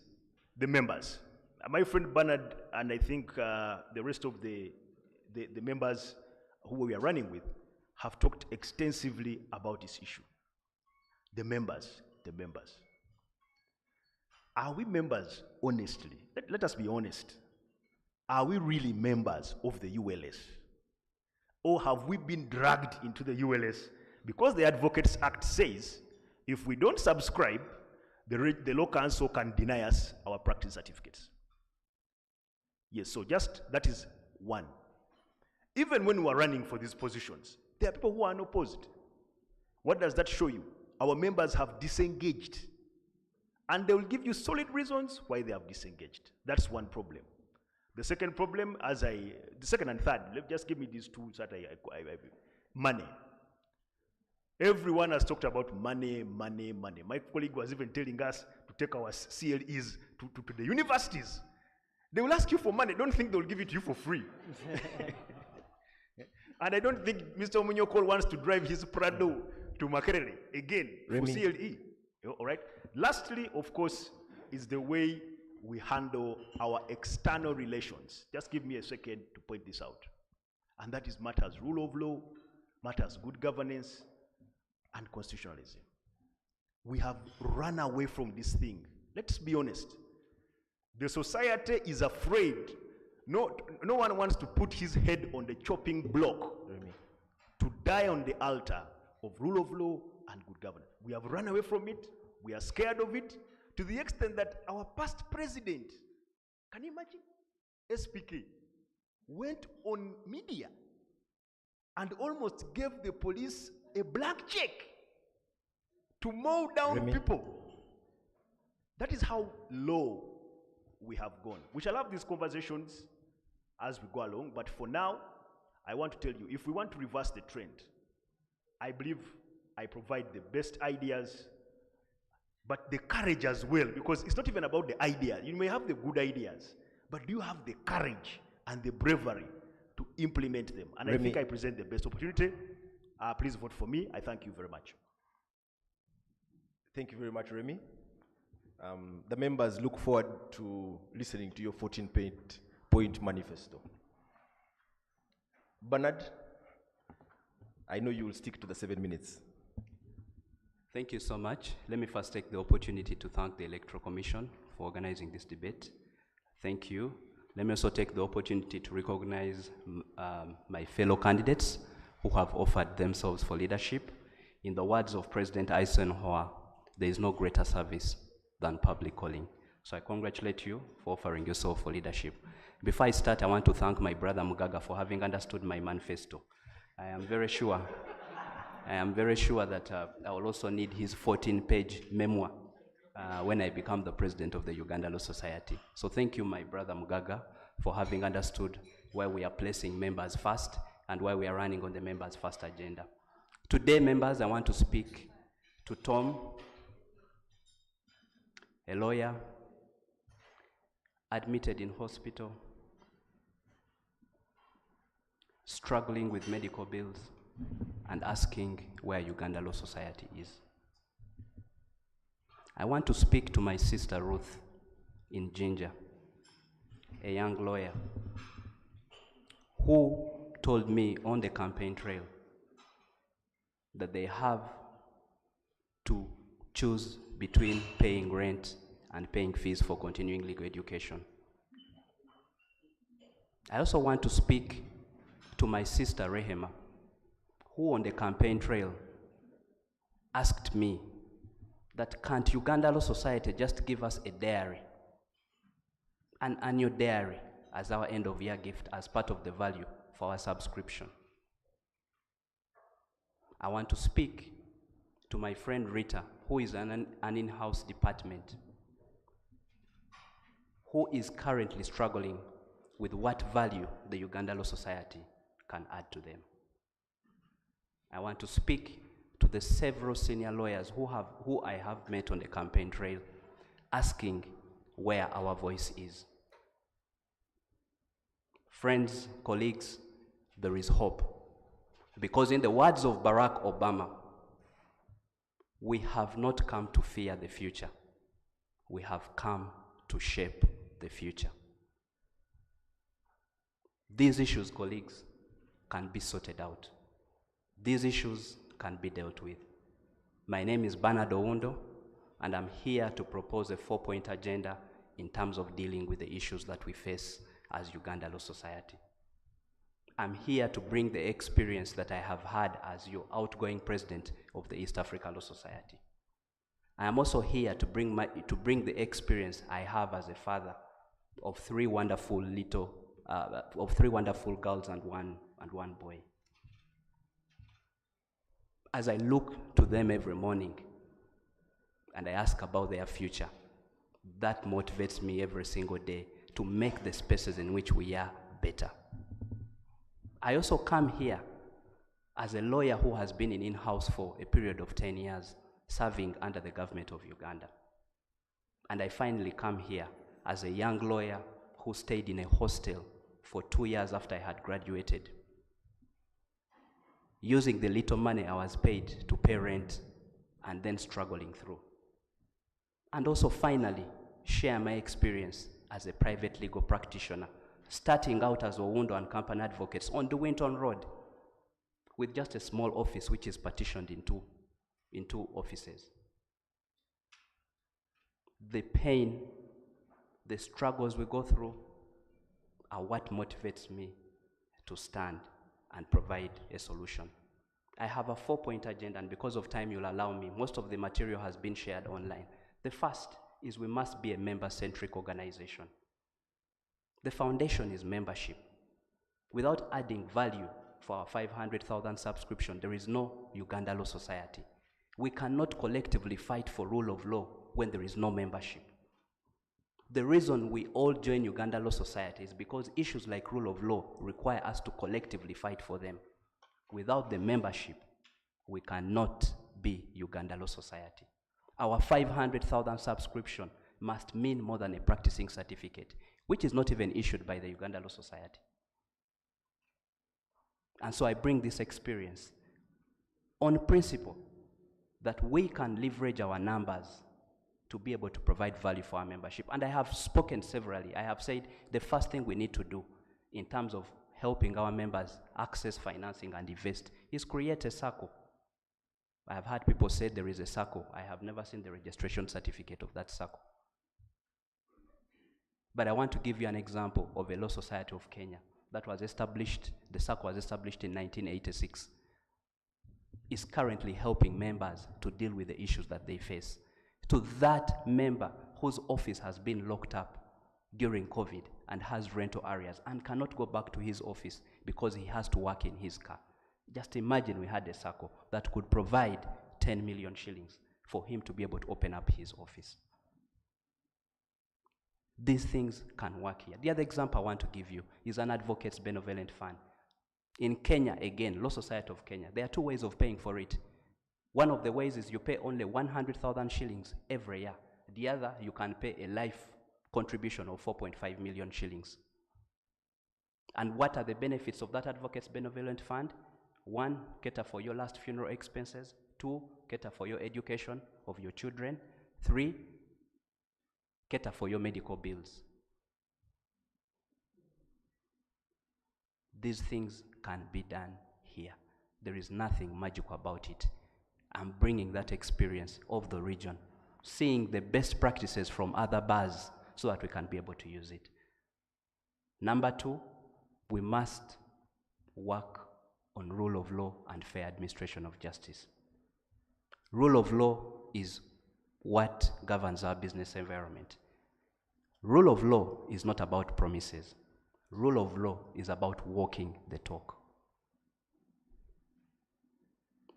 the members. My friend Bernard and I think the rest of the members who we are running with have talked extensively about this issue. The members. Are we members, honestly? Let us be honest. Are we really members of the ULS? Or have we been dragged into the ULS because the Advocates Act says if we don't subscribe, the Law Council can deny us our practice certificates? Yes, so just that is one. Even when we are running for these positions, there are people who are unopposed. What does that show you? Our members have disengaged. And they will give you solid reasons why they have disengaged. That's one problem. The second problem, the second and third, just give me these 2 that money. Everyone has talked about money. My colleague was even telling us to take our CLEs to the universities. They will ask you for money. Don't think they'll give it to you for free. And I don't think Mr. Munyoko wants to drive his Prado to Makerere again for CLE. All right. Lastly, of course, is the way we handle our external relations. Just give me a second to point this out. And that is matters rule of law, matters good governance, and constitutionalism. We have run away from this thing. Let's be honest. The society is afraid. No one wants to put his head on the chopping block to die on the altar of rule of law and good governance. We have run away from it. We are scared of it to the extent that our past president, can you imagine? SPK went on media and almost gave the police a blank check to mow down people. That is how low we have gone. We shall have these conversations as we go along, but for now, I want to tell you, if we want to reverse the trend, I believe I provide the best ideas, but the courage as well, because it's not even about the idea. You may have the good ideas, but do you have the courage and the bravery to implement them? And I think I present the best opportunity. Please vote for me. I thank you very much. Thank you very much, Remy. The members look forward to listening to your 14-point manifesto. Bernard, I know you will stick to the 7 minutes. Thank you so much. Let me first take the opportunity to thank the Electoral Commission for organizing this debate. Thank you. Let me also take the opportunity to recognize my fellow candidates who have offered themselves for leadership. In the words of President Eisenhower, there is no greater service than public calling. So I congratulate you for offering yourself for leadership. Before I start, I want to thank my brother Mugaga for having understood my manifesto. I am very sure that I will also need his 14-page memoir when I become the president of the Uganda Law Society. So thank you, my brother Mugaga, for having understood why we are placing members first and why we are running on the members first agenda. Today, members, I want to speak to Tom, a lawyer, admitted in hospital, struggling with medical bills, and asking where Uganda Law Society is. I want to speak to my sister Ruth in Ginger, a young lawyer, who told me on the campaign trail that they have to choose between paying rent and paying fees for continuing legal education. I also want to speak to my sister Rehema, who on the campaign trail asked me that can't Uganda Law Society just give us a diary, an annual diary as our end of year gift as part of the value for our subscription. I want to speak to my friend Rita, who is an in-house department, who is currently struggling with what value the Uganda Law Society can add to them. I want to speak to the several senior lawyers who I have met on the campaign trail, asking where our voice is. Friends, colleagues, there is hope. Because in the words of Barack Obama, we have not come to fear the future. We have come to shape the future. These issues, colleagues, can be sorted out. These issues can be dealt with. My name is Bernard Oundo, and I'm here to propose a 4-point agenda in terms of dealing with the issues that we face as Uganda Law Society. I'm here to bring the experience that I have had as your outgoing president of the East Africa Law Society. I am also here to bring the experience I have as a father of three wonderful girls and one boy. As I look to them every morning and I ask about their future, that motivates me every single day to make the spaces in which we are better. I also come here as a lawyer who has been in-house for a period of 10 years, serving under the government of Uganda. And I finally come here as a young lawyer who stayed in a hostel for 2 years after I had graduated, using the little money I was paid to pay rent and then struggling through. And also finally, share my experience as a private legal practitioner, starting out as Oundo and Company Advocates on the Winton Road with just a small office which is partitioned in two offices. The pain, the struggles we go through are what motivates me to stand and provide a solution. I have a 4-point agenda, and because of time you'll allow me, most of the material has been shared online. The first is we must be a member-centric organization. The foundation is membership. Without adding value for our 500,000 subscription, there is no Uganda Law Society. We cannot collectively fight for rule of law when there is no membership. The reason we all join Uganda Law Society is because issues like rule of law require us to collectively fight for them. Without the membership, we cannot be Uganda Law Society. Our 500,000 subscription must mean more than a practicing certificate, which is not even issued by the Uganda Law Society. And so I bring this experience on principle that we can leverage our numbers to be able to provide value for our membership. And I have spoken severally. I have said the first thing we need to do in terms of helping our members access financing and invest is create a SACCO. I have heard people say there is a SACCO. I have never seen the registration certificate of that SACCO. But I want to give you an example of a law society of Kenya that was established, the SACCO was established in 1986. Is currently helping members to deal with the issues that they face. To that member whose office has been locked up during COVID and has rental areas and cannot go back to his office because he has to work in his car. Just imagine we had a circle that could provide 10 million shillings for him to be able to open up his office. These things can work here. The other example I want to give you is an advocate's benevolent fund. In Kenya, again, Law Society of Kenya, there are two ways of paying for it. One of the ways is you pay only 100,000 shillings every year. The other, you can pay a life contribution of 4.5 million shillings. And what are the benefits of that advocate's benevolent fund? 1, cater for your last funeral expenses. 2, cater for your education of your children. 3, cater for your medical bills. These things can be done here. There is nothing magical about it. I'm bringing that experience of the region, seeing the best practices from other bars so that we can be able to use it. Number 2, we must work on rule of law and fair administration of justice. Rule of law is what governs our business environment. Rule of law is not about promises. Rule of law is about walking the talk.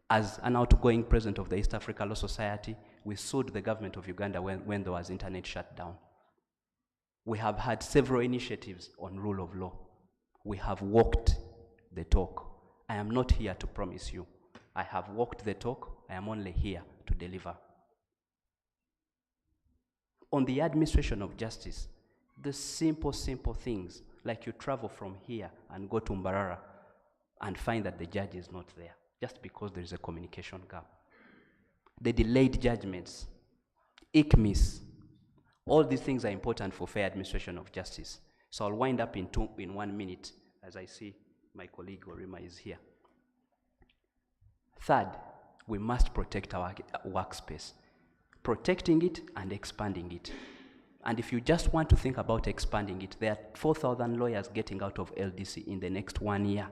As an outgoing president of the East Africa Law Society, we sued the government of Uganda when there was internet shutdown. We have had several initiatives on rule of law. We have walked the talk. I am not here to promise you. I have walked the talk. I am only here to deliver. On the administration of justice, the simple things, like you travel from here and go to Mbarara and find that the judge is not there, just because there is a communication gap. The delayed judgments, ICMIS, all these things are important for fair administration of justice. So I'll wind up in 1 minute, as I see my colleague Orima is here. Third, we must protect our workspace, protecting it and expanding it. And if you just want to think about expanding it, there are 4,000 lawyers getting out of LDC in the next 1 year.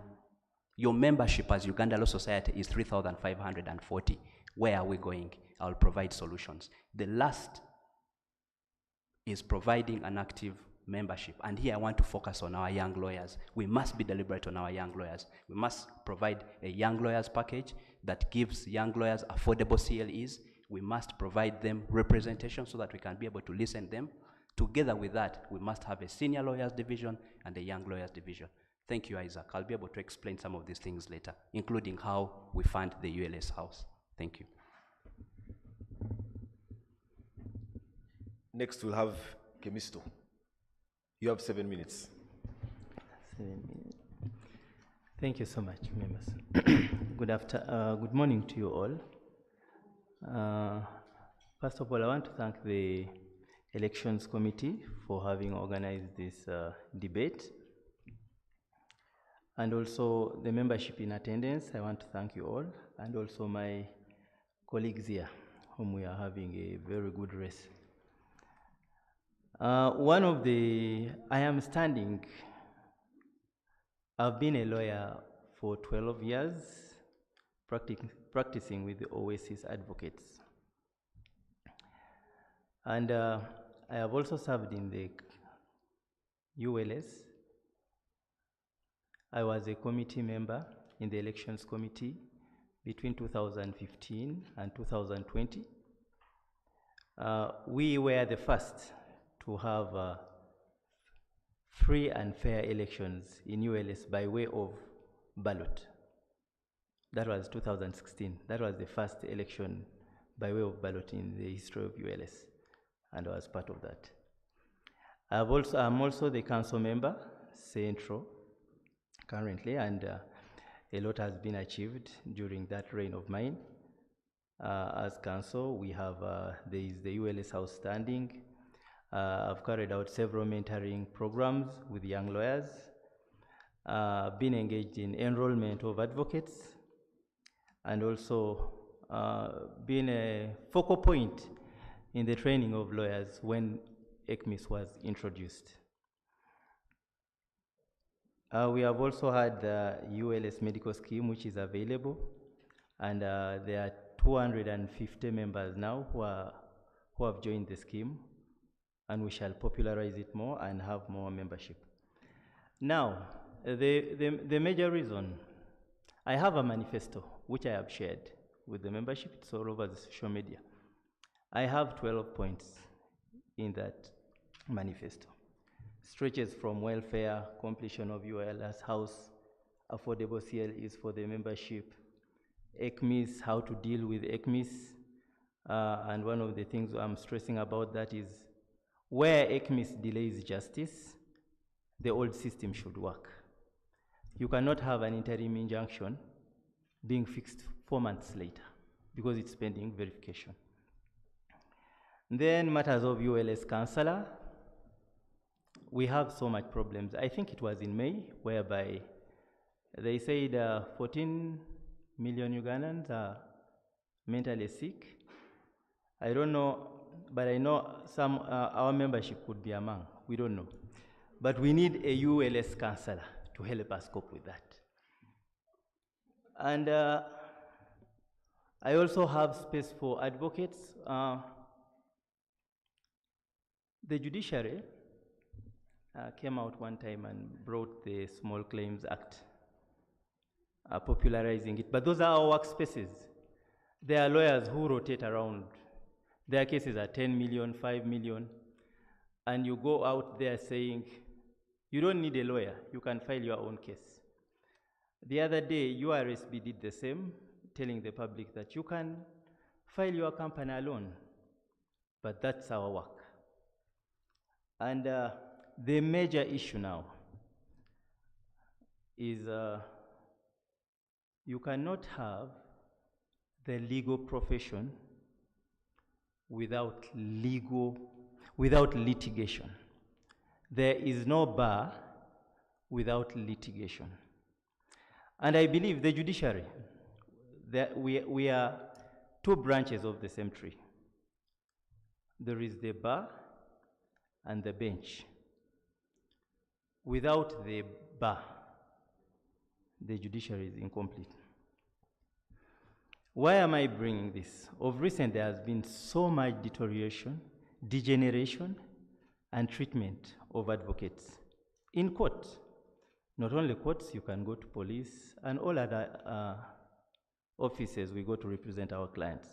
Your membership as Uganda Law Society is 3,540. Where are we going? I'll provide solutions. The last is providing an active membership. And here I want to focus on our young lawyers. We must be deliberate on our young lawyers. We must provide a young lawyers package that gives young lawyers affordable CLEs. We must provide them representation so that we can be able to listen to them. Together with that, we must have a senior lawyers division and a young lawyers division. Thank you, Isaac. I'll be able to explain some of these things later, including how we fund the ULS house. Thank you. Next, we'll have Kemisto. You have 7 minutes. 7 minutes. Thank you so much, members. Good morning to you all. First of all, I want to thank the Elections Committee for having organized this debate. And also the membership in attendance, I want to thank you all, and also my colleagues here, whom we are having a very good race. I've been a lawyer for 12 years, practicing with the Oasis advocates. And I have also served in the ULS. I was a committee member in the Elections Committee between 2015 and 2020. We were the first to have free and fair elections in ULS by way of ballot. That was 2016. That was the first election by way of ballot in the history of ULS, and I was part of that. I'm also the council member, Central, currently, and a lot has been achieved during that reign of mine. As council, we have there is the ULS House standing. I've carried out several mentoring programs with young lawyers, been engaged in enrollment of advocates, and also been a focal point in the training of lawyers when ECMIS was introduced. We have also had the ULS medical scheme, which is available, and there are 250 members now who have joined the scheme, and we shall popularize it more and have more membership. Now, the major reason, I have a manifesto which I have shared with the membership. It's all over the social media. I have 12 points in that manifesto. Stretches from welfare, completion of ULS house, affordable CLEs for the membership, ECMIS, how to deal with ECMIS. And one of the things I'm stressing about that is where ECMIS delays justice, the old system should work. You cannot have an interim injunction being fixed 4 months later because it's pending verification. Then matters of ULS counselor. We have so much problems. I think it was in May whereby they said 14 million Ugandans are mentally sick. I don't know, but I know some our membership could be among. We don't know. But we need a ULS counselor to help us cope with that. And I also have space for advocates. The judiciary came out one time and brought the Small Claims Act, popularizing it. But those are our workspaces. There are lawyers who rotate around. Their cases are 10 million, 5 million, and you go out there saying, you don't need a lawyer, you can file your own case. The other day, URSB did the same, telling the public that you can file your company alone, but that's our work. And the major issue now is you cannot have the legal profession without litigation. There is no bar without litigation. And I believe the judiciary, that we are two branches of the same tree. There is the bar and the bench. Without the bar, the judiciary is incomplete. Why am I bringing this? Of recent, there has been so much degeneration, and treatment of advocates in court. Not only courts, you can go to police and all other offices we go to represent our clients.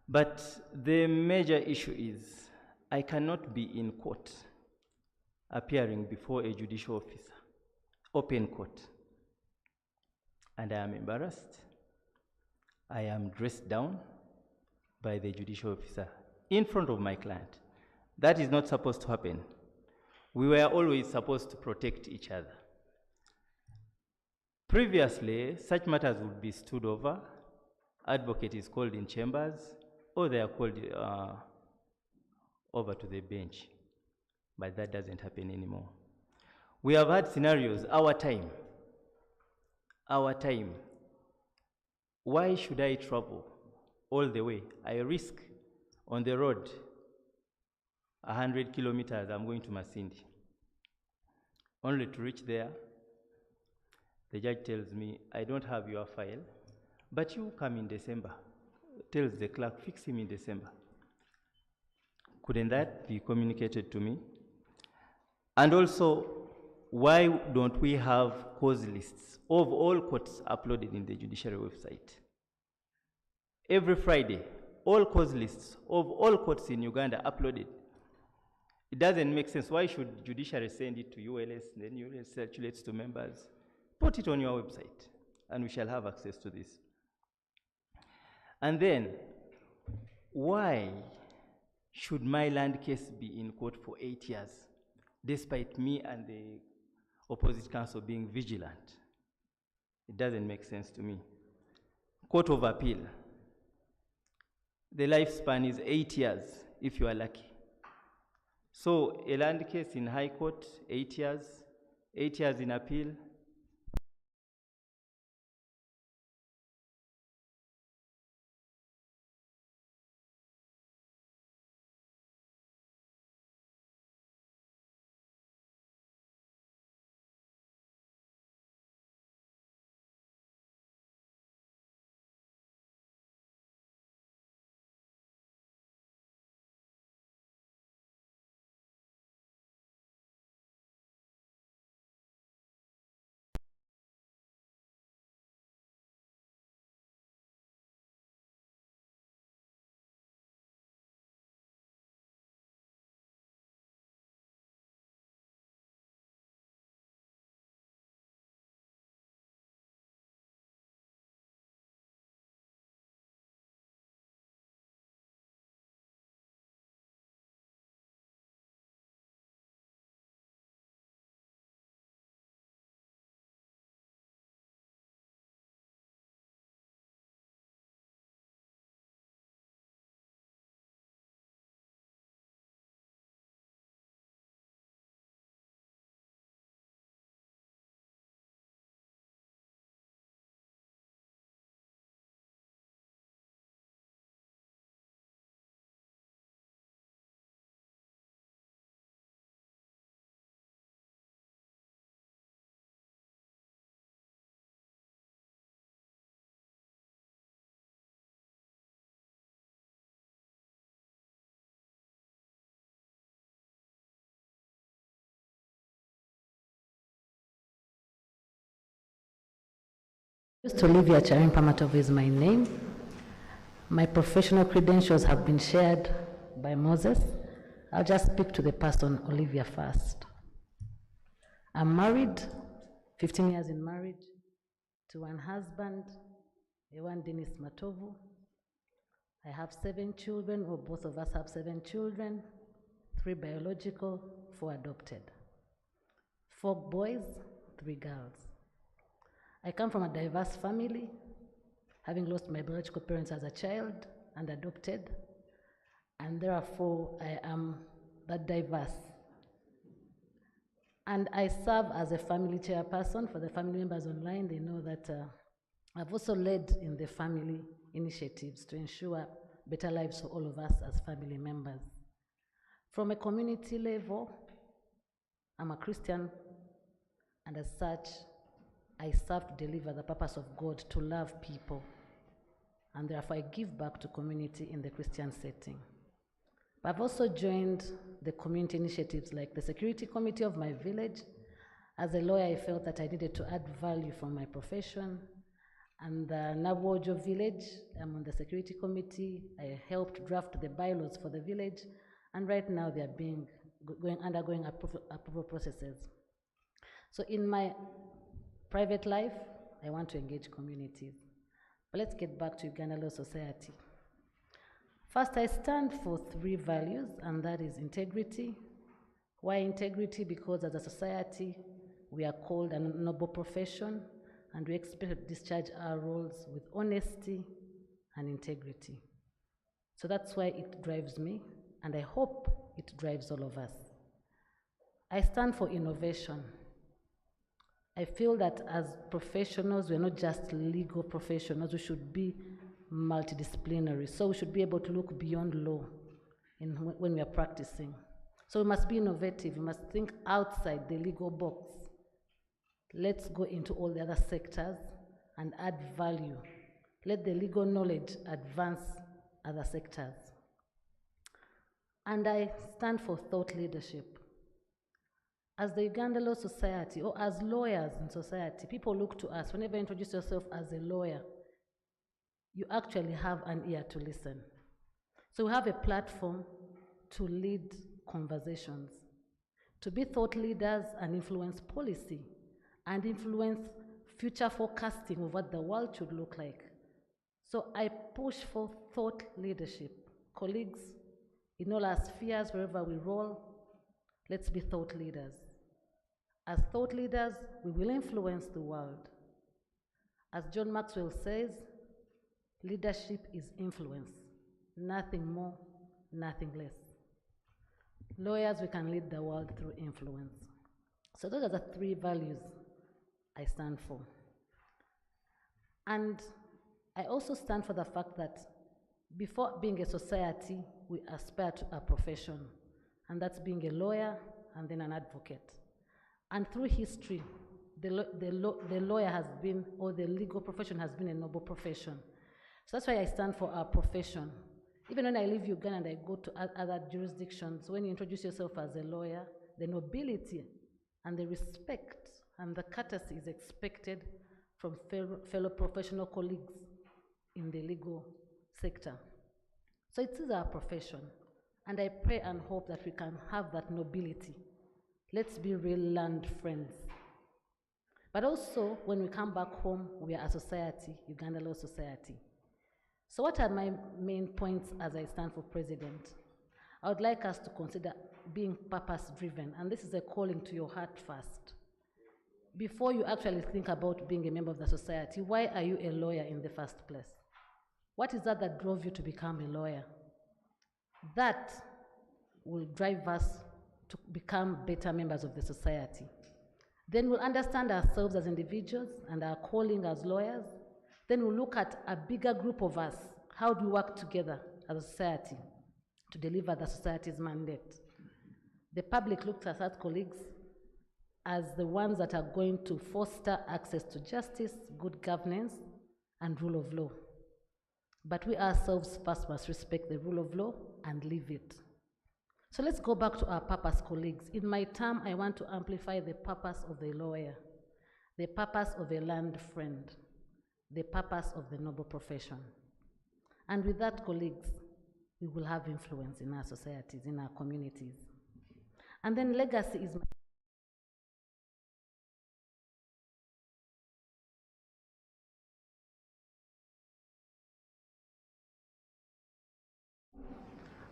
But the major issue is I cannot be in court appearing before a judicial officer, open court, and I am embarrassed. I am dressed down by the judicial officer in front of my client. That is not supposed to happen. We were always supposed to protect each other. Previously, such matters would be stood over, advocate is called in chambers, or they are called over to the bench. But that doesn't happen anymore. We have had scenarios, our time. Why should I travel all the way? I risk on the road 100 kilometers, I'm going to Masindi. Only to reach there, the judge tells me, I don't have your file, but you come in December. Tells the clerk, fix him in December. Couldn't that be communicated to me? And also, why don't we have cause lists of all courts uploaded in the judiciary website? Every Friday, all cause lists of all courts in Uganda uploaded. It doesn't make sense. Why should judiciary send it to ULS, then ULS circulates to members? Put it on your website, and we shall have access to this. And then, why should my land case be in court for 8 years, despite me and the opposite counsel being vigilant? It doesn't make sense to me. Court of Appeal. The lifespan is 8 years, if you are lucky. So a land case in High Court, 8 years, 8 years in appeal, Olivia Charimpa is my name. My professional credentials have been shared by Moses. I'll just speak to the person, Olivia, first. I'm married, 15 years in marriage, to one husband, one Dennis Matovu. I have 7 children, or both of us have 7 children, 3 biological, 4 adopted. 4 boys, 3 girls. I come from a diverse family, having lost my biological parents as a child and adopted, and therefore I am that diverse. And I serve as a family chairperson. For the family members online, they know that I've also led in the family initiatives to ensure better lives for all of us as family members. From a community level, I'm a Christian, and as such, I serve to deliver the purpose of God to love people, and therefore I give back to community in the Christian setting. But I've also joined the community initiatives like the security committee of my village. As a lawyer, I felt that I needed to add value from my profession. And the Nawojo village, I'm on the security committee. I helped draft the bylaws for the village, and right now they are undergoing approval processes. So in my private life, I want to engage communities. But let's get back to Uganda Law Society. First, I stand for 3 values, and that is integrity. Why integrity? Because as a society, we are called a noble profession, and we expect to discharge our roles with honesty and integrity. So that's why it drives me, and I hope it drives all of us. I stand for innovation. I feel that as professionals, we're not just legal professionals, we should be multidisciplinary. So we should be able to look beyond law when we are practicing. So we must be innovative, we must think outside the legal box. Let's go into all the other sectors and add value. Let the legal knowledge advance other sectors. And I stand for thought leadership. As the Uganda Law Society, or as lawyers in society, people look to us. Whenever you introduce yourself as a lawyer, you actually have an ear to listen. So we have a platform to lead conversations, to be thought leaders and influence policy, and influence future forecasting of what the world should look like. So I push for thought leadership. Colleagues, in all our spheres, wherever we roll, let's be thought leaders. As thought leaders, we will influence the world. As John Maxwell says, leadership is influence, nothing more, nothing less. Lawyers, we can lead the world through influence. So those are the 3 values I stand for. And I also stand for the fact that before being a society, we aspire to a profession, and that's being a lawyer and then an advocate. And through history, the lawyer has been, or the legal profession has been a noble profession. So that's why I stand for our profession. Even when I leave Uganda and I go to other jurisdictions, when you introduce yourself as a lawyer, the nobility and the respect and the courtesy is expected from fellow professional colleagues in the legal sector. So it is our profession, and I pray and hope that we can have that nobility. Let's be real land friends. But also, when we come back home, we are a society, Uganda Law Society. So what are my main points as I stand for president? I would like us to consider being purpose-driven, and this is a calling to your heart first. Before you actually think about being a member of the society, why are you a lawyer in the first place? What is that drove you to become a lawyer? That will drive us to become better members of the society. Then we'll understand ourselves as individuals and our calling as lawyers. Then we'll look at a bigger group of us. How do we work together as a society to deliver the society's mandate? The public looks at us, colleagues, as the ones that are going to foster access to justice, good governance, and rule of law. But we ourselves first must respect the rule of law and live it. So let's go back to our purpose, colleagues. In my term, I want to amplify the purpose of the lawyer, the purpose of a land friend. the purpose of the noble profession. And with that, colleagues, we will have influence in our societies, in our communities. And then legacy is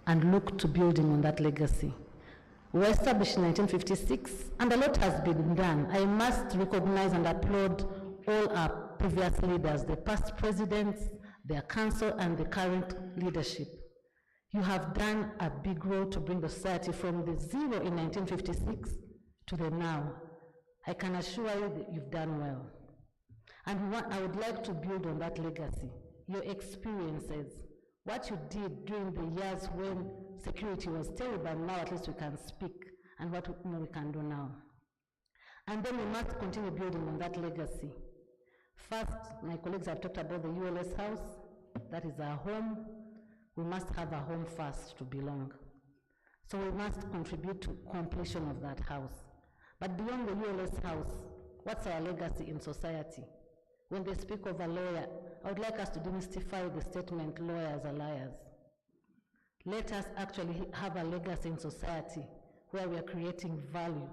and look to building on that legacy. We were established in 1956, and a lot has been done. I must recognize and applaud all our previous leaders, the past presidents, their council, and the current leadership. You have done a big role to bring the society from the zero in 1956 to the now. I can assure you that you've done well. And I would like to build on that legacy, your experiences, what you did during the years when security was terrible, and now at least we can speak, and what we can do now. And then we must continue building on that legacy. First, my colleagues have talked about the ULS house. That is our home. We must have a home first to belong. So we must contribute to completion of that house. But beyond the ULS house, what's our legacy in society? When they speak of a lawyer, I would like us to demystify the statement, lawyers are liars. Let us actually have a legacy in society where we are creating value,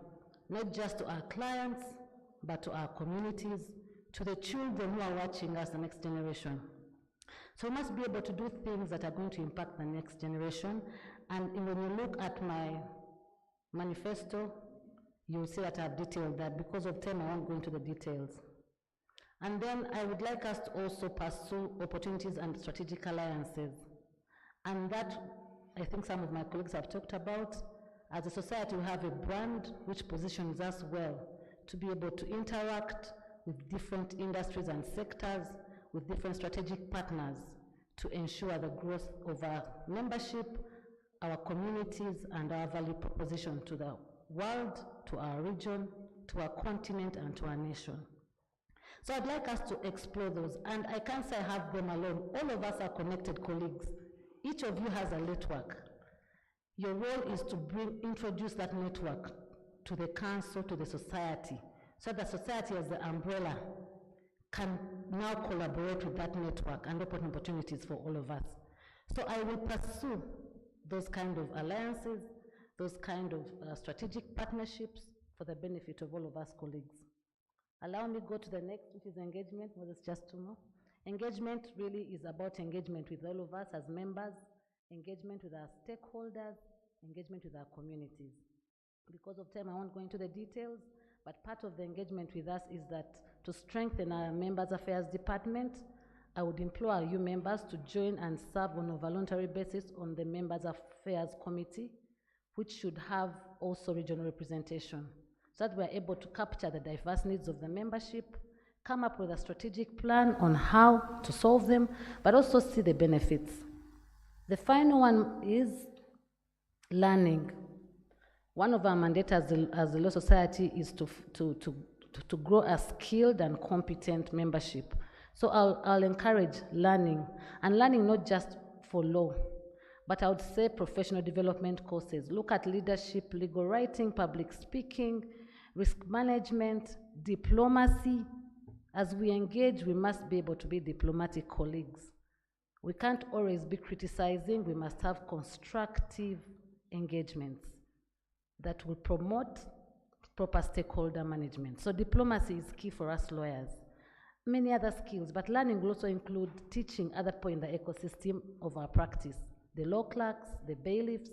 not just to our clients, but to our communities, to the children who are watching us, the next generation. So we must be able to do things that are going to impact the next generation. And when you look at my manifesto, you'll see that I've detailed that. Because of time, I won't go into the details. And then I would like us to also pursue opportunities and strategic alliances. And that, I think some of my colleagues have talked about. As a society, we have a brand which positions us well to be able to interact with different industries and sectors, with different strategic partners to ensure the growth of our membership, our communities, and our value proposition to the world, to our region, to our continent, and to our nation. So I'd like us to explore those, and I can't say I have them alone. All of us are connected colleagues. Each of you has a network. Your role is to introduce that network to the council, to the society, so that society as the umbrella can now collaborate with that network and open opportunities for all of us. So I will pursue those kind of alliances, those kind of strategic partnerships for the benefit of all of us colleagues. Allow me to go to the next, which is engagement. Well, it's just two more. Engagement really is about engagement with all of us as members, engagement with our stakeholders, engagement with our communities. Because of time, I won't go into the details, but part of the engagement with us is that to strengthen our Members Affairs Department, I would implore you members to join and serve on a voluntary basis on the Members Affairs Committee, which should have also regional representation, so that we're able to capture the diverse needs of the membership, come up with a strategic plan on how to solve them, but also see the benefits. The final one is learning. One of our mandates as a Law Society is to grow a skilled and competent membership. So I'll encourage learning, and learning not just for law, but I would say professional development courses. Look at leadership, legal writing, public speaking, risk management, diplomacy. As we engage, we must be able to be diplomatic colleagues. We can't always be criticizing. We must have constructive engagements that will promote proper stakeholder management. So diplomacy is key for us lawyers. Many other skills, but learning will also include teaching other people in the ecosystem of our practice. The law clerks, the bailiffs,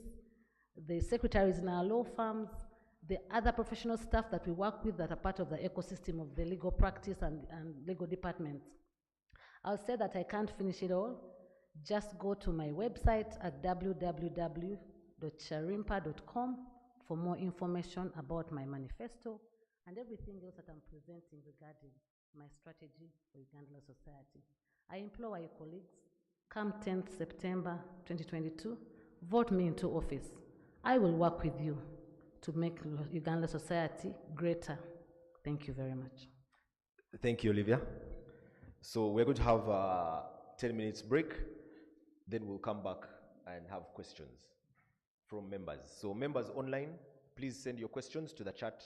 the secretaries in our law firms, the other professional staff that we work with that are part of the ecosystem of the legal practice and legal departments. I'll say that I can't finish it all. Just go to my website at www.charimpa.com for more information about my manifesto and everything else that I'm presenting regarding my strategy for Uganda Law Society. I implore your colleagues, come 10th September 2022, vote me into office. I will work with you to make Uganda Law Society greater. Thank you very much. Thank you, Olivia. So we're going to have a 10 minutes break, then we'll come back and have questions from members. So members online, please send your questions to the chat,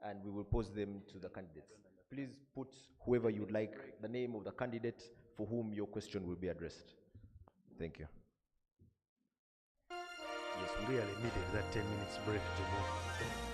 and we will post them to the candidates. please put whoever you'd like, the name of the candidate for whom your question will be addressed. Thank you. Yes, we really needed that 10 minutes break to move.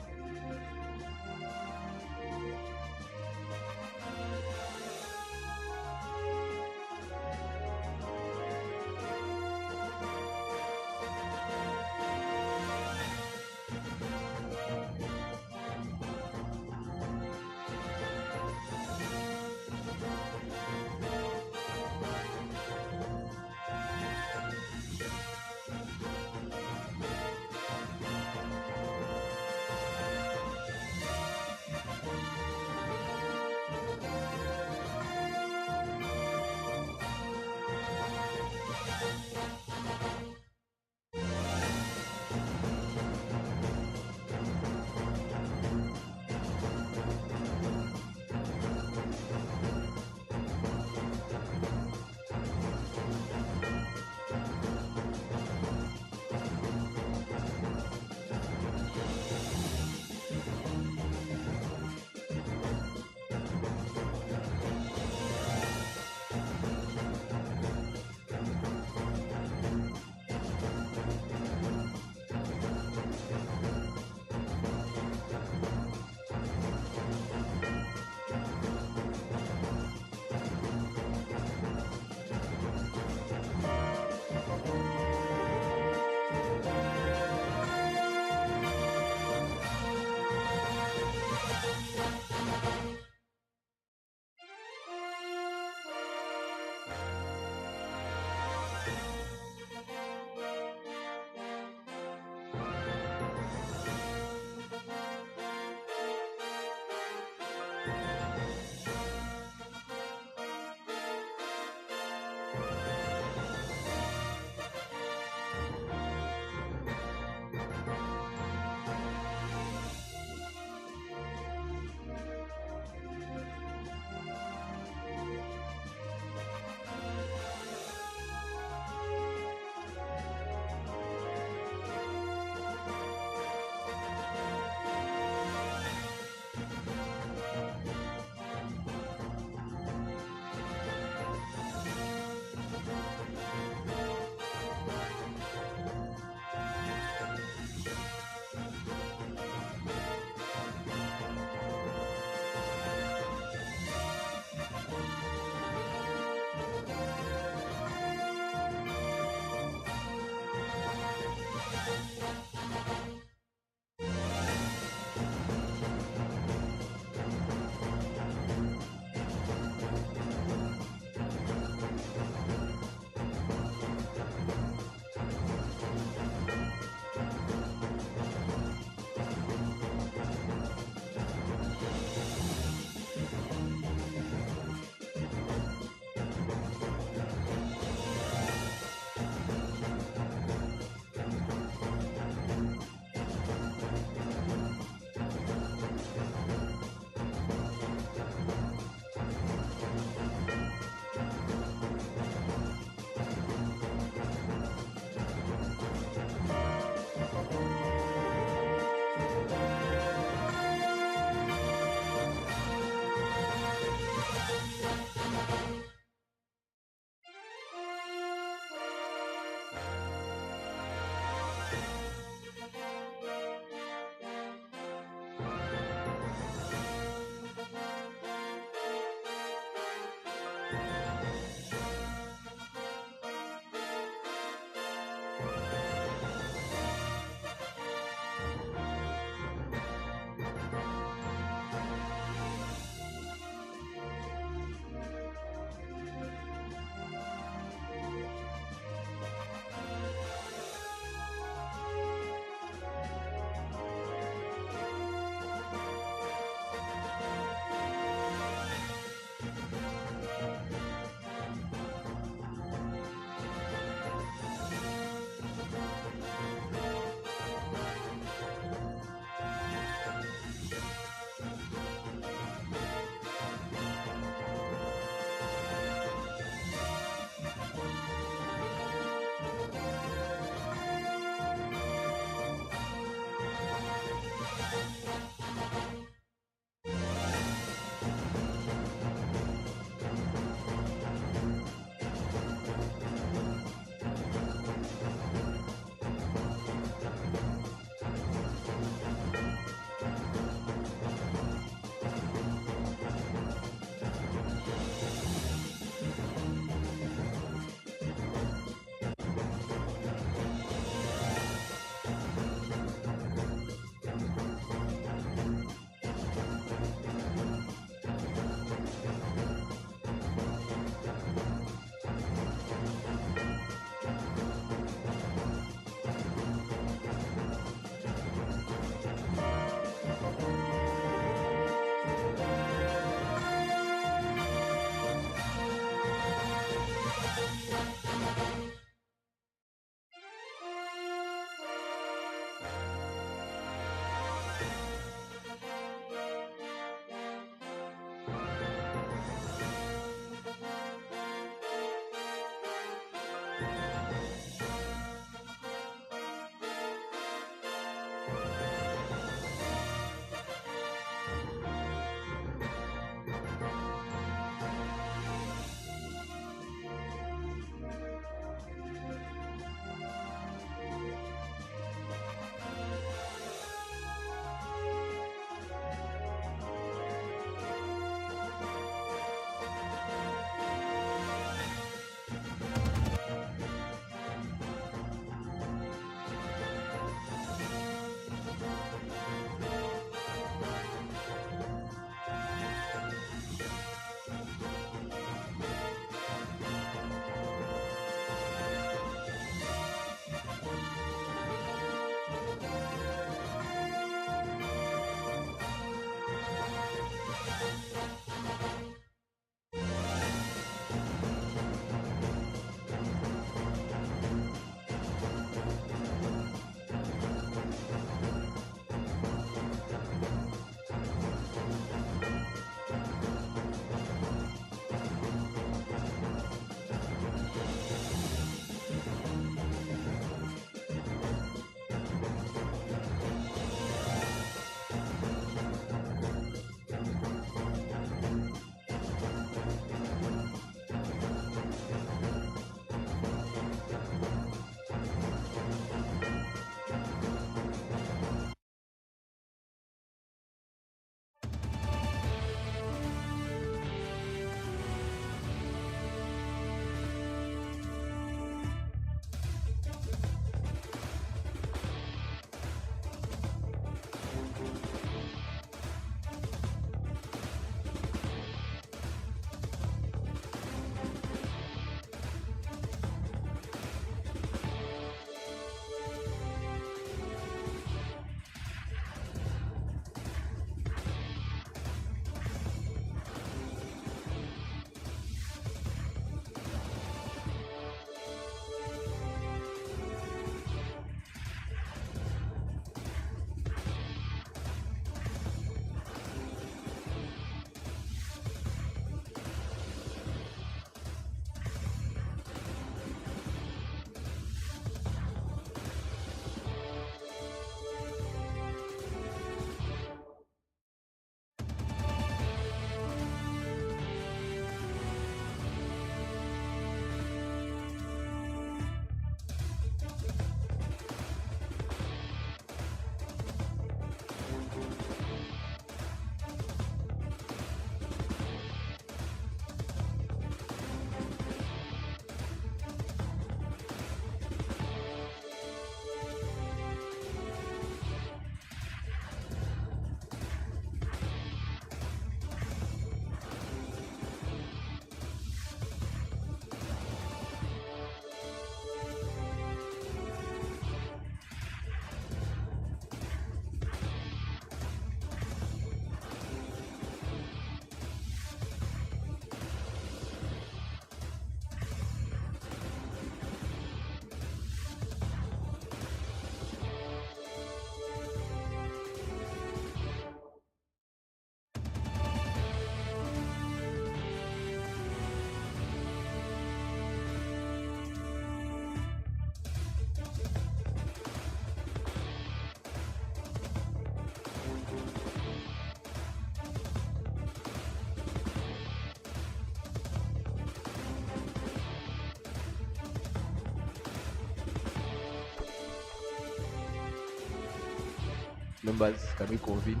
Members, can we convene?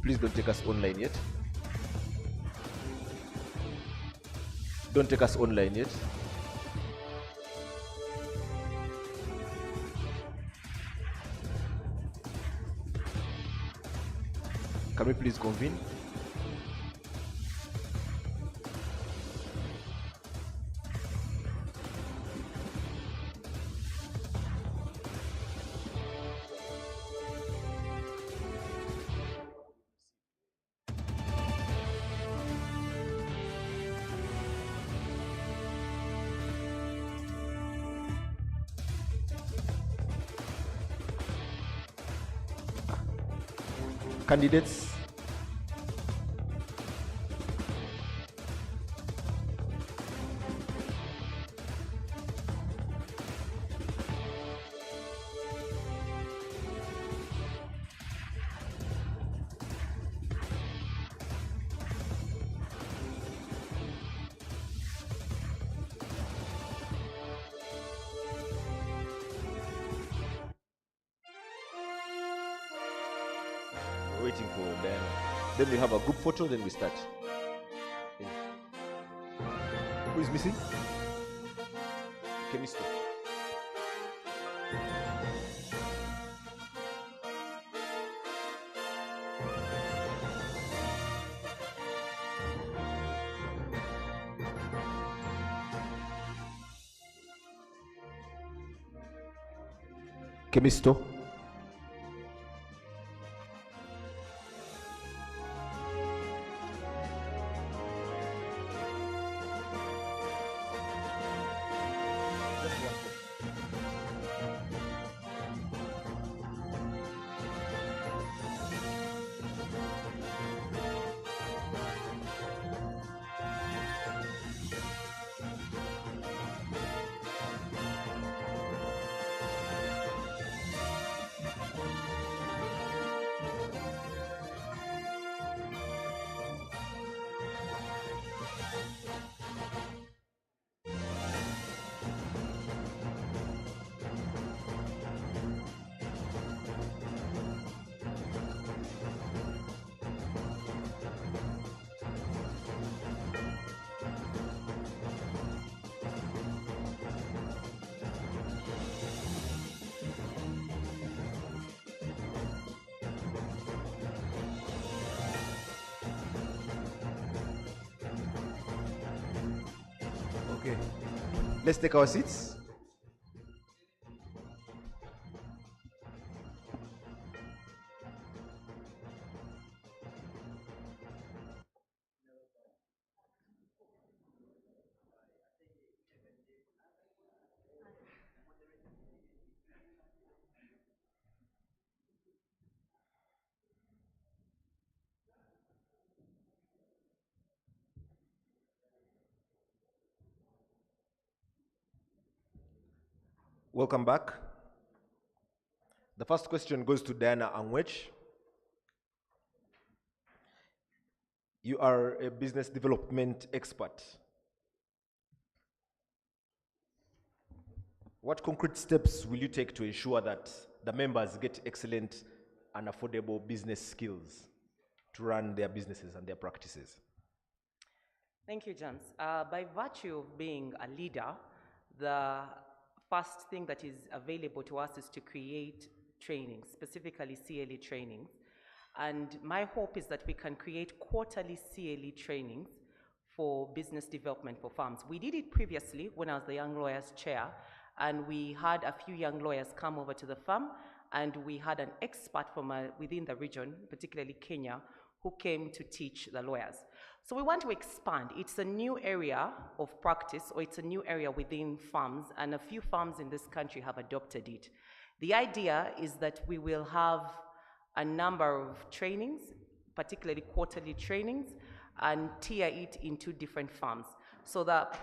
Please don't take us online yet. Don't take us online yet. Can we please convene? Candidates, waiting for Diana. Then we have a group photo, then we start. Yeah. Who is missing? Chemistry. Chemisto. Okay, let's take our seats. Welcome back. The first question goes to Diana Anguish. You are a business development expert. What concrete steps will you take to ensure that the members get excellent and affordable business skills to run their businesses and their practices? Thank you, James. By virtue of being a leader, the first thing that is available to us is to create training, specifically CLE trainings. And my hope is that we can create quarterly CLE trainings for business development for farms. We did it previously when I was the Young Lawyers Chair, and we had a few young lawyers come over to the farm, and we had an expert from within the region, particularly Kenya, who came to teach the lawyers. So we want to expand. It's a new area of practice, or it's a new area within farms, and a few farms in this country have adopted it. The idea is that we will have a number of trainings, particularly quarterly trainings, and tier it into different farms. So that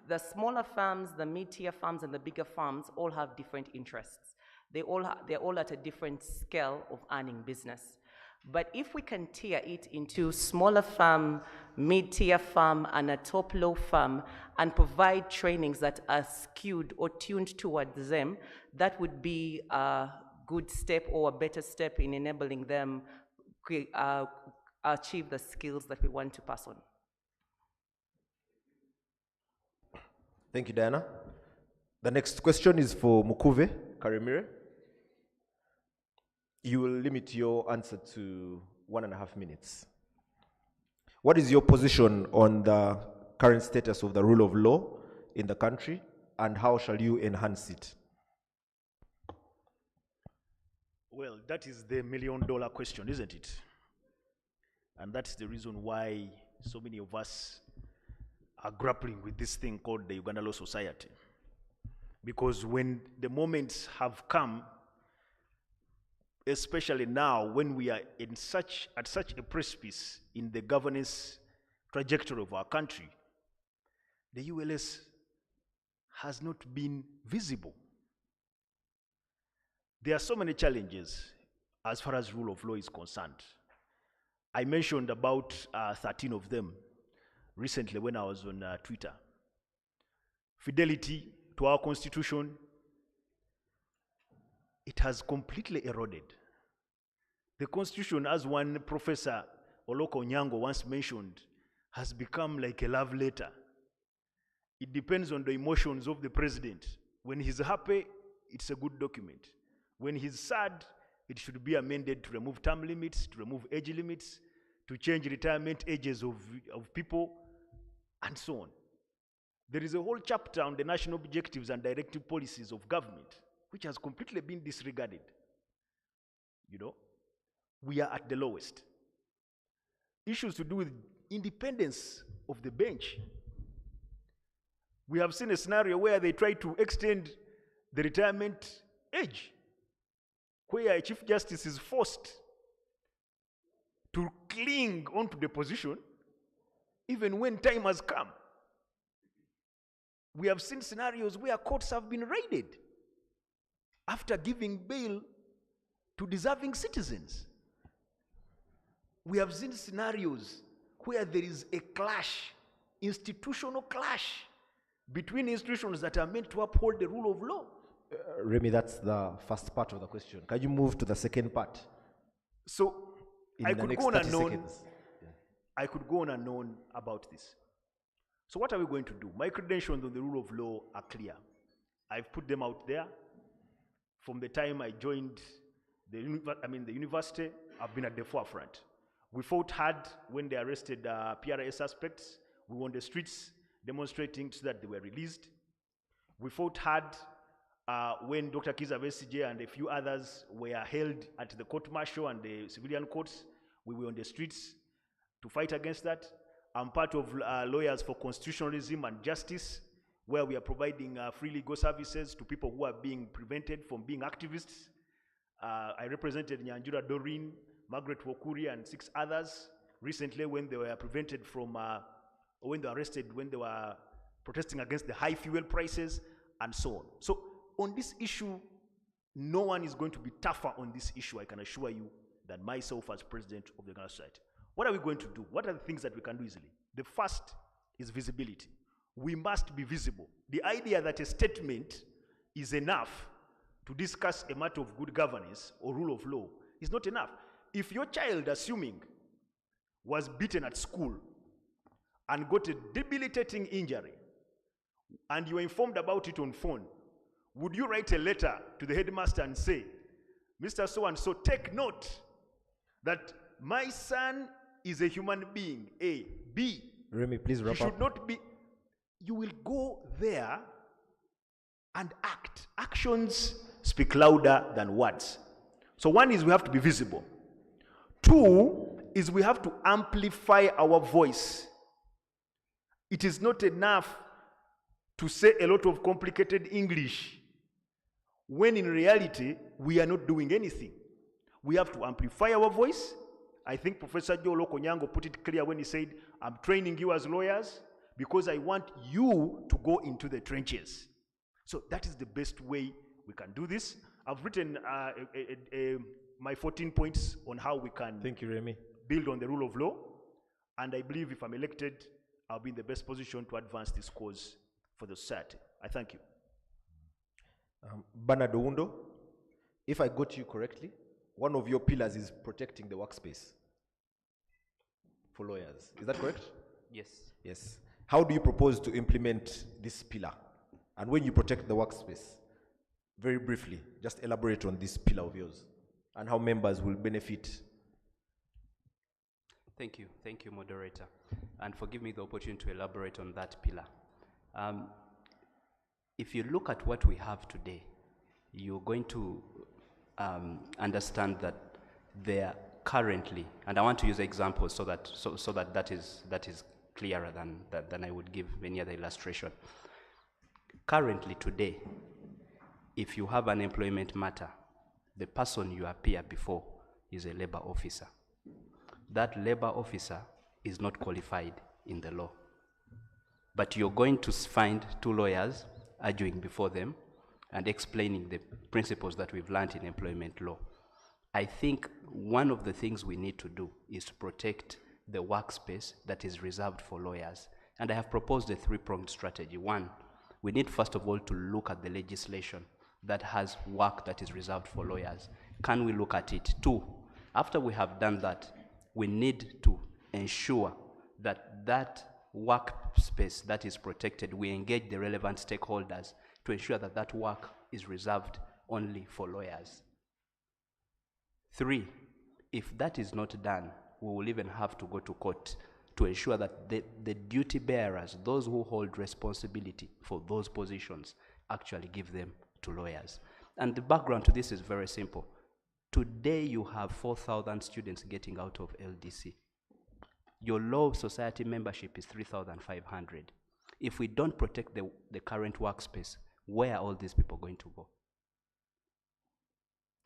the smaller farms, the mid-tier farms, and the bigger farms all have different interests. They're all at a different scale of earning business. But if we can tier it into smaller farm, mid-tier farm, and a top-low farm, and provide trainings that are skewed or tuned towards them, that would be a good step or a better step in enabling them achieve the skills that we want to pass on. Thank you, Diana. The next question is for Mukuve Karimire. You will limit your answer to 1.5 minutes. What is your position on the current status of the rule of law in the country, and how shall you enhance it? Well, that is the million-dollar question, isn't it? And that's the reason why so many of us are grappling with this thing called the Uganda Law Society. Because when the moments have come, especially now when we are at such a precipice in the governance trajectory of our country, the ULS has not been visible. There are so many challenges as far as rule of law is concerned. I mentioned about 13 of them recently when I was on Twitter. Fidelity to our constitution, it has completely eroded. The constitution, as one Professor Oloko Nyango once mentioned, has become like a love letter. It depends on the emotions of the president. When he's happy, it's a good document. When he's sad, it should be amended to remove term limits, to remove age limits, to change retirement ages of people, and so on. There is a whole chapter on the national objectives and directive policies of government, which has completely been disregarded. You know, we are at the lowest. Issues to do with independence of the bench. We have seen a scenario where they try to extend the retirement age, where a Chief Justice is forced to cling onto the position even when time has come. We have seen scenarios where courts have been raided after giving bail to deserving citizens. We have seen scenarios where there is a clash, institutional clash, between institutions that are meant to uphold the rule of law. Remy, that's the first part of the question. Can you move to the second part? So I could go on and on. I could go on and on about this. So what are we going to do? My credentials on the rule of law are clear. I've put them out there. From the time I joined the university, I've been at the forefront. We fought hard when they arrested PRA suspects. We were on the streets demonstrating so that they were released. We fought hard when Dr. Kiza Besigye and a few others were held at the court-martial and the civilian courts. We were on the streets to fight against that. I'm part of Lawyers for Constitutionalism and Justice, where we are providing free legal services to people who are being prevented from being activists. I represented Nyanjura Doreen, Margaret Wokuri, and 6 others recently when they were prevented from, or when they were arrested when they were protesting against the high fuel prices and so on. So on this issue, no one is going to be tougher on this issue, I can assure you, than myself as president of the Uganda Society. What are we going to do? What are the things that we can do easily? The first is visibility. We must be visible. The idea that a statement is enough to discuss a matter of good governance or rule of law is not enough. If your child, assuming, was beaten at school and got a debilitating injury, and you were informed about it on phone, would you write a letter to the headmaster and say, Mr. So-and-so, take note that my son is a human being, A. B. Remy, please wrap up. He should not be. You will go there and act. Actions speak louder than words. So one is we have to be visible. 2 is we have to amplify our voice. It is not enough to say a lot of complicated English when in reality we are not doing anything. We have to amplify our voice. I think Professor Joe Lokonyango put it clear when he said, I'm training you as lawyers because I want you to go into the trenches. So that is the best way we can do this. I've written my 14 points on how we can Thank you, Remy. Build on the rule of law. And I believe if I'm elected, I'll be in the best position to advance this cause for the society. I thank you. Bernard Oundo, if I got you correctly, one of your pillars is protecting the workspace for lawyers. Is that correct? Yes. Yes. How do you propose to implement this pillar? And when you protect the workspace, very briefly, just elaborate on this pillar of yours and how members will benefit. Thank you, moderator. And for giving me the opportunity to elaborate on that pillar. If you look at what we have today, you're going to understand that there currently, and I want to use examples so that is clearer than I would give any other illustration. Currently today, if you have an employment matter, the person you appear before is a labor officer. That labor officer is not qualified in the law. But you're going to find two lawyers arguing before them and explaining the principles that we've learned in employment law. I think one of the things we need to do is to protect the workspace that is reserved for lawyers. And I have proposed a three-pronged strategy. One, we need first of all to look at the legislation that has work that is reserved for lawyers. Can we look at it? Two, after we have done that, we need to ensure that that workspace that is protected, we engage the relevant stakeholders to ensure that that work is reserved only for lawyers. Three, if that is not done, we will even have to go to court to ensure that the duty bearers, those who hold responsibility for those positions, actually give them to lawyers. And the background to this is very simple. Today you have 4,000 students getting out of LDC. Your Law Society membership is 3,500. If we don't protect the current workspace, where are all these people going to go?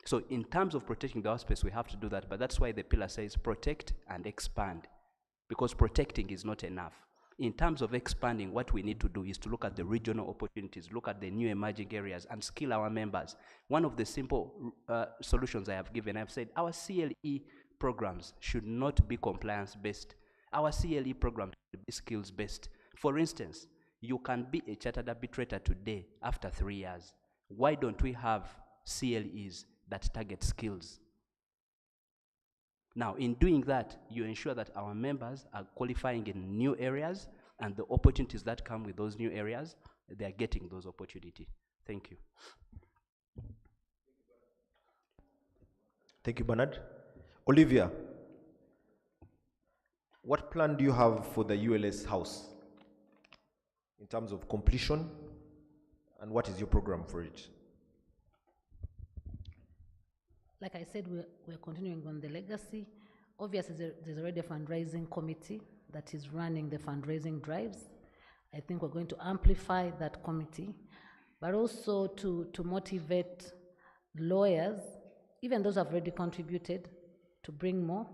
So in terms of protecting the workspace, we have to do that, but that's why the pillar says protect and expand, because protecting is not enough. In terms of expanding, what we need to do is to look at the regional opportunities, look at the new emerging areas, and skill our members. One of the simple solutions I have given, I've said our CLE programs should not be compliance-based. Our CLE programs should be skills-based. For instance, you can be a chartered arbitrator today after 3 years. Why don't we have CLEs that target skills? Now, in doing that, you ensure that our members are qualifying in new areas, and the opportunities that come with those new areas, they are getting those opportunities. Thank you. Thank you, Bernard. Olivia, what plan do you have for the ULS house in terms of completion, and what is your program for it? Like I said, we're continuing on the legacy. Obviously, there's already a fundraising committee that is running the fundraising drives. I think we're going to amplify that committee, but also to motivate lawyers, even those who have already contributed, to bring more,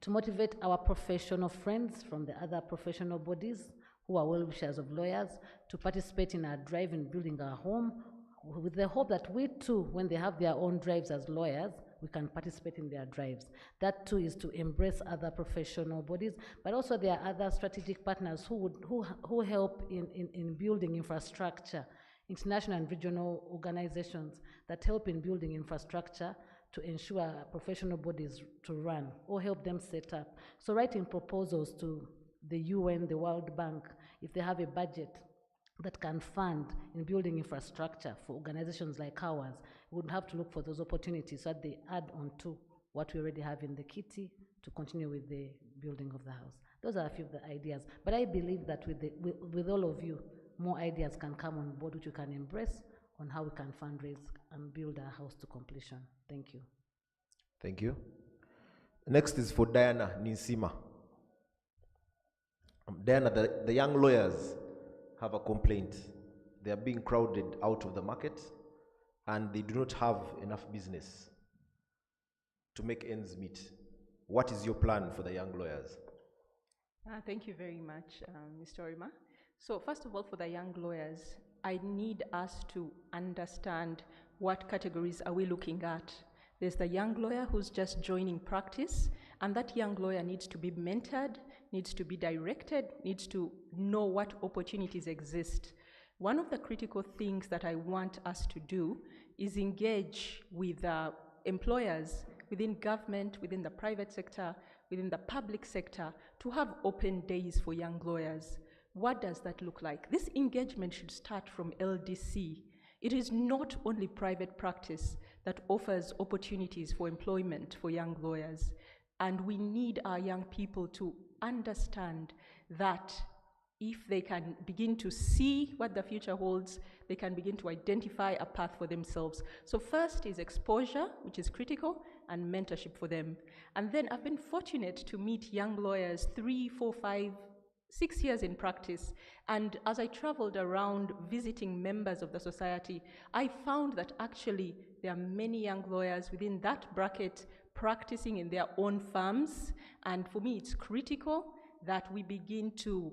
to motivate our professional friends from the other professional bodies who are well-wishers of lawyers to participate in our drive in building our home, with the hope that we too, when they have their own drives as lawyers, we can participate in their drives. That too is to embrace other professional bodies, but also there are other strategic partners who help in building infrastructure, international and regional organizations that help in building infrastructure to ensure professional bodies to run, or help them set up. So writing proposals to the UN, the World Bank, if they have a budget that can fund in building infrastructure for organizations like ours, we would have to look for those opportunities so that they add on to what we already have in the kitty to continue with the building of the house. Those are a few of the ideas. But I believe that with all of you, more ideas can come on board which we can embrace on how we can fundraise and build our house to completion. Thank you. Thank you. Next is for Diana Ninsima. Diana, the young lawyers have a complaint. They are being crowded out of the market and they do not have enough business to make ends meet. What is your plan for the young lawyers? Thank you very much, Mr. Orima. So first of all, for the young lawyers, I need us to understand what categories are we looking at. There's the young lawyer who's just joining practice, and that young lawyer needs to be mentored, needs to be directed, needs to know what opportunities exist. One of the critical things that I want us to do is engage with employers within government, within the private sector, within the public sector, to have open days for young lawyers. What does that look like? This engagement should start from LDC. It is not only private practice that offers opportunities for employment for young lawyers, and we need our young people to understand that if they can begin to see what the future holds, they can begin to identify a path for themselves. So first is exposure, which is critical, and mentorship for them. And then I've been fortunate to meet young lawyers 3, 4, 5, 6 years in practice. And as I traveled around visiting members of the society, I found that actually there are many young lawyers within that bracket practicing in their own firms. And for me, it's critical that we begin to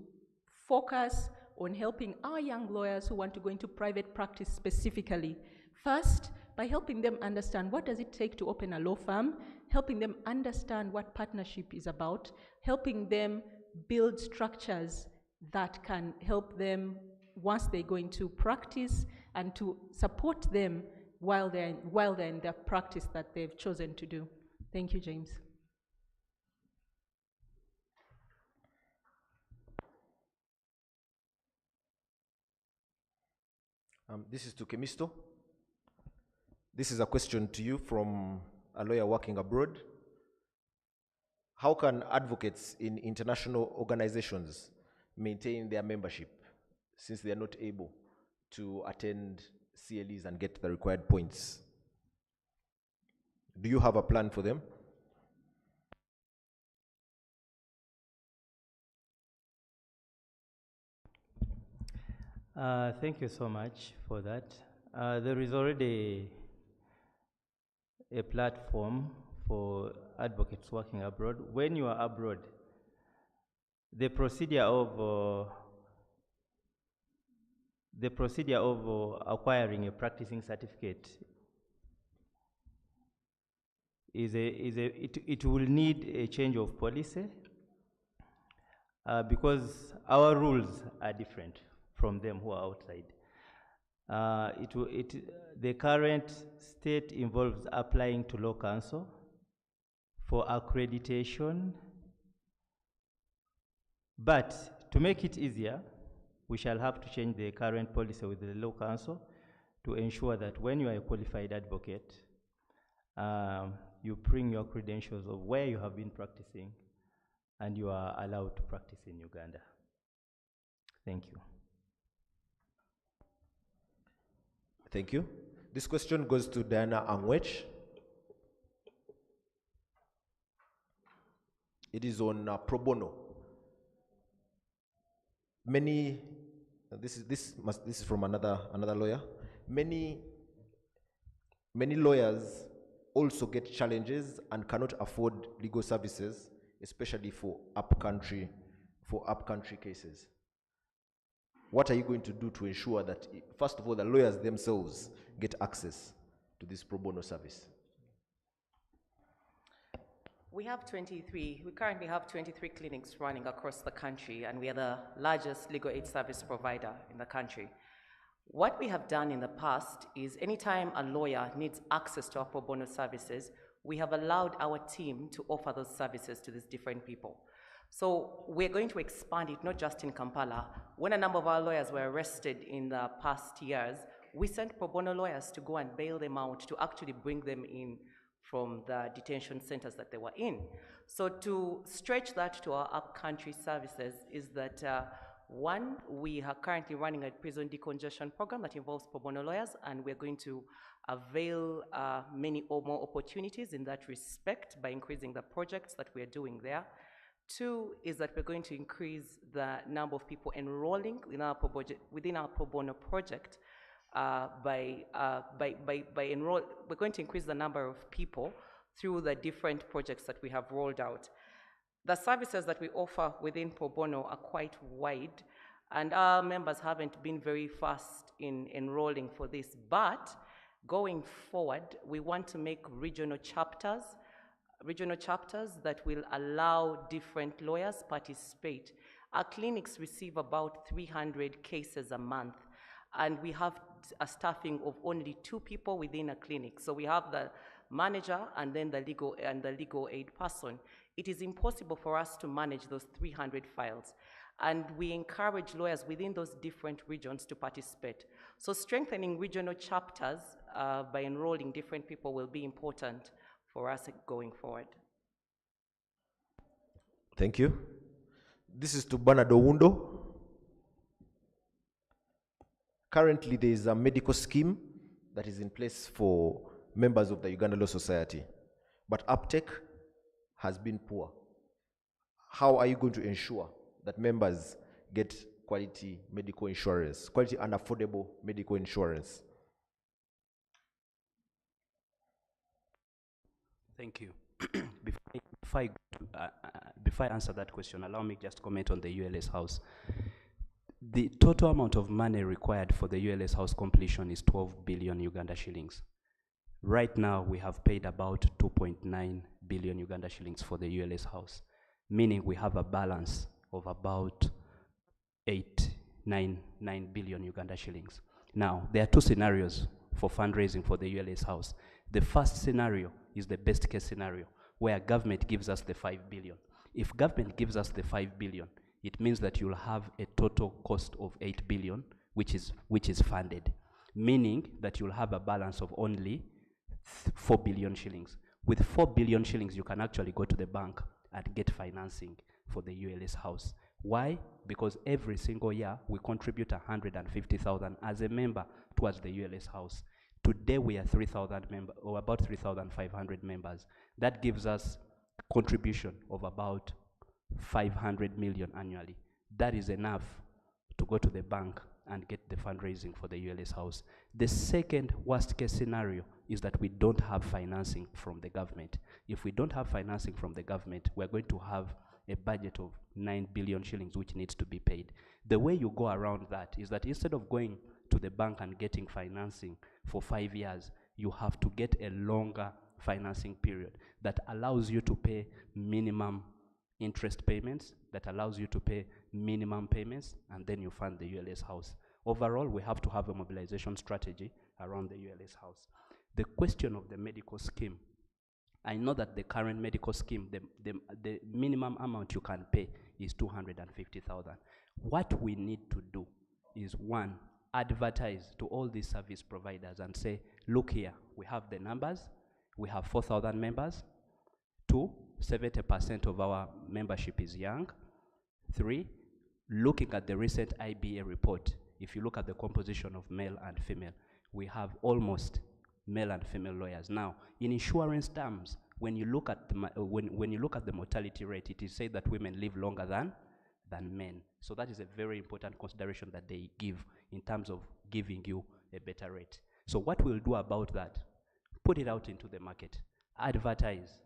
focus on helping our young lawyers who want to go into private practice specifically. First, by helping them understand what does it take to open a law firm, helping them understand what partnership is about, helping them build structures that can help them once they go into practice, and to support them while they're in their practice that they've chosen to do. Thank you, James. This is to Kemisto. This is a question to you from a lawyer working abroad. How can advocates in international organizations maintain their membership since they are not able to attend CLEs and get the required points? Do you have a plan for them? Thank you so much for that. There is already a platform for advocates working abroad. When you are abroad, the procedure of acquiring a practicing certificate it will need a change of policy because our rules are different from them who are outside. The current state involves applying to law council for accreditation, but to make it easier, we shall have to change the current policy with the law council to ensure that when you are a qualified advocate, you bring your credentials of where you have been practicing and you are allowed to practice in Uganda. Thank you. Thank you. This question goes to Diana Anguish. It is on pro bono. This is from another lawyer. Many lawyers also get challenges and cannot afford legal services, especially for upcountry cases. What are you going to do to ensure that, first of all, the lawyers themselves get access to this pro bono service? We currently have 23 clinics running across the country, and we are the largest legal aid service provider in the country. What we have done in the past is anytime a lawyer needs access to our pro bono services, we have allowed our team to offer those services to these different people. So we're going to expand it, not just in Kampala. When a number of our lawyers were arrested in the past years, we sent pro bono lawyers to go and bail them out, to actually bring them in from the detention centers that they were in. So to stretch that to our upcountry services is that, one, we are currently running a prison decongestion program that involves pro bono lawyers, and we're going to avail many or more opportunities in that respect by increasing the projects that we're doing there. Two is that we're going to increase the number of people enrolling within our pro bono project. We're going to increase the number of people through the different projects that we have rolled out. The services that we offer within pro bono are quite wide, and our members haven't been very fast in enrolling for this, but going forward, we want to make regional chapters that will allow different lawyers participate. Our clinics receive about 300 cases a month, and we have a staffing of only 2 people within a clinic. So we have the manager and then the legal aid person. It is impossible for us to manage those 300 files. And we encourage lawyers within those different regions to participate. So strengthening regional chapters by enrolling different people will be important for us going forward. Thank you. This is to Bernard Owundo. Currently, there is a medical scheme that is in place for members of the Uganda Law Society, but uptake has been poor. How are you going to ensure that members get quality medical insurance, quality and affordable medical insurance? Thank you. Before I answer that question, allow me just to comment on the ULS house. The total amount of money required for the ULS house completion is 12 billion Uganda shillings. Right now, we have paid about 2.9 billion Uganda shillings for the ULS house, meaning we have a balance of about 9 billion Uganda shillings. Now, there are 2 scenarios for fundraising for the ULS house. The first scenario is the best case scenario, where government gives us the 5 billion. If government gives us the 5 billion, it means that you'll have a total cost of 8 billion, which is funded, meaning that you'll have a balance of only 4 billion shillings. With 4 billion shillings, you can actually go to the bank and get financing for the ULS house. Why? Because every single year, we contribute 150,000 as a member towards the ULS house. Today, we are 3,000 members, or about 3,500 members. That gives us contribution of about 500 million annually. That is enough to go to the bank and get the fundraising for the ULS house. The second worst case scenario is that we don't have financing from the government. If we don't have financing from the government, we're going to have a budget of 9 billion shillings which needs to be paid. The way you go around that is that instead of going to the bank and getting financing for 5 years, you have to get a longer financing period that allows you to pay minimum interest payments, that allows you to pay minimum payments, and then you fund the ULS house. Overall, we have to have a mobilization strategy around the ULS house. The question of the medical scheme, I know that the current medical scheme, the minimum amount you can pay is 250,000. What we need to do is, 1, advertise to all these service providers and say, look here, we have the numbers, we have 4,000 members. 2, 70% of our membership is young. 3, looking at the recent IBA report, if you look at the composition of male and female, we have almost male and female lawyers. Now, in insurance terms, when you look at the, when you look at the mortality rate, it is said that women live longer than men. So that is a very important consideration that they give in terms of giving you a better rate. So what we'll do about that, put it out into the market, advertise,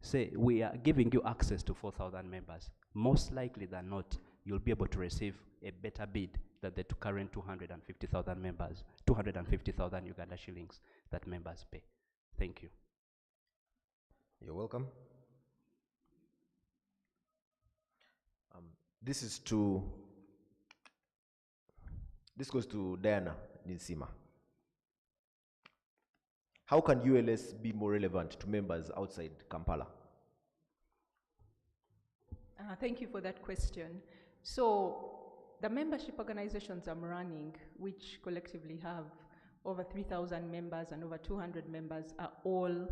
say we are giving you access to 4,000 members. Most likely than not, you'll be able to receive a better bid than the current 250,000 members, 250,000 Uganda shillings that members pay. Thank you. You're welcome. This goes to Diana Ninsima. How can ULS be more relevant to members outside Kampala? Thank you for that question. So the membership organizations I'm running, which collectively have over 3,000 members and over 200 members, are all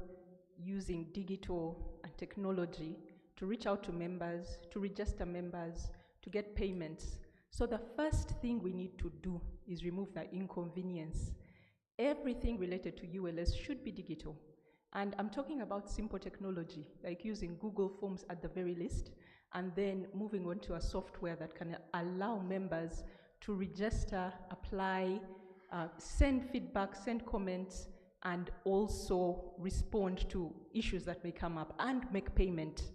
using digital and technology to reach out to members, to register members, to get payments. So the first thing we need to do is remove the inconvenience. Everything related to ULS should be digital. And I'm talking about simple technology, like using Google Forms at the very least, and then moving on to a software that can allow members to register, apply, send feedback, send comments, and also respond to issues that may come up and make payment.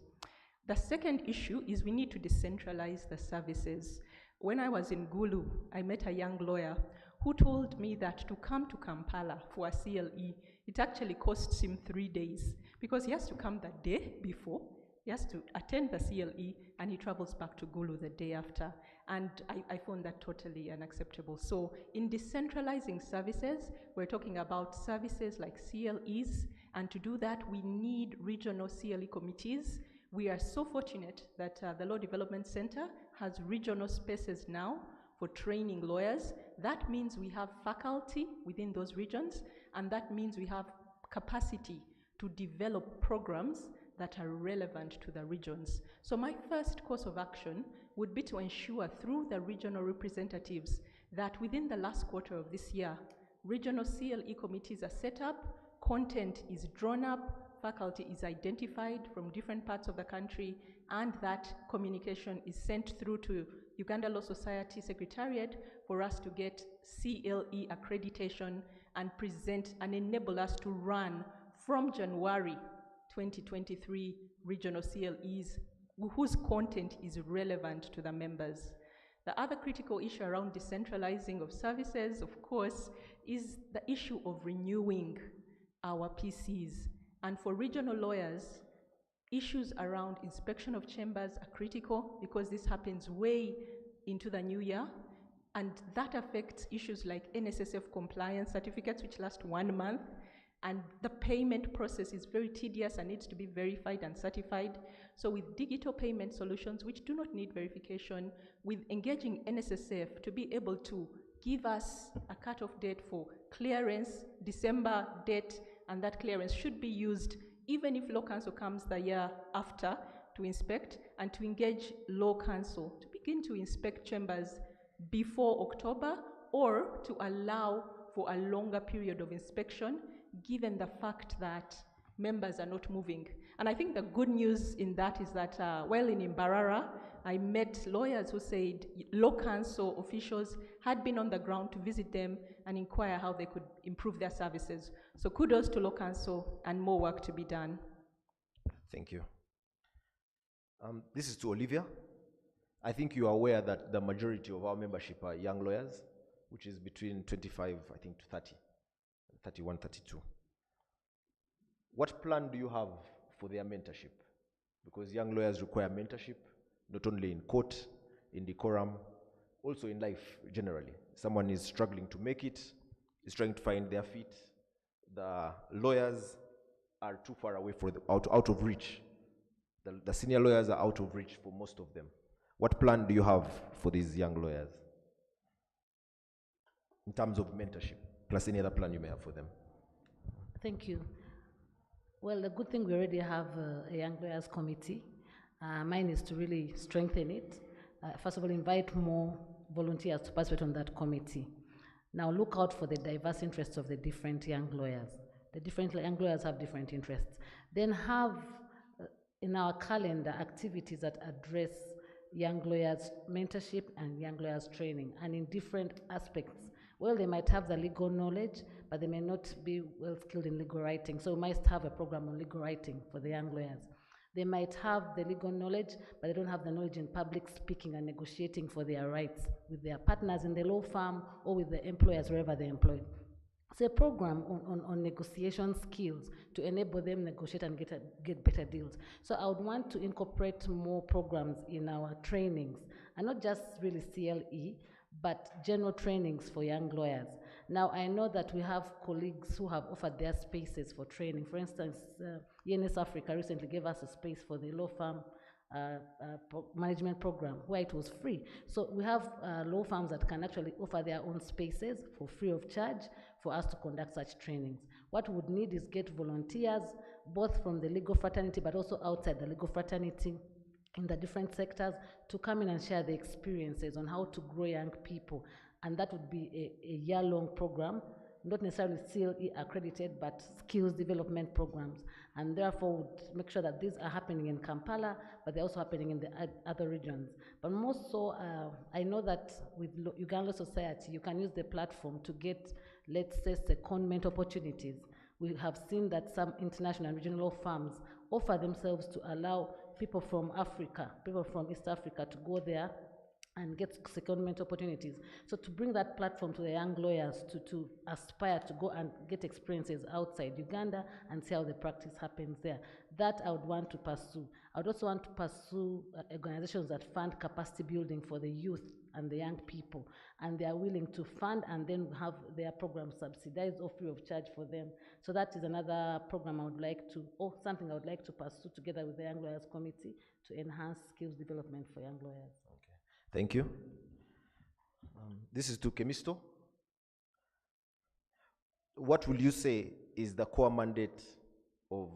The second issue is we need to decentralize the services. When I was in Gulu, I met a young lawyer who told me that to come to Kampala for a CLE, it actually costs him 3 days because he has to come the day before, He has to attend the CLE and he travels back to Gulu the day after. And I found that totally unacceptable. So in decentralizing services, we're talking about services like CLEs, and to do that, we need regional CLE committees. We are so fortunate that the Law Development Center has regional spaces now for training lawyers. That means we have faculty within those regions, and that means we have capacity to develop programs that are relevant to the regions. So my first course of action would be to ensure through the regional representatives that within the last quarter of this year, regional CLE committees are set up, content is drawn up, faculty is identified from different parts of the country, and that communication is sent through to Uganda Law Society Secretariat for us to get CLE accreditation and present and enable us to run from January 2023 regional CLEs whose content is relevant to the members. The other critical issue around decentralizing of services, of course, is the issue of renewing our PCs. And for regional lawyers, issues around inspection of chambers are critical because this happens way into the new year, and that affects issues like NSSF compliance certificates, which last 1 month, and the payment process is very tedious and needs to be verified and certified. So with digital payment solutions, which do not need verification, with engaging NSSF to be able to give us a cutoff date for clearance, December date, and that clearance should be used even if Law Council comes the year after to inspect, and to engage Law Council to begin to inspect chambers before October, or to allow for a longer period of inspection given the fact that members are not moving. And I think the good news in that is that while in Mbarara, I met lawyers who said Law Council officials had been on the ground to visit them and inquire how they could improve their services. So kudos to Law Council, and more work to be done. Thank you. This is to Olivia. I think you are aware that the majority of our membership are young lawyers, which is between 25, I think, to 30, 31, 32. What plan do you have for their mentorship? Because young lawyers require mentorship, not only in court, in decorum, also in life generally. Someone is struggling to make it, is trying to find their feet. The lawyers are too far away, out of reach. The senior lawyers are out of reach for most of them. What plan do you have for these young lawyers in terms of mentorship, plus any other plan you may have for them? Thank you. Well, the good thing we already have a Young Lawyers Committee. Mine is to really strengthen it. First of all, invite more volunteers to participate on that committee. Now look out for the diverse interests of the different young lawyers. The different young lawyers have different interests. Then have in our calendar activities that address young lawyers mentorship and young lawyers training, and in different aspects. Well, they might have the legal knowledge, but they may not be well skilled in legal writing. So we might have a program on legal writing for the young lawyers. They might have the legal knowledge, but they don't have the knowledge in public speaking and negotiating for their rights with their partners in the law firm or with the employers wherever they're employed. It's a program on negotiation skills to enable them negotiate and get better deals. So I would want to incorporate more programs in our trainings, and not just really CLE, but general trainings for young lawyers. Now, I know that we have colleagues who have offered their spaces for training. For instance, UNS Africa recently gave us a space for the law firm management program where it was free. So we have law firms that can actually offer their own spaces for free of charge for us to conduct such trainings. What we would need is get volunteers, both from the legal fraternity but also outside the legal fraternity in the different sectors, to come in and share the experiences on how to grow young people. And that would be a year-long program, not necessarily CLE accredited, but skills development programs. And therefore would make sure that these are happening in Kampala, but they're also happening in the other regions. But more so, I know that with Uganda Law Society, you can use the platform to get, let's say, secondment opportunities. We have seen that some international and regional law firms offer themselves to allow people from Africa, people from East Africa to go there and get secondment opportunities. So to bring that platform to the young lawyers to aspire to go and get experiences outside Uganda and see how the practice happens there. That I would want to pursue. I would also want to pursue organizations that fund capacity building for the youth and the young people, and they are willing to fund and then have their programs subsidized or free of charge for them. So that is another program I would like to, or something I would like to pursue together with the Young Lawyers Committee to enhance skills development for young lawyers. Okay. Thank you. This is to Kemisto. What will you say is the core mandate of,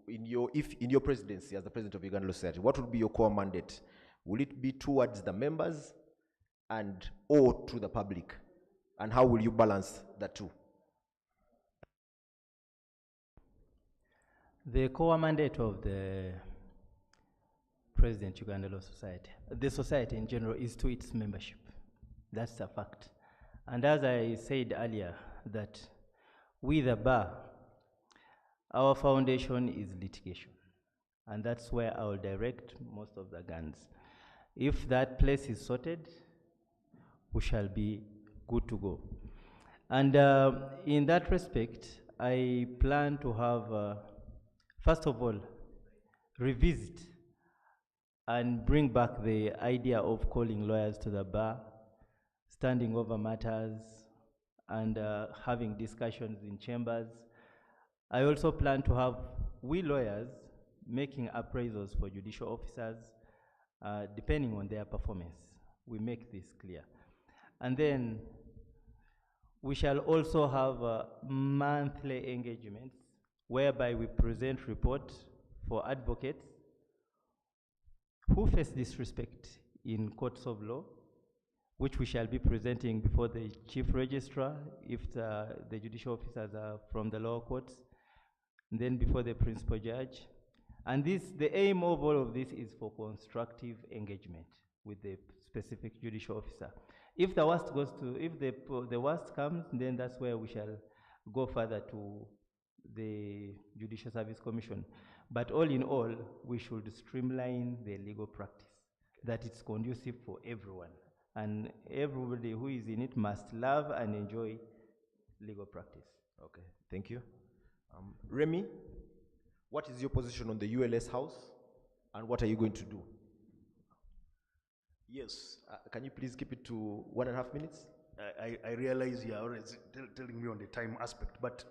in your presidency as the president of Uganda Law Society, what will be your core mandate? Will it be towards the members and or to the public? And how will you balance the two? The core mandate of the President Uganda Law Society, the society in general, is to its membership. That's a fact. And as I said earlier, that we the bar, our foundation is litigation. And that's where I will direct most of the guns. If that place is sorted, we shall be good to go. And in that respect, I plan to have, first of all, revisit and bring back the idea of calling lawyers to the bar, standing over matters, and having discussions in chambers. I also plan to have we lawyers making appraisals for judicial officers, depending on their performance. We make this clear. And then we shall also have monthly engagements whereby we present reports for advocates who face disrespect in courts of law, which we shall be presenting before the chief registrar if the judicial officers are from the lower courts, and then before the principal judge. And the aim of all of this is for constructive engagement with the specific judicial officer. If the worst goes to, if the worst comes, then that's where we shall go further to the Judicial Service Commission. But all in all, we should streamline the legal practice, that it's conducive for everyone. And everybody who is in it must love and enjoy legal practice. Okay, thank you. Remy, what is your position on the ULS house and what are you going to do? Yes. Can you please keep it to 1.5 minutes? I realize you are already telling me on the time aspect, but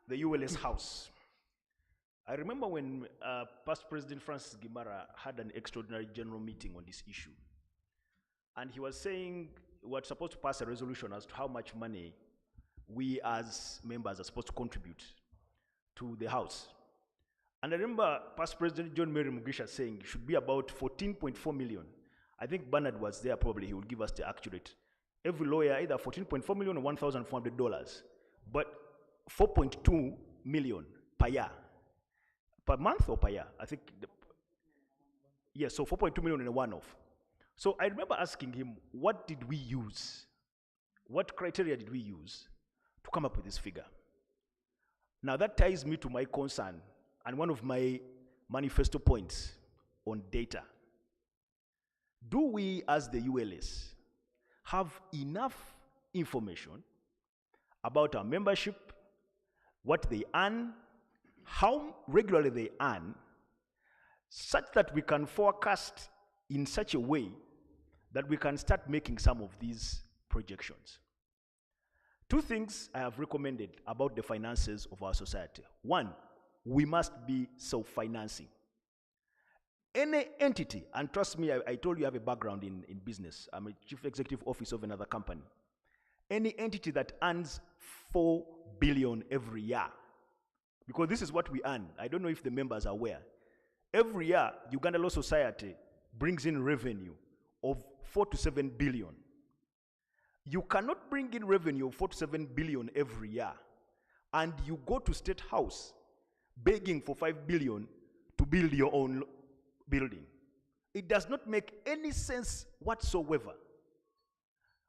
the ULS house. I remember when past President Francis Gimara had an extraordinary general meeting on this issue. And he was saying we're supposed to pass a resolution as to how much money we as members are supposed to contribute to the house. And I remember past President John Mary Mugisha saying it should be about 14.4 million. I think Bernard was there, probably he will give us the accurate. Every lawyer, either 14.4 million or $1,400. But 4.2 million per year. Per month or per year? I think, yes, so 4.2 million in a one-off. So I remember asking him, what did we use? What criteria did we use to come up with this figure? Now that ties me to my concern and one of my manifesto points on data. Do we as the ULS have enough information about our membership, what they earn, how regularly they earn, such that we can forecast in such a way that we can start making some of these projections? Two things I have recommended about the finances of our society. One, we must be self-financing. Any entity, and trust me, I told you I have a background in business. I'm a chief executive officer of another company. Any entity that earns 4 billion every year, because this is what we earn. I don't know if the members are aware. Every year, Uganda Law Society brings in revenue of 4 to 7 billion. You cannot bring in revenue of 4 to 7 billion every year, and you go to State House begging for 5 billion to build your own building. It does not make any sense whatsoever.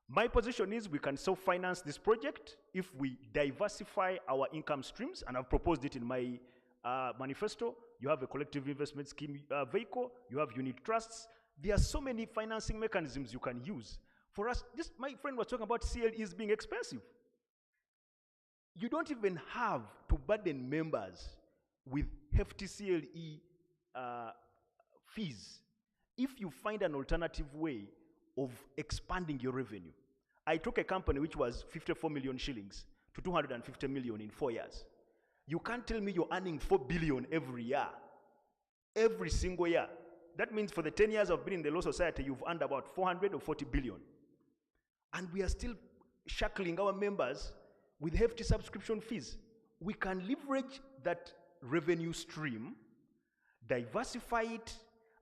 My position is we can self-finance this project if we diversify our income streams, and I've proposed it in my manifesto. You have a collective investment scheme vehicle, you have unit trusts, There are so many financing mechanisms you can use. For us, just my friend was talking about CLEs being expensive. You don't even have to burden members with hefty CLE fees if you find an alternative way of expanding your revenue. I took a company which was 54 million shillings to 250 million in 4 years. You can't tell me you're earning 4 billion every year, every single year. That means for the 10 years I've been in the Law Society, you've earned about 400 or 40 billion. And we are still shackling our members with hefty subscription fees. We can leverage that revenue stream, diversify it,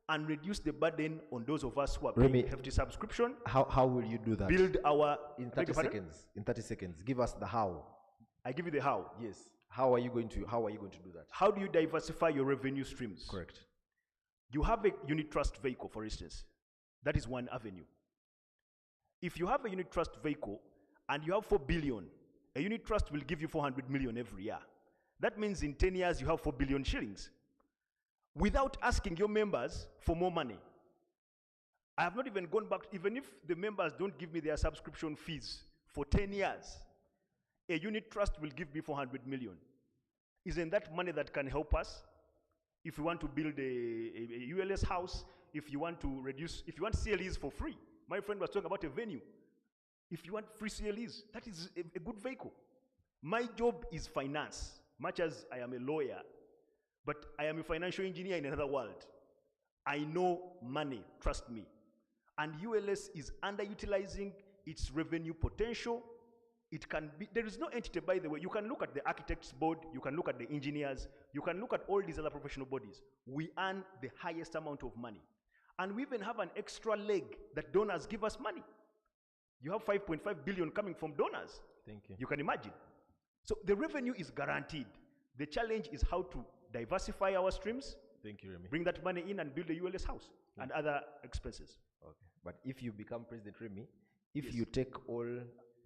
and reduce the burden on those of us who are paying hefty subscription. How will you do that? Build our... In 30 seconds. In 30 seconds. Give us the how. I give you the how. Yes. How are you going to do that? How do you diversify your revenue streams? Correct. You have a unit trust vehicle, for instance. That is one avenue. If you have a unit trust vehicle and you have 4 billion, a unit trust will give you 400 million every year. That means in 10 years you have 4 billion shillings. Without asking your members for more money. I have not even gone back, even if the members don't give me their subscription fees for 10 years, a unit trust will give me 400 million. Isn't that money that can help us? If you want to build a ULS house, if you want to reduce, if you want CLEs for free. My friend was talking about a venue. If you want free CLEs, that is a good vehicle. My job is finance, much as I am a lawyer, but I am a financial engineer in another world. I know money, trust me. And ULS is underutilizing its revenue potential. It can be, there is no entity, by the way. You can look at the architects board, you can look at the engineers, you can look at all these other professional bodies. We earn the highest amount of money. And we even have an extra leg that donors give us money. You have 5.5 billion coming from donors. Thank you. You can imagine. So the revenue is guaranteed. The challenge is how to diversify our streams. Thank you, Remy. Bring that money in and build a ULS house and other expenses. Okay. But if you become President Remy, if you take all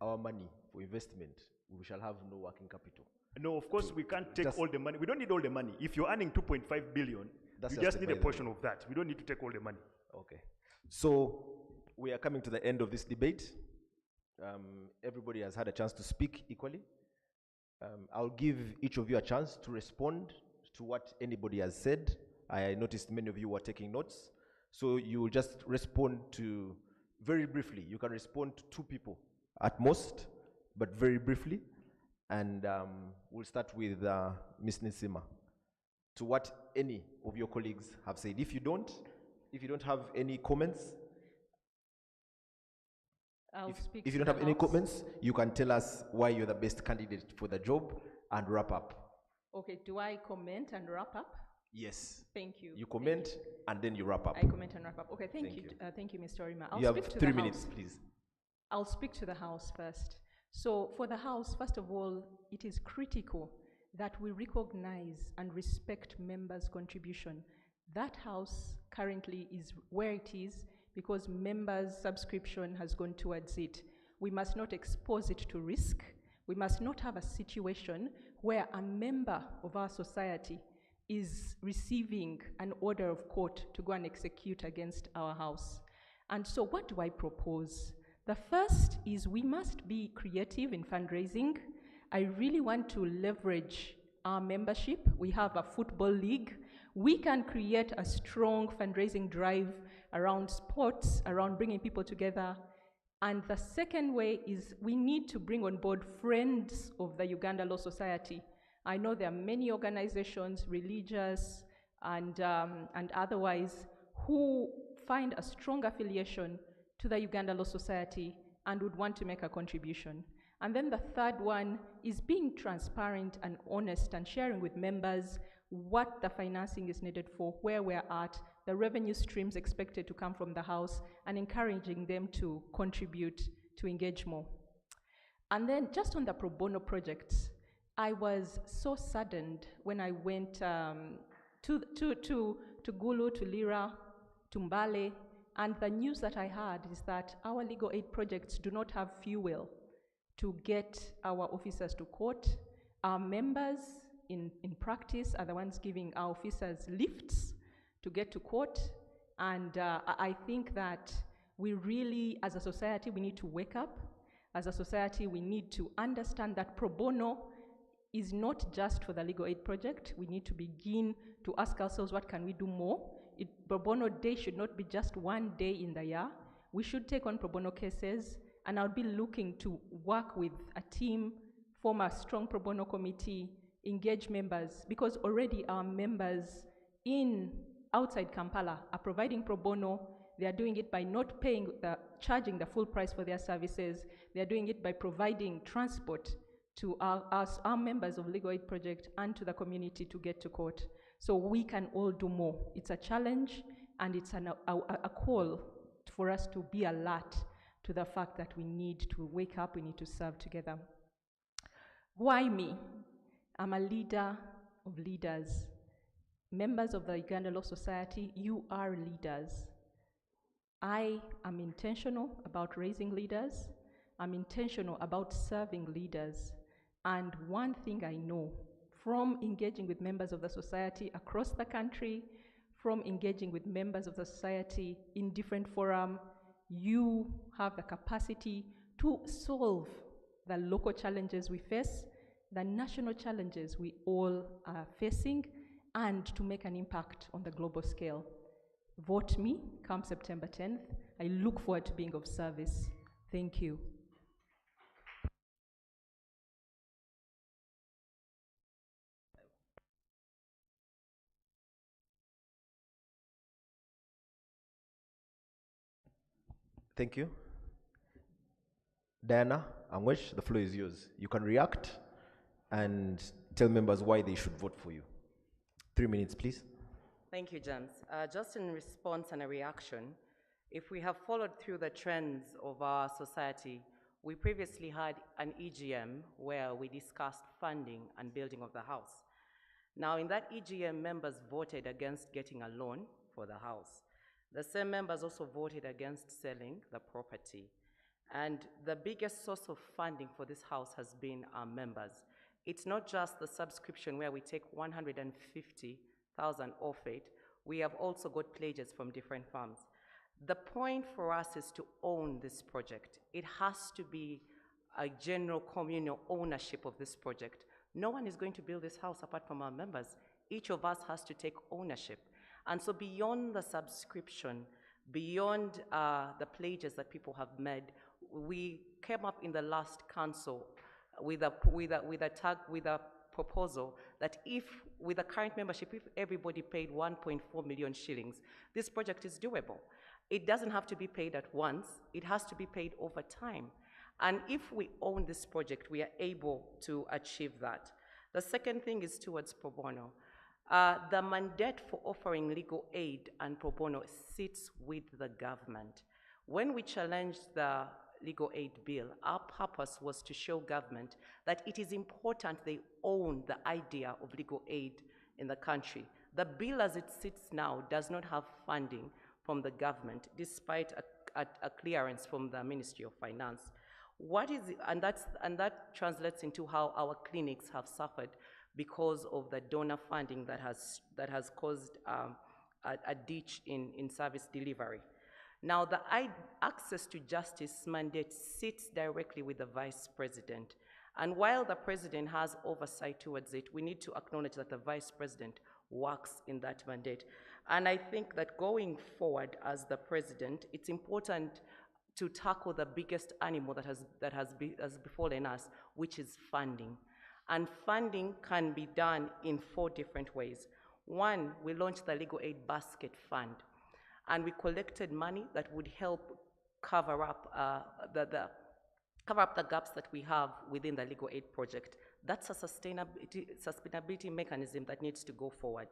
our money for investment, we shall have no working capital. No, of course we can't take all the money. We don't need all the money. If you're earning 2.5 billion, you just need a portion of that. We don't need to take all the money. Okay. So we are coming to the end of this debate. Everybody has had a chance to speak equally. I'll give each of you a chance to respond to what anybody has said. I noticed many of you were taking notes. So you will just respond to, very briefly, you can respond to 2 people at most, but very briefly. And we'll start with Ms. Nisima, to what any of your colleagues have said. If you don't have any comments, if you don't have any comments, you can tell us why you're the best candidate for the job and wrap up. Okay, do I comment and wrap up? Yes. Thank you. You comment and then you wrap up. I comment and wrap up. Okay, thank you. Thank you, Mr. Orima. You have 3 minutes, please. I'll speak to the House first. So for the House, first of all, it is critical that we recognize and respect members' contribution. That House currently is where it is because members' subscription has gone towards it. We must not expose it to risk. We must not have a situation where a member of our society is receiving an order of court to go and execute against our House. And so what do I propose? The first is we must be creative in fundraising. I really want to leverage our membership. We have a football league. We can create a strong fundraising drive around sports, around bringing people together. And the second way is we need to bring on board friends of the Uganda Law Society. I know there are many organizations, religious and otherwise, who find a strong affiliation to the Uganda Law Society and would want to make a contribution. And then the third one is being transparent and honest and sharing with members what the financing is needed for, where we're at, the revenue streams expected to come from the House, and encouraging them to contribute, to engage more. And then just on the pro bono projects, I was so saddened when I went to Gulu, to Lira, to Mbale, and the news that I had is that our legal aid projects do not have fuel to get our officers to court. Our members in practice are the ones giving our officers lifts to get to court, And I think that we really, as a society, we need to wake up. As a society, we need to understand that pro bono is not just for the legal aid project. We need to begin to ask ourselves, what can we do more? Pro bono day should not be just one day in the year. We should take on pro bono cases, and I'll be looking to work with a team, form a strong pro bono committee, engage members, because already our members outside Kampala are providing pro bono. They are doing it by not charging the full price for their services. They are doing it by providing transport to our members of Legal Aid Project and to the community to get to court. So we can all do more. It's a challenge, and it's a call for us to be alert to the fact that we need to wake up, we need to serve together. Why me? I'm a leader of leaders. Members of the Uganda Law Society, you are leaders. I am intentional about raising leaders. I'm intentional about serving leaders. And one thing I know from engaging with members of the society across the country, from engaging with members of the society in different forums, you have the capacity to solve the local challenges we face, the national challenges we all are facing, and to make an impact on the global scale. Vote me come September 10th. I look forward to being of service. Thank you. Thank you. Diana, Anguish, the floor is yours. You can react and tell members why they should vote for you. 3 minutes, please. Thank you, James. Just in response and a reaction, if we have followed through the trends of our society, we previously had an EGM where we discussed funding and building of the house. Now, in that EGM, members voted against getting a loan for the house. The same members also voted against selling the property. And the biggest source of funding for this house has been our members. It's not just the subscription where we take 150,000 off it. We have also got pledges from different firms. The point for us is to own this project. It has to be a general communal ownership of this project. No one is going to build this house apart from our members. Each of us has to take ownership. And so beyond the subscription, beyond the pledges that people have made, we came up in the last council with a proposal that if, with the current membership, if everybody paid 1.4 million shillings, this project is doable. It doesn't have to be paid at once, it has to be paid over time. And if we own this project, we are able to achieve that. The second thing is towards pro bono. The mandate for offering legal aid and pro bono sits with the government. When we challenged the legal aid bill, our purpose was to show government that it is important they own the idea of legal aid in the country. The bill as it sits now does not have funding from the government, despite a clearance from the Ministry of Finance. And that translates into how our clinics have suffered because of the donor funding that has caused a ditch in service delivery. Now, the access to justice mandate sits directly with the Vice President. And while the President has oversight towards it, we need to acknowledge that the Vice President works in that mandate. And I think that going forward as the President, it's important to tackle the biggest animal that has befallen us, which is funding. And funding can be done in 4 different ways. One, we launched the Legal Aid Basket Fund, and we collected money that would help cover up the gaps that we have within the legal aid project. That's a sustainability mechanism that needs to go forward.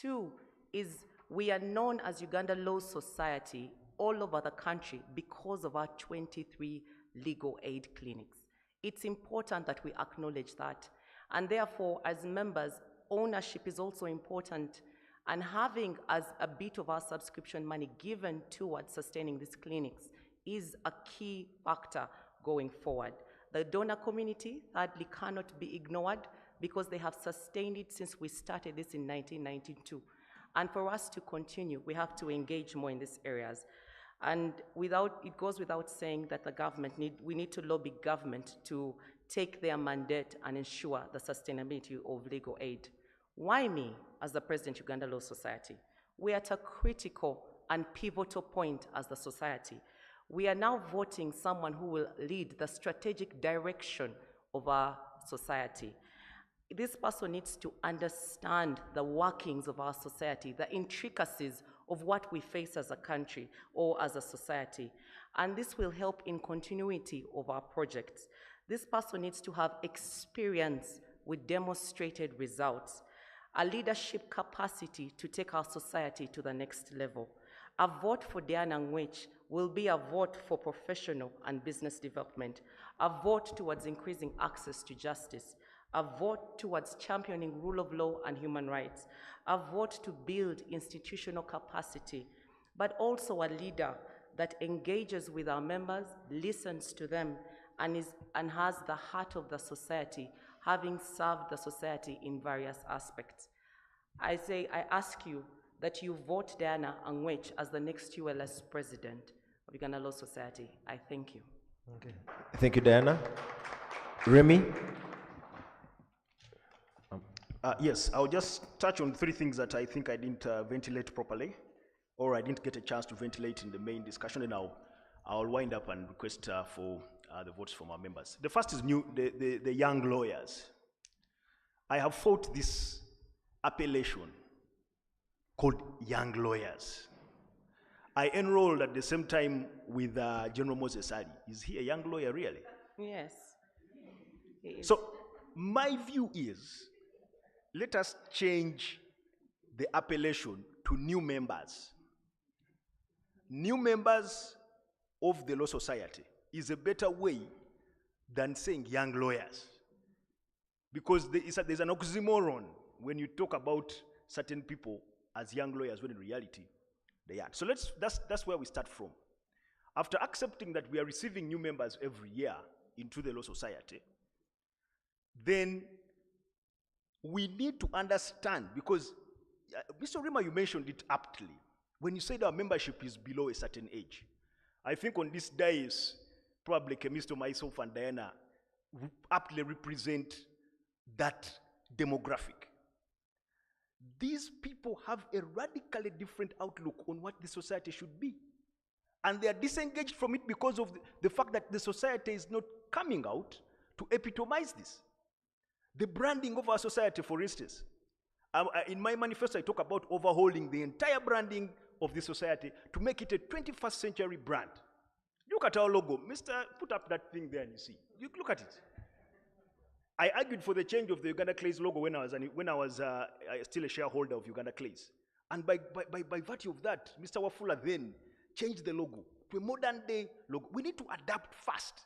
2 is we are known as Uganda Law Society all over the country because of our 23 legal aid clinics. It's important that we acknowledge that. And therefore, as members, ownership is also important, and having as a bit of our subscription money given towards sustaining these clinics is a key factor going forward. The donor community, thirdly, cannot be ignored because they have sustained it since we started this in 1992. And for us to continue, we have to engage more in these areas. And it goes without saying that we need to lobby government to take their mandate and ensure the sustainability of legal aid. Why me, as the President of Uganda Law Society? We are at a critical and pivotal point as the society. We are now voting someone who will lead the strategic direction of our society. This person needs to understand the workings of our society, the intricacies of what we face as a country or as a society. And this will help in continuity of our projects. This person needs to have experience with demonstrated results, a leadership capacity to take our society to the next level. A vote for Diana Anguish will be a vote for professional and business development, a vote towards increasing access to justice, a vote towards championing rule of law and human rights, a vote to build institutional capacity, but also a leader that engages with our members, listens to them, and has the heart of the society, having served the society in various aspects. I ask you that you vote Diana Anguish as the next ULS president of Uganda Law Society. I thank you. Okay. Thank you, Diana. Remy? Yes, I'll just touch on 3 things that I think I didn't ventilate properly, or I didn't get a chance to ventilate in the main discussion, and I'll wind up and request for the votes from our members. The first is the young lawyers. I have fought this appellation called young lawyers. I enrolled at the same time with General Moses Ali. Is he a young lawyer, really? Yes. So my view is, let us change the appellation to new members. New members of the Law Society is a better way than saying young lawyers. Because there's an oxymoron when you talk about certain people as young lawyers, when in reality, they are. So that's where we start from. After accepting that we are receiving new members every year into the Law Society, then we need to understand, because Mr. Rima, you mentioned it aptly, when you said our membership is below a certain age. I think on this dais, probably Kemisto, myself, and Diana aptly represent that demographic. These people have a radically different outlook on what the society should be. And they are disengaged from it because of the fact that the society is not coming out to epitomize this. The branding of our society, for instance. In my manifesto, I talk about overhauling the entire branding of the society to make it a 21st century brand. Look at our logo. Put up that thing there and you see. You look at it. I argued for the change of the Uganda Clays logo when I was still a shareholder of Uganda Clays. And by virtue of that, Mr. Wafula then changed the logo to a modern day logo. We need to adapt fast.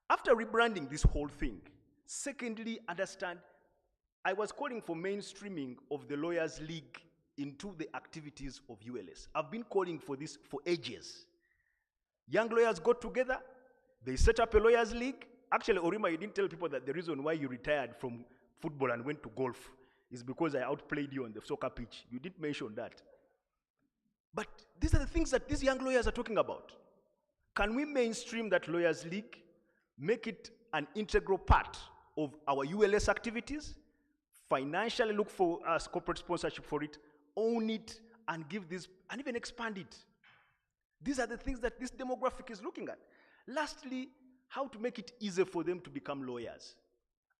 After rebranding this whole thing, secondly, understand, I was calling for mainstreaming of the Lawyers League into the activities of ULS. I've been calling for this for ages. Young lawyers got together, they set up a Lawyers League. Actually, Orima, you didn't tell people that the reason why you retired from football and went to golf is because I outplayed you on the soccer pitch. You didn't mention that. But these are the things that these young lawyers are talking about. Can we mainstream that Lawyers League, make it an integral part of our ULS activities, financially look for corporate sponsorship for it, own it, and give this, and even expand it. These are the things that this demographic is looking at. Lastly, how to make it easier for them to become lawyers.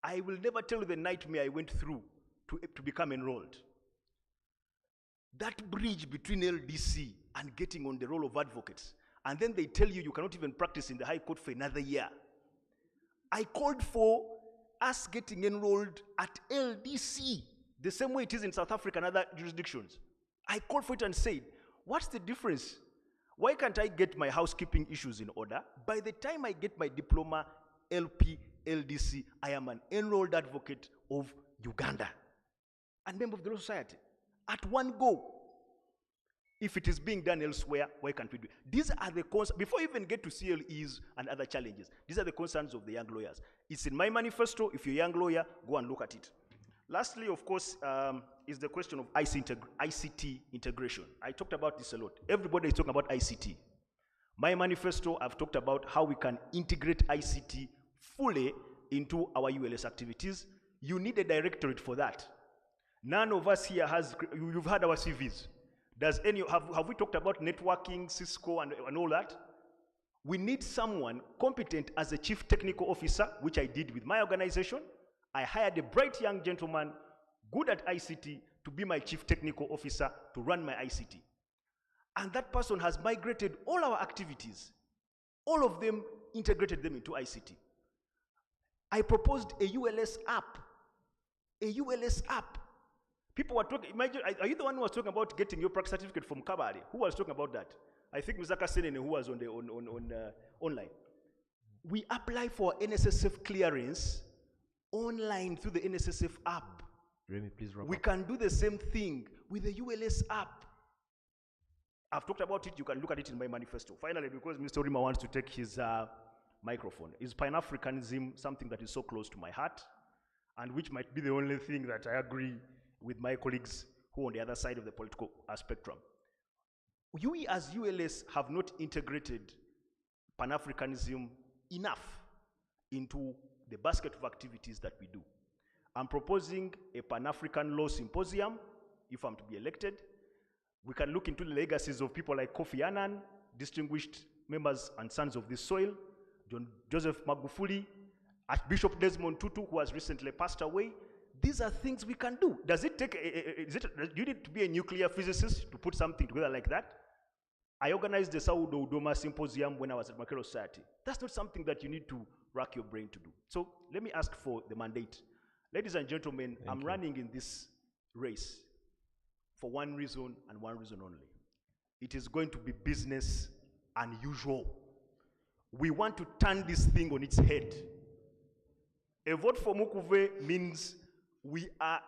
I will never tell you the nightmare I went through to become enrolled. That bridge between LDC and getting on the role of advocates, and then they tell you you cannot even practice in the High Court for another year. I called for us getting enrolled at LDC, the same way it is in South Africa and other jurisdictions. I called for it and said, what's the difference? Why can't I get my housekeeping issues in order? By the time I get my diploma, LP, LDC, I am an enrolled advocate of Uganda and member of the Law Society at one go. If it is being done elsewhere, why can't we do it? These are the concerns, before you even get to CLEs and other challenges, these are the concerns of the young lawyers. It's in my manifesto. If you're a young lawyer, go and look at it. Lastly, of course, is the question of ICT integration. I talked about this a lot. Everybody is talking about ICT. My manifesto, I've talked about how we can integrate ICT fully into our ULS activities. You need a directorate for that. None of us here has, you've had our CVs. Have we talked about networking, Cisco, and all that? We need someone competent as a chief technical officer, which I did with my organization. I hired a bright young gentleman, good at ICT, to be my chief technical officer to run my ICT. And that person has migrated all our activities, all of them, integrated them into ICT. I proposed a ULS app, a ULS app. People were talking, imagine, are you the one who was talking about getting your practice certificate from Kabari? Who was talking about that? I think Mr. Senene, who was on the online. We apply for NSSF clearance online through the NSSF app. Remy, please wrap We up. can do the same thing with the ULS app. I've talked about it, you can look at it in my manifesto. Finally, because Mr. Rima wants to take his microphone, is Pan-Africanism something that is so close to my heart, and which might be the only thing that I agree with my colleagues who are on the other side of the political spectrum. We as ULS have not integrated Pan-Africanism enough into the basket of activities that we do. I'm proposing a Pan-African Law Symposium, if I'm to be elected. We can look into the legacies of people like Kofi Annan, distinguished members and sons of this soil, John Joseph Magufuli, Archbishop Desmond Tutu, who has recently passed away. These are things we can do. Does it take, do you need to be a nuclear physicist to put something together like that? I organized the Saudo Udoma Symposium when I was at Makelo Society. That's not something that you need to rack your brain to do. So let me ask for the mandate. Ladies and gentlemen, I'm running in this race for one reason and one reason only. It is going to be business unusual. We want to turn this thing on its head. A vote for Mukuve means we are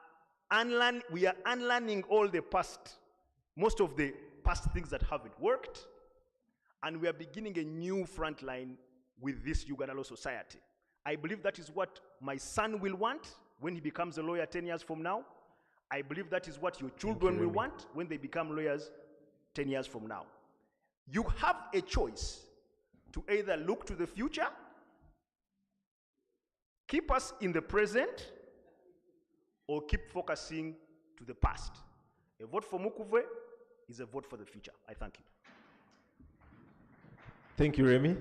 unlearning all the past, most of the past things that haven't worked, and we are beginning a new front line with this Uganda Law Society. I believe that is what my son will want when he becomes a lawyer 10 years from now. I believe that is what your children will want when they become lawyers 10 years from now. You have a choice to either look to the future, keep us in the present, or keep focusing to the past. A vote for Mukuve is a vote for the future. I thank you. Thank you, Remy.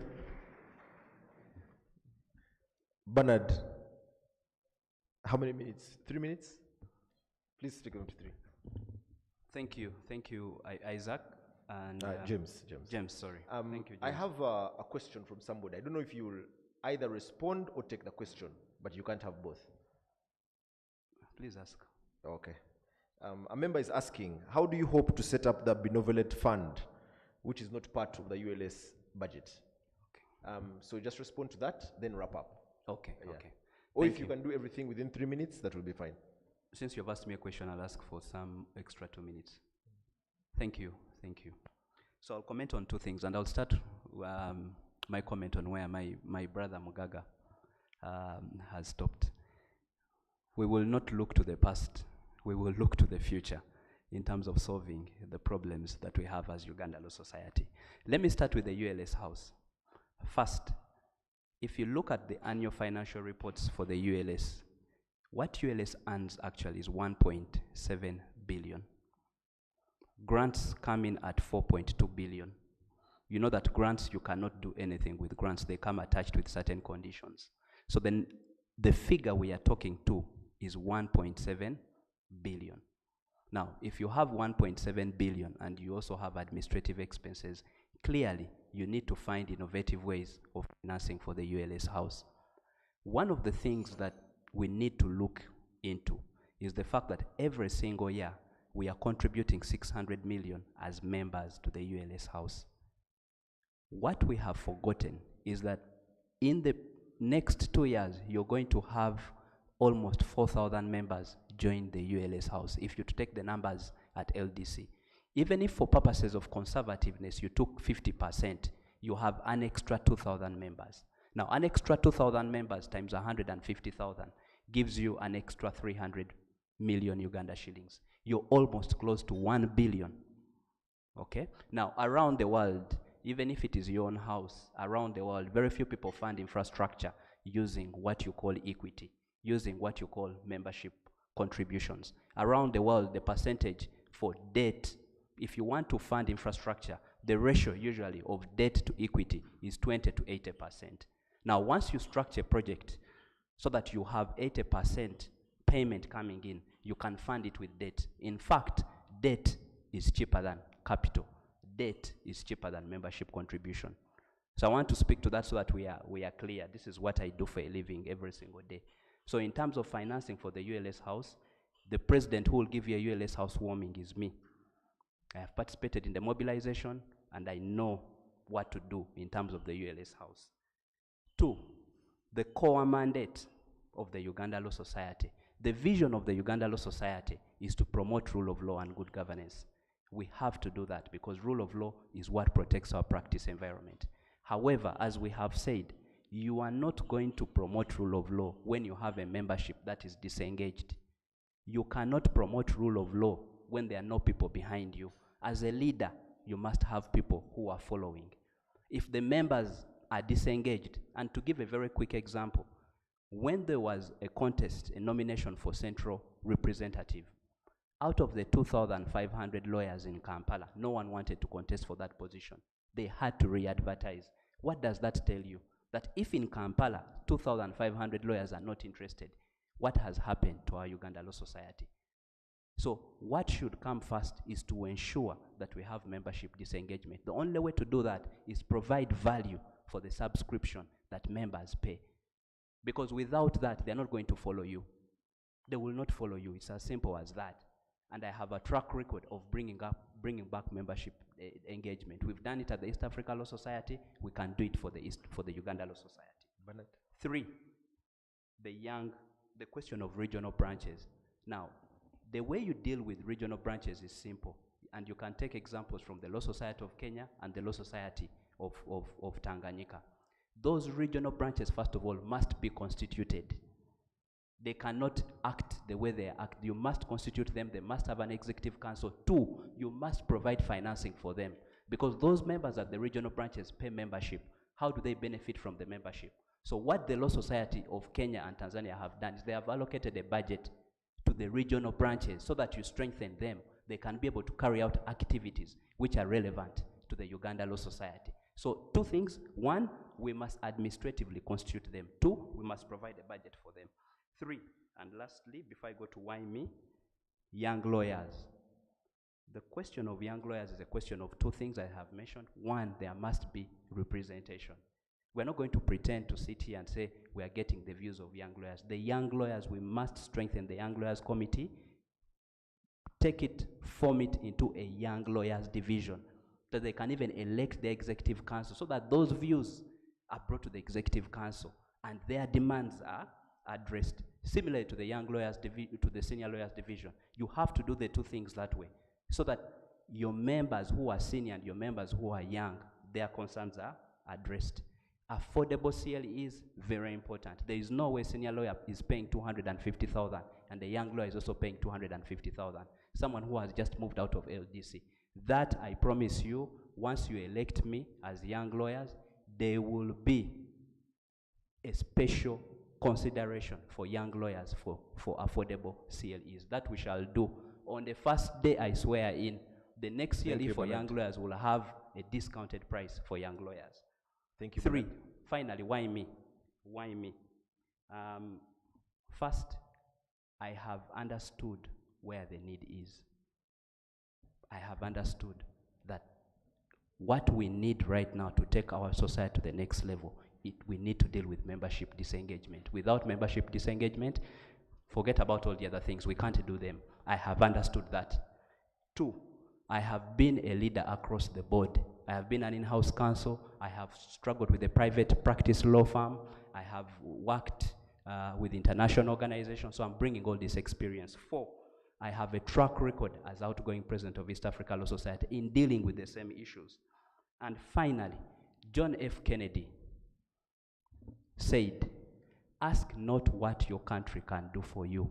Bernard, how many minutes? 3 minutes? Please take them to 3. Thank you, Isaac. And James, sorry. Thank you, James. I have a question from somebody. I don't know if you will either respond or take the question, but you can't have both. Please ask. Okay. A member is asking, how do you hope to set up the benevolent fund, which is not part of the ULS budget? Okay. So just respond to that, then wrap up. Okay, Yeah. okay. Or Thank if you can do everything within 3 minutes, that will be fine. Since you've asked me a question, I'll ask for some extra 2 minutes. Thank you. So I'll comment on 2 things, and I'll start my comment on where my brother Mugaga has stopped. We will not look to the past, we will look to the future in terms of solving the problems that we have as Uganda Law Society. Let me start with the ULS House. First, if you look at the annual financial reports for the ULS, what ULS earns actually is 1.7 billion. Grants come in at 4.2 billion. You know that grants, you cannot do anything with grants. They come attached with certain conditions. So then the figure we are talking to is 1.7 billion. Now, if you have 1.7 billion and you also have administrative expenses, clearly you need to find innovative ways of financing for the ULS House. One of the things that we need to look into is the fact that every single year we are contributing 600 million as members to the ULS House. What we have forgotten is that in the next 2 years, you're going to have almost 4,000 members join the ULS House, if you take the numbers at LDC. Even if for purposes of conservativeness, you took 50%, you have an extra 2,000 members. Now, an extra 2,000 members times 150,000 gives you an extra 300 million Uganda shillings. You're almost close to 1 billion. Okay? Now, around the world, even if it is your own house, around the world, very few people fund infrastructure using what you call equity, using what you call membership contributions. Around the world, the percentage for debt, if you want to fund infrastructure, the ratio usually of debt to equity is 20 to 80%. Now, once you structure a project so that you have 80% payment coming in, you can fund it with debt. In fact, debt is cheaper than capital. Debt is cheaper than membership contribution. So I want to speak to that so that we are clear. This is what I do for a living every single day. So in terms of financing for the ULS house, the president who will give you a ULS housewarming is me. I have participated in the mobilization and I know what to do in terms of the ULS house. 2, the core mandate of the Uganda Law Society. The vision of the Uganda Law Society is to promote rule of law and good governance. We have to do that because rule of law is what protects our practice environment. However, as we have said, you are not going to promote rule of law when you have a membership that is disengaged. You cannot promote rule of law when there are no people behind you. As a leader, you must have people who are following. If the members are disengaged, and to give a very quick example, when there was a contest, a nomination for central representative, out of the 2,500 lawyers in Kampala, no one wanted to contest for that position. They had to re-advertise. What does that tell you? That if in Kampala, 2,500 lawyers are not interested, what has happened to our Uganda Law Society? So what should come first is to ensure that we have membership disengagement. The only way to do that is provide value for the subscription that members pay. Because without that, they're not going to follow you. They will not follow you. It's as simple as that. And I have a track record of bringing back membership engagement. We've done it at the East Africa Law Society. We can do it for the Uganda Law Society. Bernard. 3, the question of regional branches. Now, the way you deal with regional branches is simple. And you can take examples from the Law Society of Kenya and the Law Society of Tanganyika. Those regional branches, first of all, must be constituted. They cannot act the way they act. You must constitute them. They must have an executive council. 2, you must provide financing for them. Because those members at the regional branches pay membership. How do they benefit from the membership? So what the Law Society of Kenya and Tanzania have done is they have allocated a budget to the regional branches so that you strengthen them. They can be able to carry out activities which are relevant to the Uganda Law Society. So 2 things. 1, we must administratively constitute them. 2, we must provide a budget for them. 3, and lastly, before I go to why me, young lawyers. The question of young lawyers is a question of 2 things I have mentioned. 1, there must be representation. We're not going to pretend to sit here and say we are getting the views of young lawyers. The young lawyers, we must strengthen the young lawyers committee, form it into a young lawyers division, that they can even elect the executive council so that those views are brought to the executive council and their demands are addressed. Similarly to the young lawyers to the senior lawyers division, you have to do the 2 things that way so that your members who are senior and your members who are young, their concerns are addressed. Affordable CLE is very important. There is no way senior lawyer is paying 250,000 and the young lawyer is also paying 250,000. Someone who has just moved out of LDC. That I promise you, once you elect me as young lawyers, there will be a special consideration for young lawyers for affordable CLEs. That we shall do. On the first day I swear in, the next CLE for young lawyers will have a discounted price for young lawyers. Thank you. 3, finally, why me? Why me? First, I have understood where the need is. I have understood that what we need right now to take our society to the next level, we need to deal with membership disengagement. Without membership disengagement, forget about all the other things. We can't do them. I have understood that. 2, I have been a leader across the board. I have been an in-house counsel. I have struggled with a private practice law firm. I have worked with international organizations, so I'm bringing all this experience. 4, I have a track record as outgoing president of East Africa Law Society in dealing with the same issues. And finally, John F. Kennedy said, ask not what your country can do for you.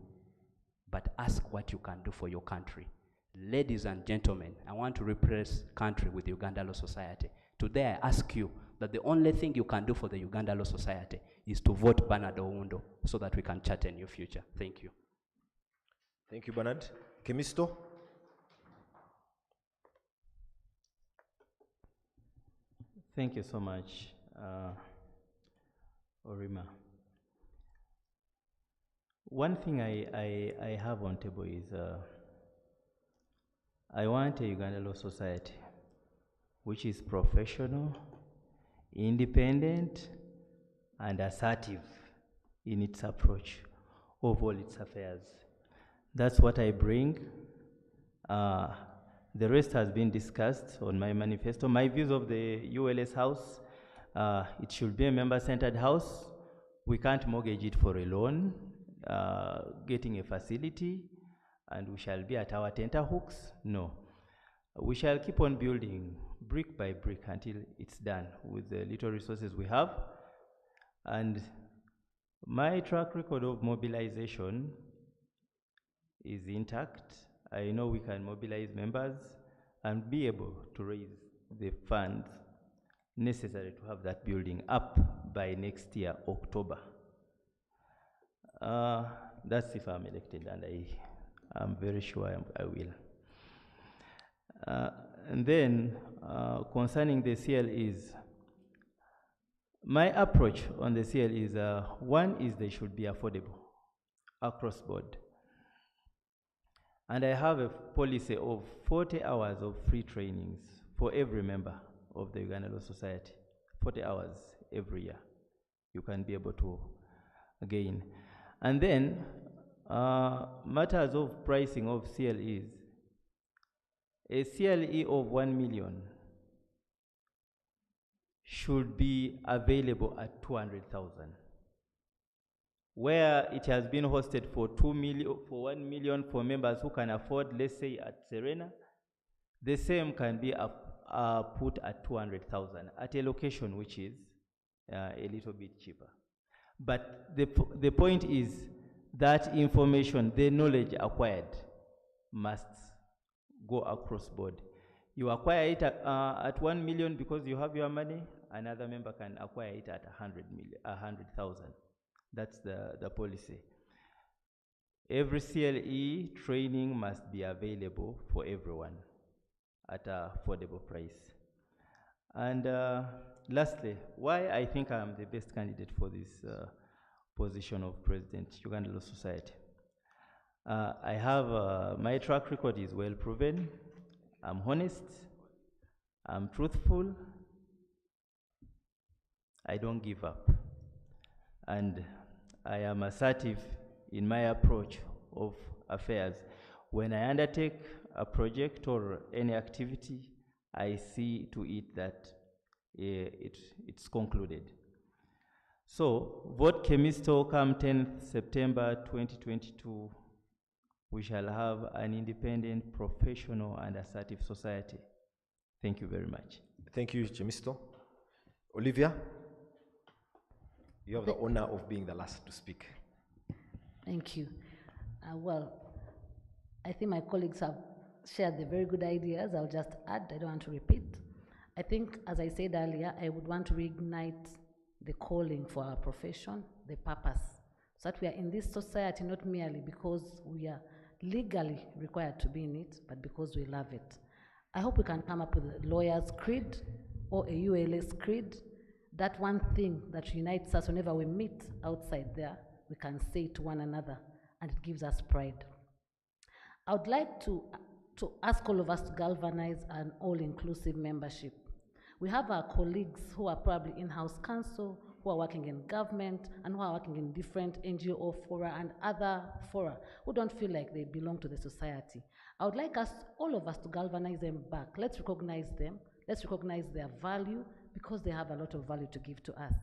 but ask what you can do for your country. Ladies and gentlemen, I want to represent country with Uganda Law Society. Today I ask you that the only thing you can do for the Uganda Law Society is to vote Bernard Owundo so that we can chart a new future. Thank you. Thank you, Bernard. Kemisto? Thank you so much, Orima. One thing I have on table is I want a Uganda Law Society which is professional, independent, and assertive in its approach of all its affairs. That's what I bring. The rest has been discussed on my manifesto. My views of the ULS house, it should be a member-centered house. We can't mortgage it for a loan, getting a facility, and we shall be at our tenterhooks. No. We shall keep on building brick by brick until it's done with the little resources we have. And my track record of mobilization is intact. I know we can mobilize members and be able to raise the funds necessary to have that building up by next year, October. That's if I'm elected, and I'm very sure I will. And then, concerning the CLEs, my approach on the CL is, one is they should be affordable across board. And I have a policy of 40 hours of free trainings for every member of the Uganda Law Society, 40 hours every year you can be able to gain. And then, matters of pricing of CLEs, a CLE of 1 million should be available at 200,000. Where it has been hosted for 2 million, for 1 million for members who can afford, let's say at Serena, the same can be put at 200,000 at a location which is a little bit cheaper. But the point is that information, the knowledge acquired must go across board. You acquire it at 1 million because you have your money, another member can acquire it at 100,000. That's the policy. Every CLE training must be available for everyone at an affordable price. And lastly, why I think I'm the best candidate for this position of President, Uganda Law Society. I have, my track record is well proven. I'm honest, I'm truthful, I don't give up. And I am assertive in my approach of affairs. When I undertake a project or any activity, I see to it that it's concluded. So, vote Kemisto come 10th September 2022. We shall have an independent, professional, and assertive society. Thank you very much. Thank you, Kemisto. Olivia, you have the honor of being the last to speak. Thank you. Well, I think my colleagues have shared the very good ideas. I'll just add, I don't want to repeat. I think, as I said earlier, I would want to reignite the calling for our profession, the purpose, so that we are in this society not merely because we are legally required to be in it, but because we love it. I hope we can come up with a lawyer's creed or a ULS creed, that one thing that unites us whenever we meet outside there, we can say to one another, and it gives us pride. I would like to ask all of us to galvanize an all-inclusive membership. We have our colleagues who are probably in-house counsel, who are working in government, and who are working in different NGO fora and other fora, who don't feel like they belong to the society. I would like us, all of us, to galvanize them back. Let's recognize them. Let's recognize their value, because they have a lot of value to give to us.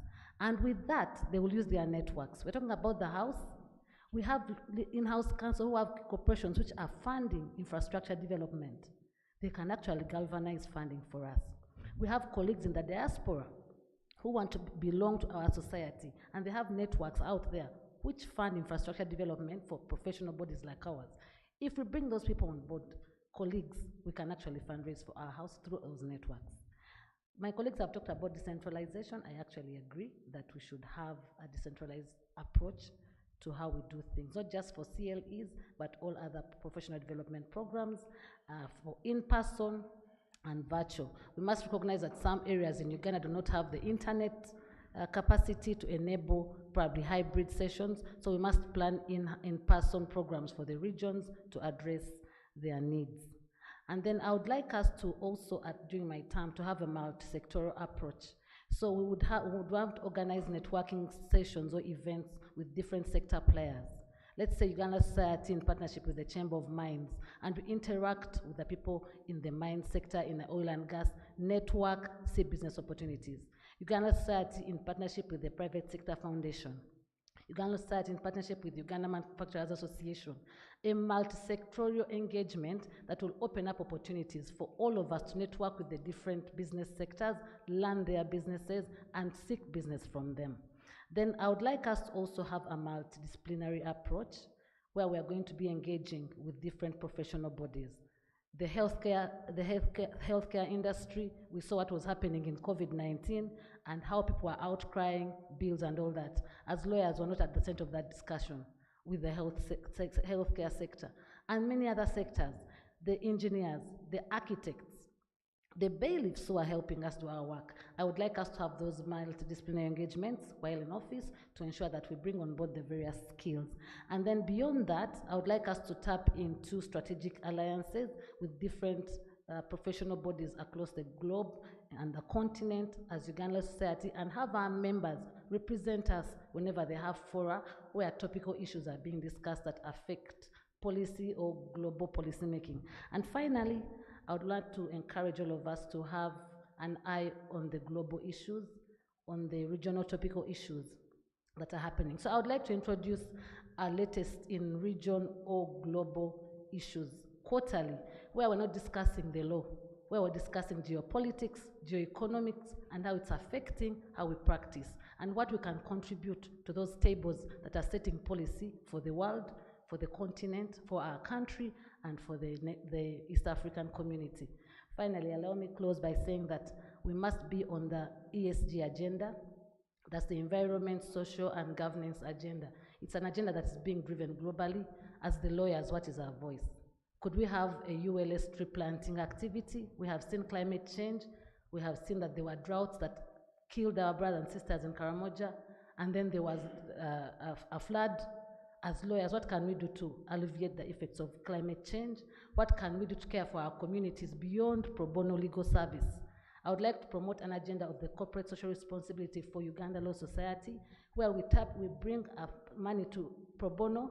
And with that, they will use their networks. We're talking about the house. We have in-house counsel who have corporations which are funding infrastructure development. They can actually galvanize funding for us. We have colleagues in the diaspora who want to belong to our society, and they have networks out there which fund infrastructure development for professional bodies like ours. If we bring those people on board, colleagues, we can actually fundraise for our house through those networks. My colleagues have talked about decentralization. I actually agree that we should have a decentralized approach to how we do things, not just for CLEs, but all other professional development programs, for in-person and virtual. We must recognize that some areas in Uganda do not have the internet capacity to enable probably hybrid sessions, so we must plan in-person programs for the regions to address their needs. And then I would like us to also, during my term, to have a multi-sectoral approach. So we would want to organize networking sessions or events with different sector players. Let's say Uganda Society in partnership with the Chamber of Mines, and we interact with the people in the mine sector, in the oil and gas, network, see business opportunities. Uganda Society in partnership with the Private Sector Foundation. Uganda Society in partnership with Uganda Manufacturers Association, a multi-sectorial engagement that will open up opportunities for all of us to network with the different business sectors, learn their businesses, and seek business from them. Then I would like us to also have a multidisciplinary approach where we are going to be engaging with different professional bodies. The healthcare industry, we saw what was happening in COVID-19 and how people were outcrying bills and all that. As lawyers, we're not at the center of that discussion with the healthcare sector. And many other sectors, the engineers, the architects, the bailiffs who are helping us do our work. I would like us to have those multidisciplinary engagements while in office to ensure that we bring on board the various skills. And then beyond that, I would like us to tap into strategic alliances with different professional bodies across the globe and the continent as Uganda Society, and have our members represent us whenever they have fora where topical issues are being discussed that affect policy or global policy making. And finally, I would like to encourage all of us to have an eye on the global issues, on the regional topical issues that are happening. So I would like to introduce our latest in region or global issues quarterly, where we're not discussing the law, where we're discussing geopolitics, geoeconomics, and how it's affecting how we practice, and what we can contribute to those tables that are setting policy for the world, for the continent, for our country, and for the East African community. Finally, allow me to close by saying that we must be on the ESG agenda. That's the environment, social, and governance agenda. It's an agenda that is being driven globally. As the lawyers, what is our voice? Could we have a ULS tree planting activity? We have seen climate change. We have seen that there were droughts that killed our brothers and sisters in Karamoja, and then there was a flood. As lawyers, what can we do to alleviate the effects of climate change? What can we do to care for our communities beyond pro bono legal service? I would like to promote an agenda of the corporate social responsibility for Uganda Law Society, where we bring up money to pro bono,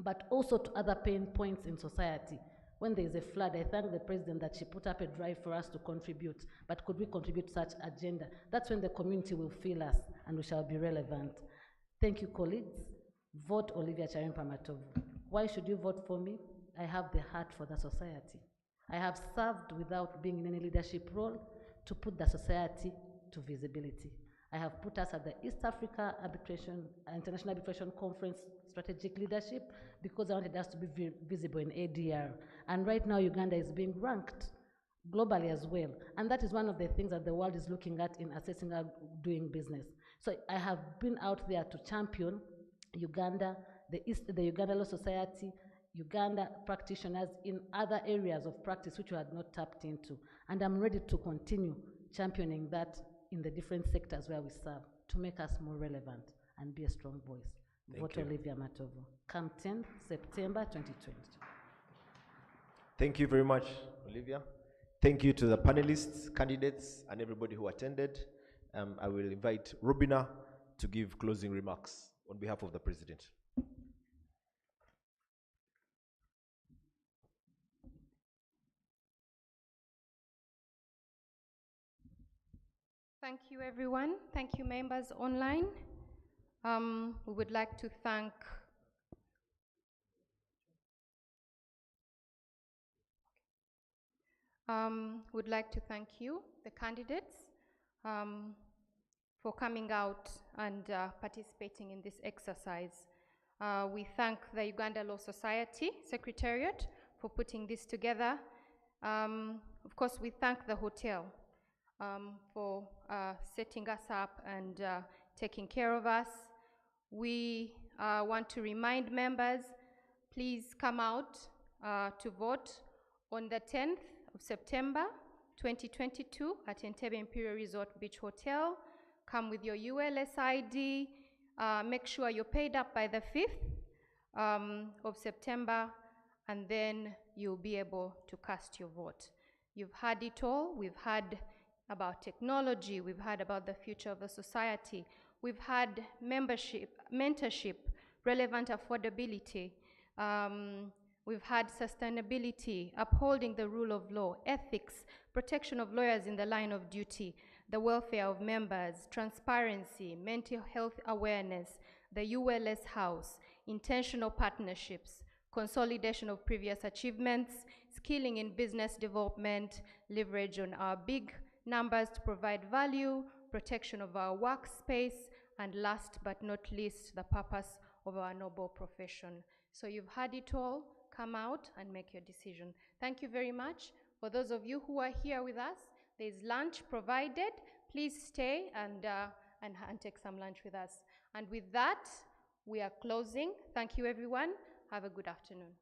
but also to other pain points in society. When there is a flood, I thank the President that she put up a drive for us to contribute, but could we contribute to such agenda? That's when the community will feel us and we shall be relevant. Thank you, colleagues. Vote Olivia Charimpa Matovu. Why should you vote for me? I have the heart for the society. I have served without being in any leadership role to put the society to visibility. I have put us at the East Africa International Arbitration Conference strategic leadership because I wanted us to be visible in ADR. And right now Uganda is being ranked globally as well. And that is one of the things that the world is looking at in assessing our doing business. So I have been out there to champion Uganda, the Uganda Law Society, Uganda practitioners in other areas of practice which we had not tapped into. And I'm ready to continue championing that in the different sectors where we serve to make us more relevant and be a strong voice. Vote Olivia Matovu. Come 10th September 2020. Thank you very much, Olivia. Thank you to the panelists, candidates, and everybody who attended. I will invite Robina to give closing remarks on behalf of the President. Thank you, everyone. Thank you, members online. We would like to thank you, the candidates, for coming out and participating in this exercise. We thank the Uganda Law Society Secretariat for putting this together. Of course, we thank the hotel for setting us up and taking care of us. We want to remind members, please come out to vote on the 10th of September 2022 at Entebbe Imperial Resort Beach Hotel. Come with your ULS ID. Make sure you're paid up by the 5th of September, and then you'll be able to cast your vote. You've heard it all. We've heard about technology. We've heard about the future of the society. We've had membership, mentorship, relevant affordability. We've had sustainability, upholding the rule of law, ethics, protection of lawyers in the line of duty, the welfare of members, transparency, mental health awareness, the ULS House, intentional partnerships, consolidation of previous achievements, skilling in business development, leverage on our big numbers to provide value, protection of our workspace, and last but not least, the purpose of our noble profession. So you've heard it all. Come out and make your decision. Thank you very much. For those of you who are here with us, there's lunch provided. Please stay and take some lunch with us. And with that, we are closing. Thank you, everyone. Have a good afternoon.